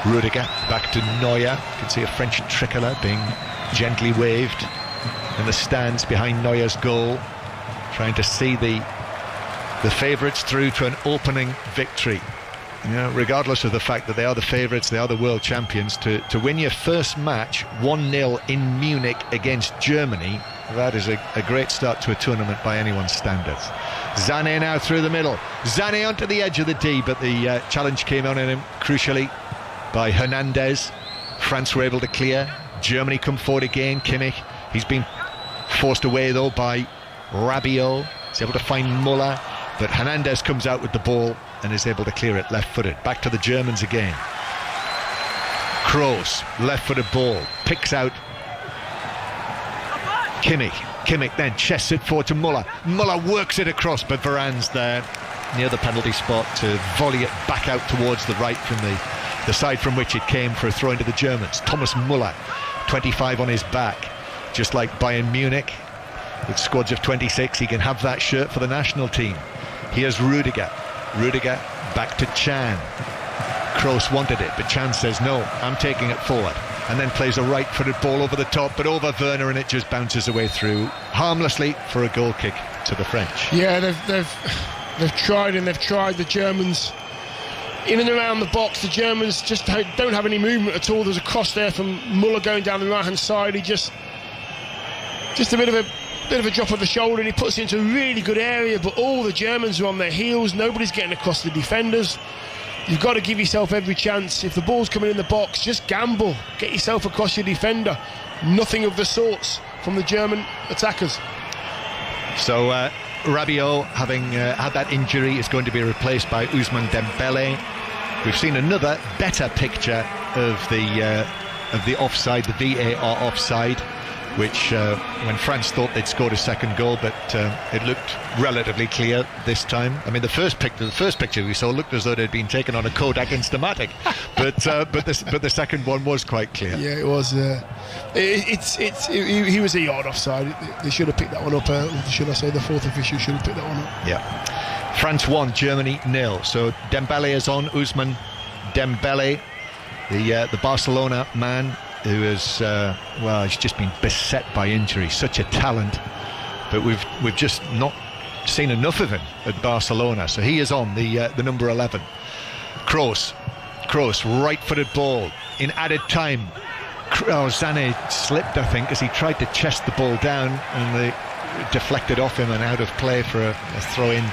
Rudiger back to Neuer. You can see a French tricolour being gently waved in the stands behind Neuer's goal, trying to see the favourites through to an opening victory. You know, regardless of the fact that they are the favourites, they are the world champions, to win your first match 1-0 in Munich against Germany, that is a great start to a tournament by anyone's standards. Sané now through the middle. Sané onto the edge of the D, but the challenge came on him crucially by Hernandez. France were able to clear. Germany come forward again. Kimmich, he's been forced away though by Rabiot. He's able to find Muller, but Hernandez comes out with the ball and is able to clear it left-footed. Back to the Germans again. Kroos, left-footed ball, picks out Kimmich then chests it forward to Muller. Muller works it across, but Varane's there near the penalty spot to volley it back out towards the right from the side from which it came for a throw into the Germans. Thomas Muller, 25 on his back, just like Bayern Munich. With squads of 26, he can have that shirt for the national team. Here's Rudiger Back to Chan. Kroos wanted it, but Chan says no, I'm taking it forward, and then plays a right-footed ball over the top, but over Werner, and it just bounces away through harmlessly for a goal kick to the French. Yeah, they've tried and they've tried. The Germans in and around the box. The Germans just don't have any movement at all. There's a cross there from Muller going down the right-hand side. He just a bit of a drop of the shoulder, and he puts it into a really good area. But all the Germans are on their heels. Nobody's getting across the defenders. You've got to give yourself every chance. If the ball's coming in the box, just gamble. Get yourself across your defender. Nothing of the sorts from the German attackers. So Rabiot, having had that injury, is going to be replaced by Ousmane Dembele. We've seen another better picture of the offside, the VAR offside, which when France thought they'd scored a second goal, but it looked relatively clear this time. I mean, the first picture we saw looked as though it had been taken on a Kodak Instamatic, but the second one was quite clear. Yeah, it was. He was a yard offside. They should have picked that one up. Should I say the fourth official should have picked that one up? Yeah. France 1, Germany 0. So Dembele is on. Ousmane Dembele, the Barcelona man, who is he's just been beset by injury. Such a talent, but we've just not seen enough of him at Barcelona. So he is on the number 11. Kroos, right-footed ball in added time. Sané slipped, I think, as he tried to chest the ball down, and they deflected off him and out of play for a throw-in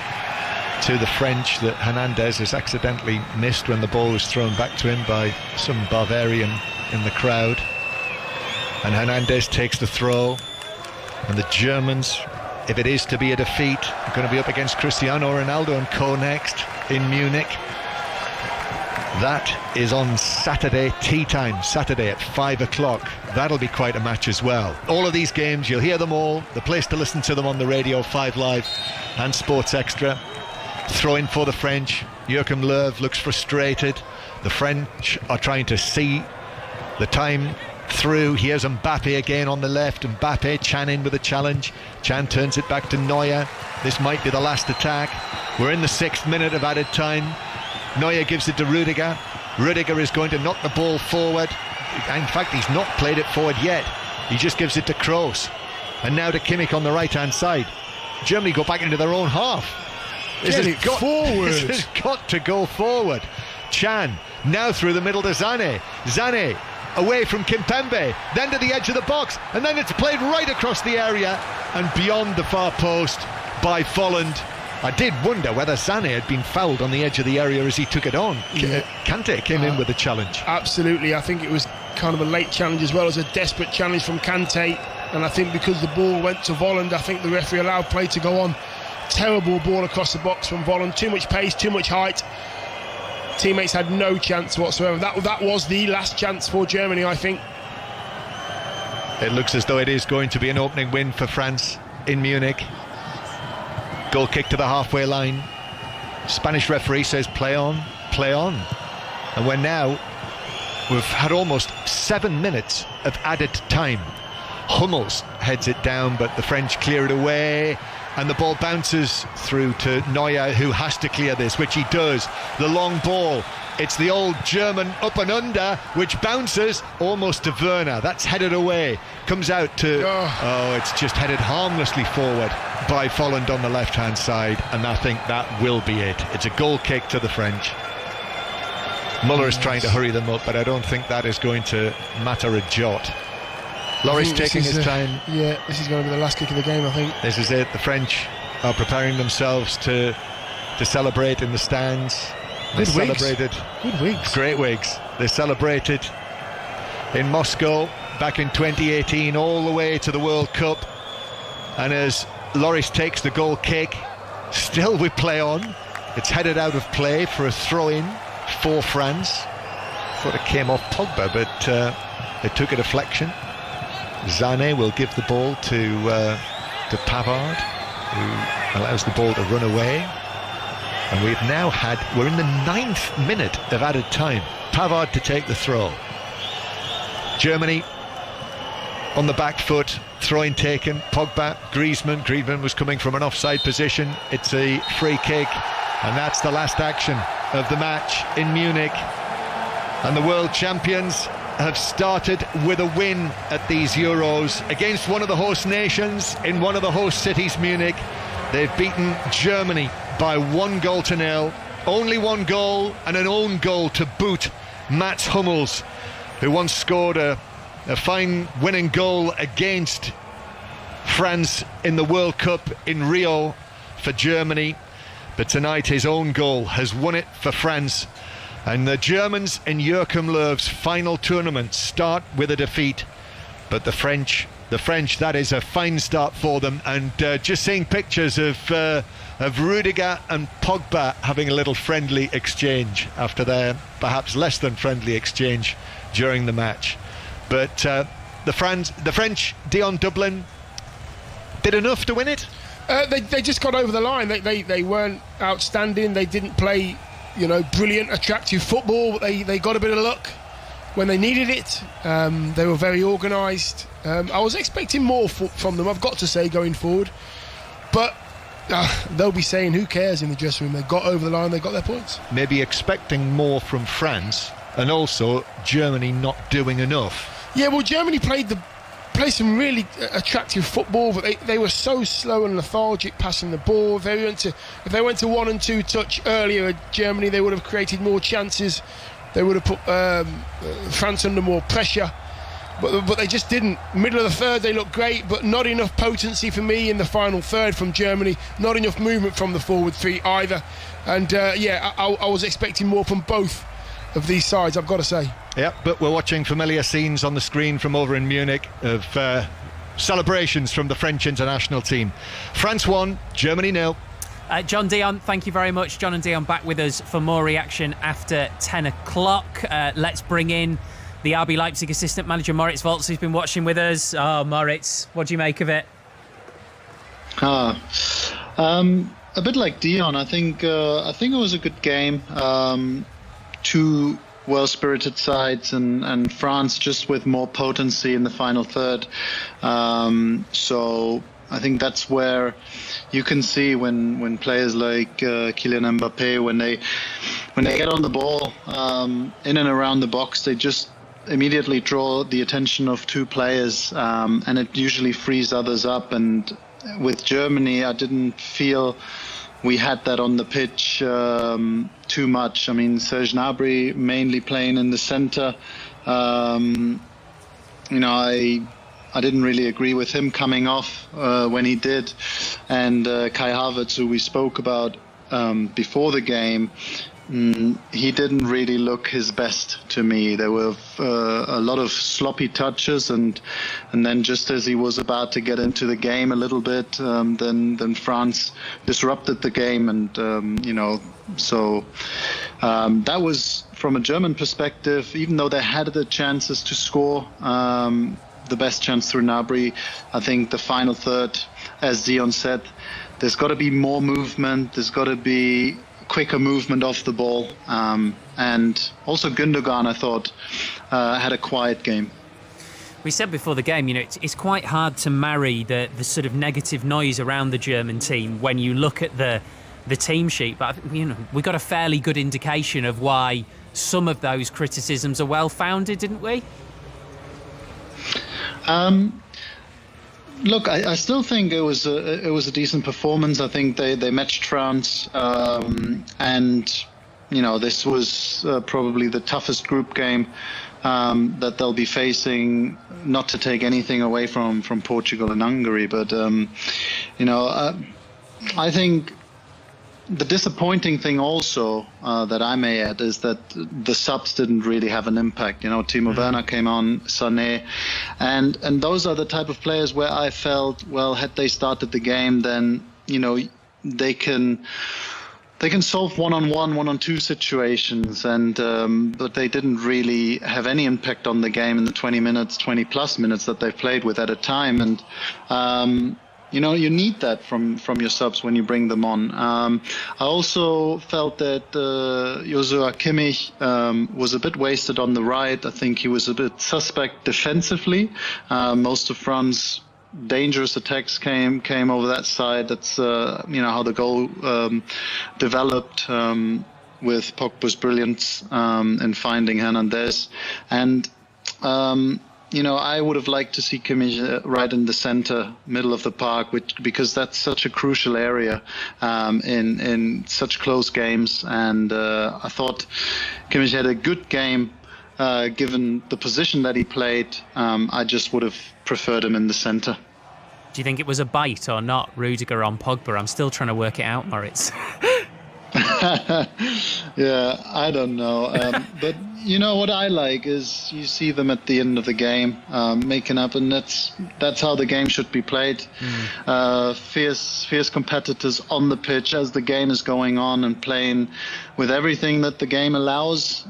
to the French that Hernandez has accidentally missed when the ball was thrown back to him by some Bavarian in the crowd. And Hernandez takes the throw, and the Germans, if it is to be a defeat, are going to be up against Cristiano Ronaldo and co next in Munich. That is on Saturday, tea time, Saturday at 5 o'clock. That'll be quite a match as well. All of these games, you'll hear them all. The place to listen to them on the radio, 5 Live and Sports Extra. Throw in for the French. Joachim Löw looks frustrated. The French are trying to see the time through. Here's Mbappe again on the left. Mbappe, Chan in with a challenge. Chan turns it back to Neuer. This might be the last attack. We're in the 6th minute of added time. Neuer gives it to Rudiger. Rudiger is going to knock the ball forward. In fact, he's not played it forward yet. He just gives it to Kroos. And now to Kimmich on the right-hand side. Germany go back into their own half. This has got to go forward. Chan now through the middle to Sané. Sané away from Kimpembe, then to the edge of the box, and then it's played right across the area and beyond the far post by Folland. I did wonder whether Sané had been fouled on the edge of the area as he took it on. Yeah. Kante came in with a challenge. Absolutely. I think it was kind of a late challenge as well as a desperate challenge from Kante, and I think because the ball went to Volland, I think the referee allowed play to go on. Terrible ball across the box from Volland. Too much pace, too much height. Teammates had no chance whatsoever. That was the last chance for Germany, I think. It looks as though it is going to be an opening win for France in Munich. Goal kick to the halfway line. Spanish referee says play on, play on. And we've had almost 7 minutes of added time. Hummels heads it down, but the French clear it away, and the ball bounces through to Neuer, who has to clear this, which he does. The long ball, it's the old German up and under, which bounces almost to Werner. That's headed away, comes out to it's just headed harmlessly forward by Folland on the left hand side, and I think that will be it. It's a goal kick to the French. Muller is trying to hurry them up, but I don't think that is going to matter a jot. Lloris taking his time. Yeah, this is going to be the last kick of the game, I think. This is it. The French are preparing themselves to celebrate in the stands. They celebrated. Good wigs. Great wigs. They celebrated in Moscow back in 2018 all the way to the World Cup. And as Lloris takes the goal kick, still we play on. It's headed out of play for a throw-in for France. Thought it came off Pogba, but it took a deflection. Sané will give the ball to Pavard, who allows the ball to run away. And we're in the 9th minute of added time. Pavard to take the throw. Germany on the back foot, throwing taken. Pogba, Griezmann was coming from an offside position. It's a free kick, and that's the last action of the match in Munich. And the world champions have started with a win at these Euros against one of the host nations in one of the host cities, Munich. They've beaten Germany by 1-0. Only one goal and an own goal to boot. Mats Hummels, who once scored a fine winning goal against France in the World Cup in Rio for Germany. But tonight his own goal has won it for France. And the Germans in Joachim Löw's final tournament start with a defeat. But the French, that is a fine start for them. And just seeing pictures of Rudiger and Pogba having a little friendly exchange after their perhaps less than friendly exchange during the match. But the French, Dion Dublin, did enough to win it? They just got over the line. They weren't outstanding. They didn't play, brilliant, attractive football. They got a bit of luck when they needed it. They were very organised. I was expecting more from them, I've got to say, going forward. But they'll be saying, who cares in the dressing room? They got over the line, they got their points. Maybe expecting more from France, and also Germany not doing enough. Yeah, well, Germany played some really attractive football, but they were so slow and lethargic passing the ball. If they went to 1 and 2 touch earlier, Germany, they would have created more chances. They would have put France under more pressure, but they just didn't. Middle of the third, they looked great, but not enough potency for me in the final third from Germany. Not enough movement from the forward three either. And I was expecting more from both of these sides, I've got to say. Yeah, but we're watching familiar scenes on the screen from over in Munich of celebrations from the French international team. France 1, Germany 0. John Dion, thank you very much. John and Dion back with us for more reaction after 10 o'clock. Let's bring in the RB Leipzig assistant manager, Moritz Volz, who's been watching with us. Oh, Moritz, what do you make of it? A bit like Dion, I think it was a good game. Two well-spirited sides, and France just with more potency in the final third. So I think that's where you can see when players like Kylian Mbappé, when they get on the ball in and around the box, they just immediately draw the attention of two players, and it usually frees others up. And with Germany, I didn't feel we had that on the pitch too much. I mean, Serge Gnabry mainly playing in the center. I didn't really agree with him coming off when he did. And Kai Havertz, who we spoke about before the game, he didn't really look his best to me. There were a lot of sloppy touches, and then just as he was about to get into the game a little bit, then France disrupted the game, and so that was, from a German perspective, even though they had the chances to score, the best chance through Gnabry, I think the final third, as Dion said, there's got to be more movement, there's got to be quicker movement off the ball, and also Gündogan, I thought, had a quiet game. We said before the game, it's quite hard to marry the sort of negative noise around the German team when you look at the team sheet, but we got a fairly good indication of why some of those criticisms are well founded, didn't we? Look, I still think it was a decent performance. I think they matched France, and this was probably the toughest group game that they'll be facing. Not to take anything away from Portugal and Hungary, but I think the disappointing thing also that I may add is that the subs didn't really have an impact. Timo Werner came on, Sané, and those are the type of players where I felt, well, had they started the game, then they can solve one-on-one, one-on-two situations, and but they didn't really have any impact on the game in the 20 plus minutes that they've played with at a time, and you need that from your subs when you bring them on. I also felt that Joshua Kimmich was a bit wasted on the right. I think he was a bit suspect defensively. Most of France's dangerous attacks came over that side. That's how the goal developed. with Pogba's brilliance in finding Hernandez. And, I would have liked to see Kimmich right in the center, middle of the park, because that's such a crucial area in such close games. And I thought Kimmich had a good game. Given the position that he played, I just would have preferred him in the centre. Do you think it was a bite or not, Rudiger on Pogba? I'm still trying to work it out, Moritz. Yeah, I don't know. But what I like is you see them at the end of the game making up, and that's how the game should be played. Fierce competitors on the pitch as the game is going on and playing with everything that the game allows.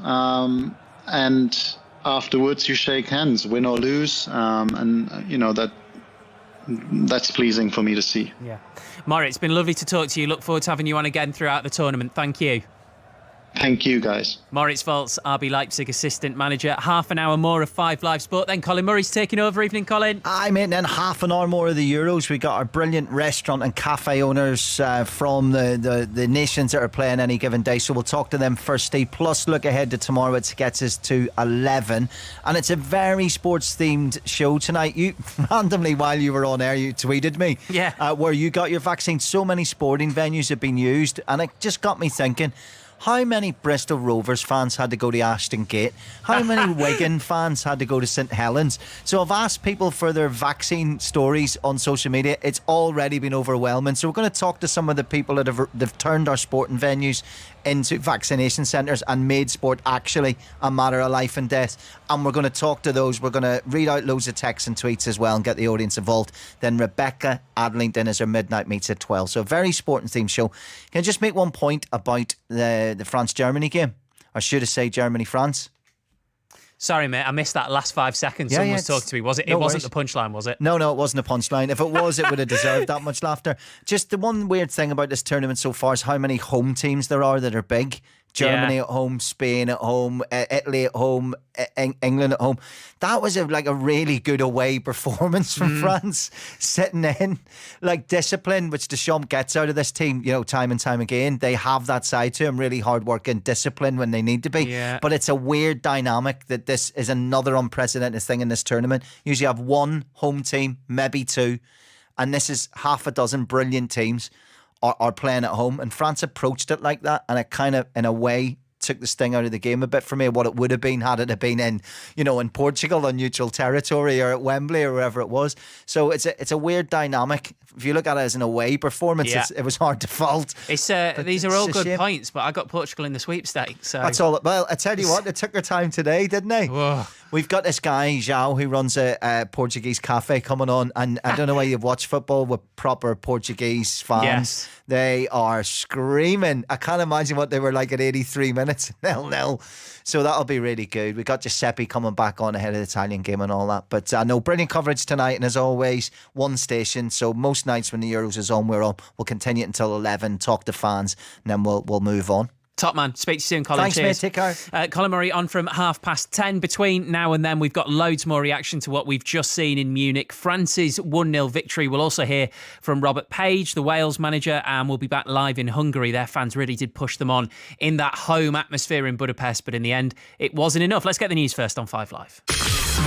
And afterwards you shake hands, win or lose, that's pleasing for me to see. Yeah, Moritz, it's been lovely to talk to you. Look forward to having you on again throughout the tournament. Thank you. Thank you, guys. Moritz Volz, RB Leipzig assistant manager. Half an hour more of 5 Live Sport. Then Colin Murray's taking over. Evening, Colin. Aye, mate. And then half an hour more of the Euros. We got our brilliant restaurant and cafe owners from the nations that are playing any given day. So we'll talk to them first, Steve. Plus, look ahead to tomorrow. It gets us to 11. And it's a very sports-themed show tonight. You randomly, while you were on air, you tweeted me. Yeah. Where you got your vaccine. So many sporting venues have been used. And it just got me thinking, how many Bristol Rovers fans had to go to Ashton Gate? How many Wigan fans had to go to St Helens? So I've asked people for their vaccine stories on social media. It's already been overwhelming. So we're going to talk to some of the people that have turned our sporting venues into vaccination centres and made sport actually a matter of life and death. And we're going to talk to those. We're going to read out loads of texts and tweets as well and get the audience involved. Then Rebecca Adlington is our Midnight Meets at 12. So a very sporting themed show. Can I just make one point about the France-Germany game? Or should I say Germany-France? Sorry, mate, I missed that last 5 seconds. Someone was talking to me. It wasn't the punchline, was it? No, it wasn't a punchline. If it was, it would have deserved that much laughter. Just the one weird thing about this tournament so far is how many home teams there are that are big. Germany at home, Spain at home, Italy at home, England at home. That was a really good away performance from France, sitting in discipline, which Deschamps gets out of this team, time and time again. They have that side to them, really hard work and discipline when they need to be. Yeah. But it's a weird dynamic that this is another unprecedented thing in this tournament. Usually have one home team, maybe two, and this is half a dozen brilliant teams are playing at home, and France approached it like that, and it kind of in a way took the sting out of the game a bit for me, what it would have been had it have been in in Portugal on neutral territory or at Wembley or wherever it was. So it's a weird dynamic. If you look at it as an away performance, it was hard to fault. These are all good points, but I got Portugal in the sweepstakes. So. That's all. Well, I tell you what, it took their time today, didn't they? Whoa. We've got this guy, João, who runs a Portuguese cafe coming on, and I don't know why you've watched football with proper Portuguese fans. Yes. They are screaming. I can't imagine what they were like at 83 minutes, 0-0. So that'll be really good. We got Giuseppe coming back on ahead of the Italian game and all that. But no, brilliant coverage tonight, and as always, one station. So most nights when the Euros is on, we're on. We'll continue until 11, talk to fans, and then we'll move on. Top man. Speak to you soon, Colin. Thanks, Cheers. mate. Take care. Colin Murray on from 10:30. Between now and then, we've got loads more reaction to what we've just seen in Munich. France's 1-0 victory. We'll also hear from Robert Page, the Wales manager, and we'll be back live in Hungary. Their fans really did push them on in that home atmosphere in Budapest, but in the end, it wasn't enough. Let's get the news first on 5 Live.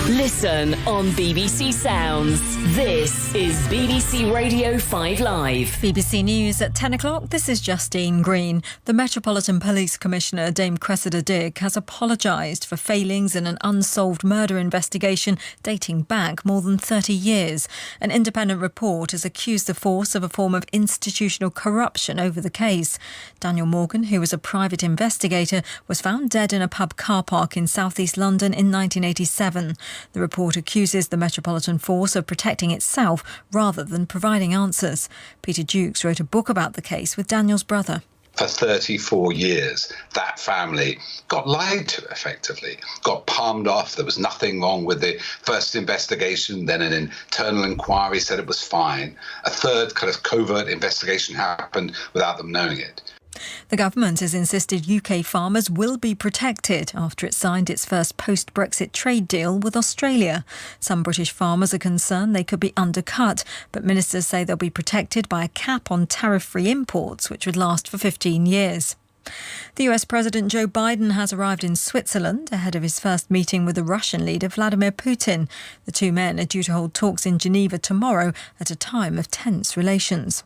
Listen on BBC Sounds. This is BBC Radio 5 Live. BBC News at 10 o'clock. This is Justine Green. The Metropolitan Police Commissioner, Dame Cressida Dick, has apologised for failings in an unsolved murder investigation dating back more than 30 years. An independent report has accused the force of a form of institutional corruption over the case. Daniel Morgan, who was a private investigator, was found dead in a pub car park in south-east London in 1987. The report accuses the Metropolitan Force of protecting itself rather than providing answers. Peter Dukes wrote a book about the case with Daniel's brother. For 34 years, that family got lied to, effectively, got palmed off. There was nothing wrong with the first investigation. Then an internal inquiry said it was fine. A third kind of covert investigation happened without them knowing it. The government has insisted UK farmers will be protected after it signed its first post-Brexit trade deal with Australia. Some British farmers are concerned they could be undercut, but ministers say they'll be protected by a cap on tariff-free imports, which would last for 15 years. The US President Joe Biden has arrived in Switzerland ahead of his first meeting with the Russian leader Vladimir Putin. The two men are due to hold talks in Geneva tomorrow at a time of tense relations.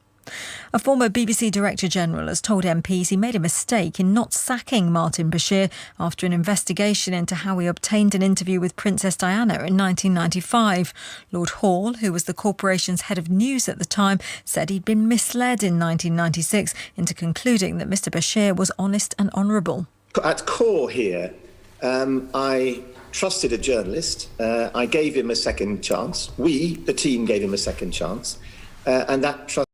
A former BBC Director General has told MPs he made a mistake in not sacking Martin Bashir after an investigation into how he obtained an interview with Princess Diana in 1995. Lord Hall, who was the corporation's head of news at the time, said he'd been misled in 1996 into concluding that Mr Bashir was honest and honourable. At core here, I trusted a journalist. I gave him a second chance. We, the team, gave him a second chance. And that trust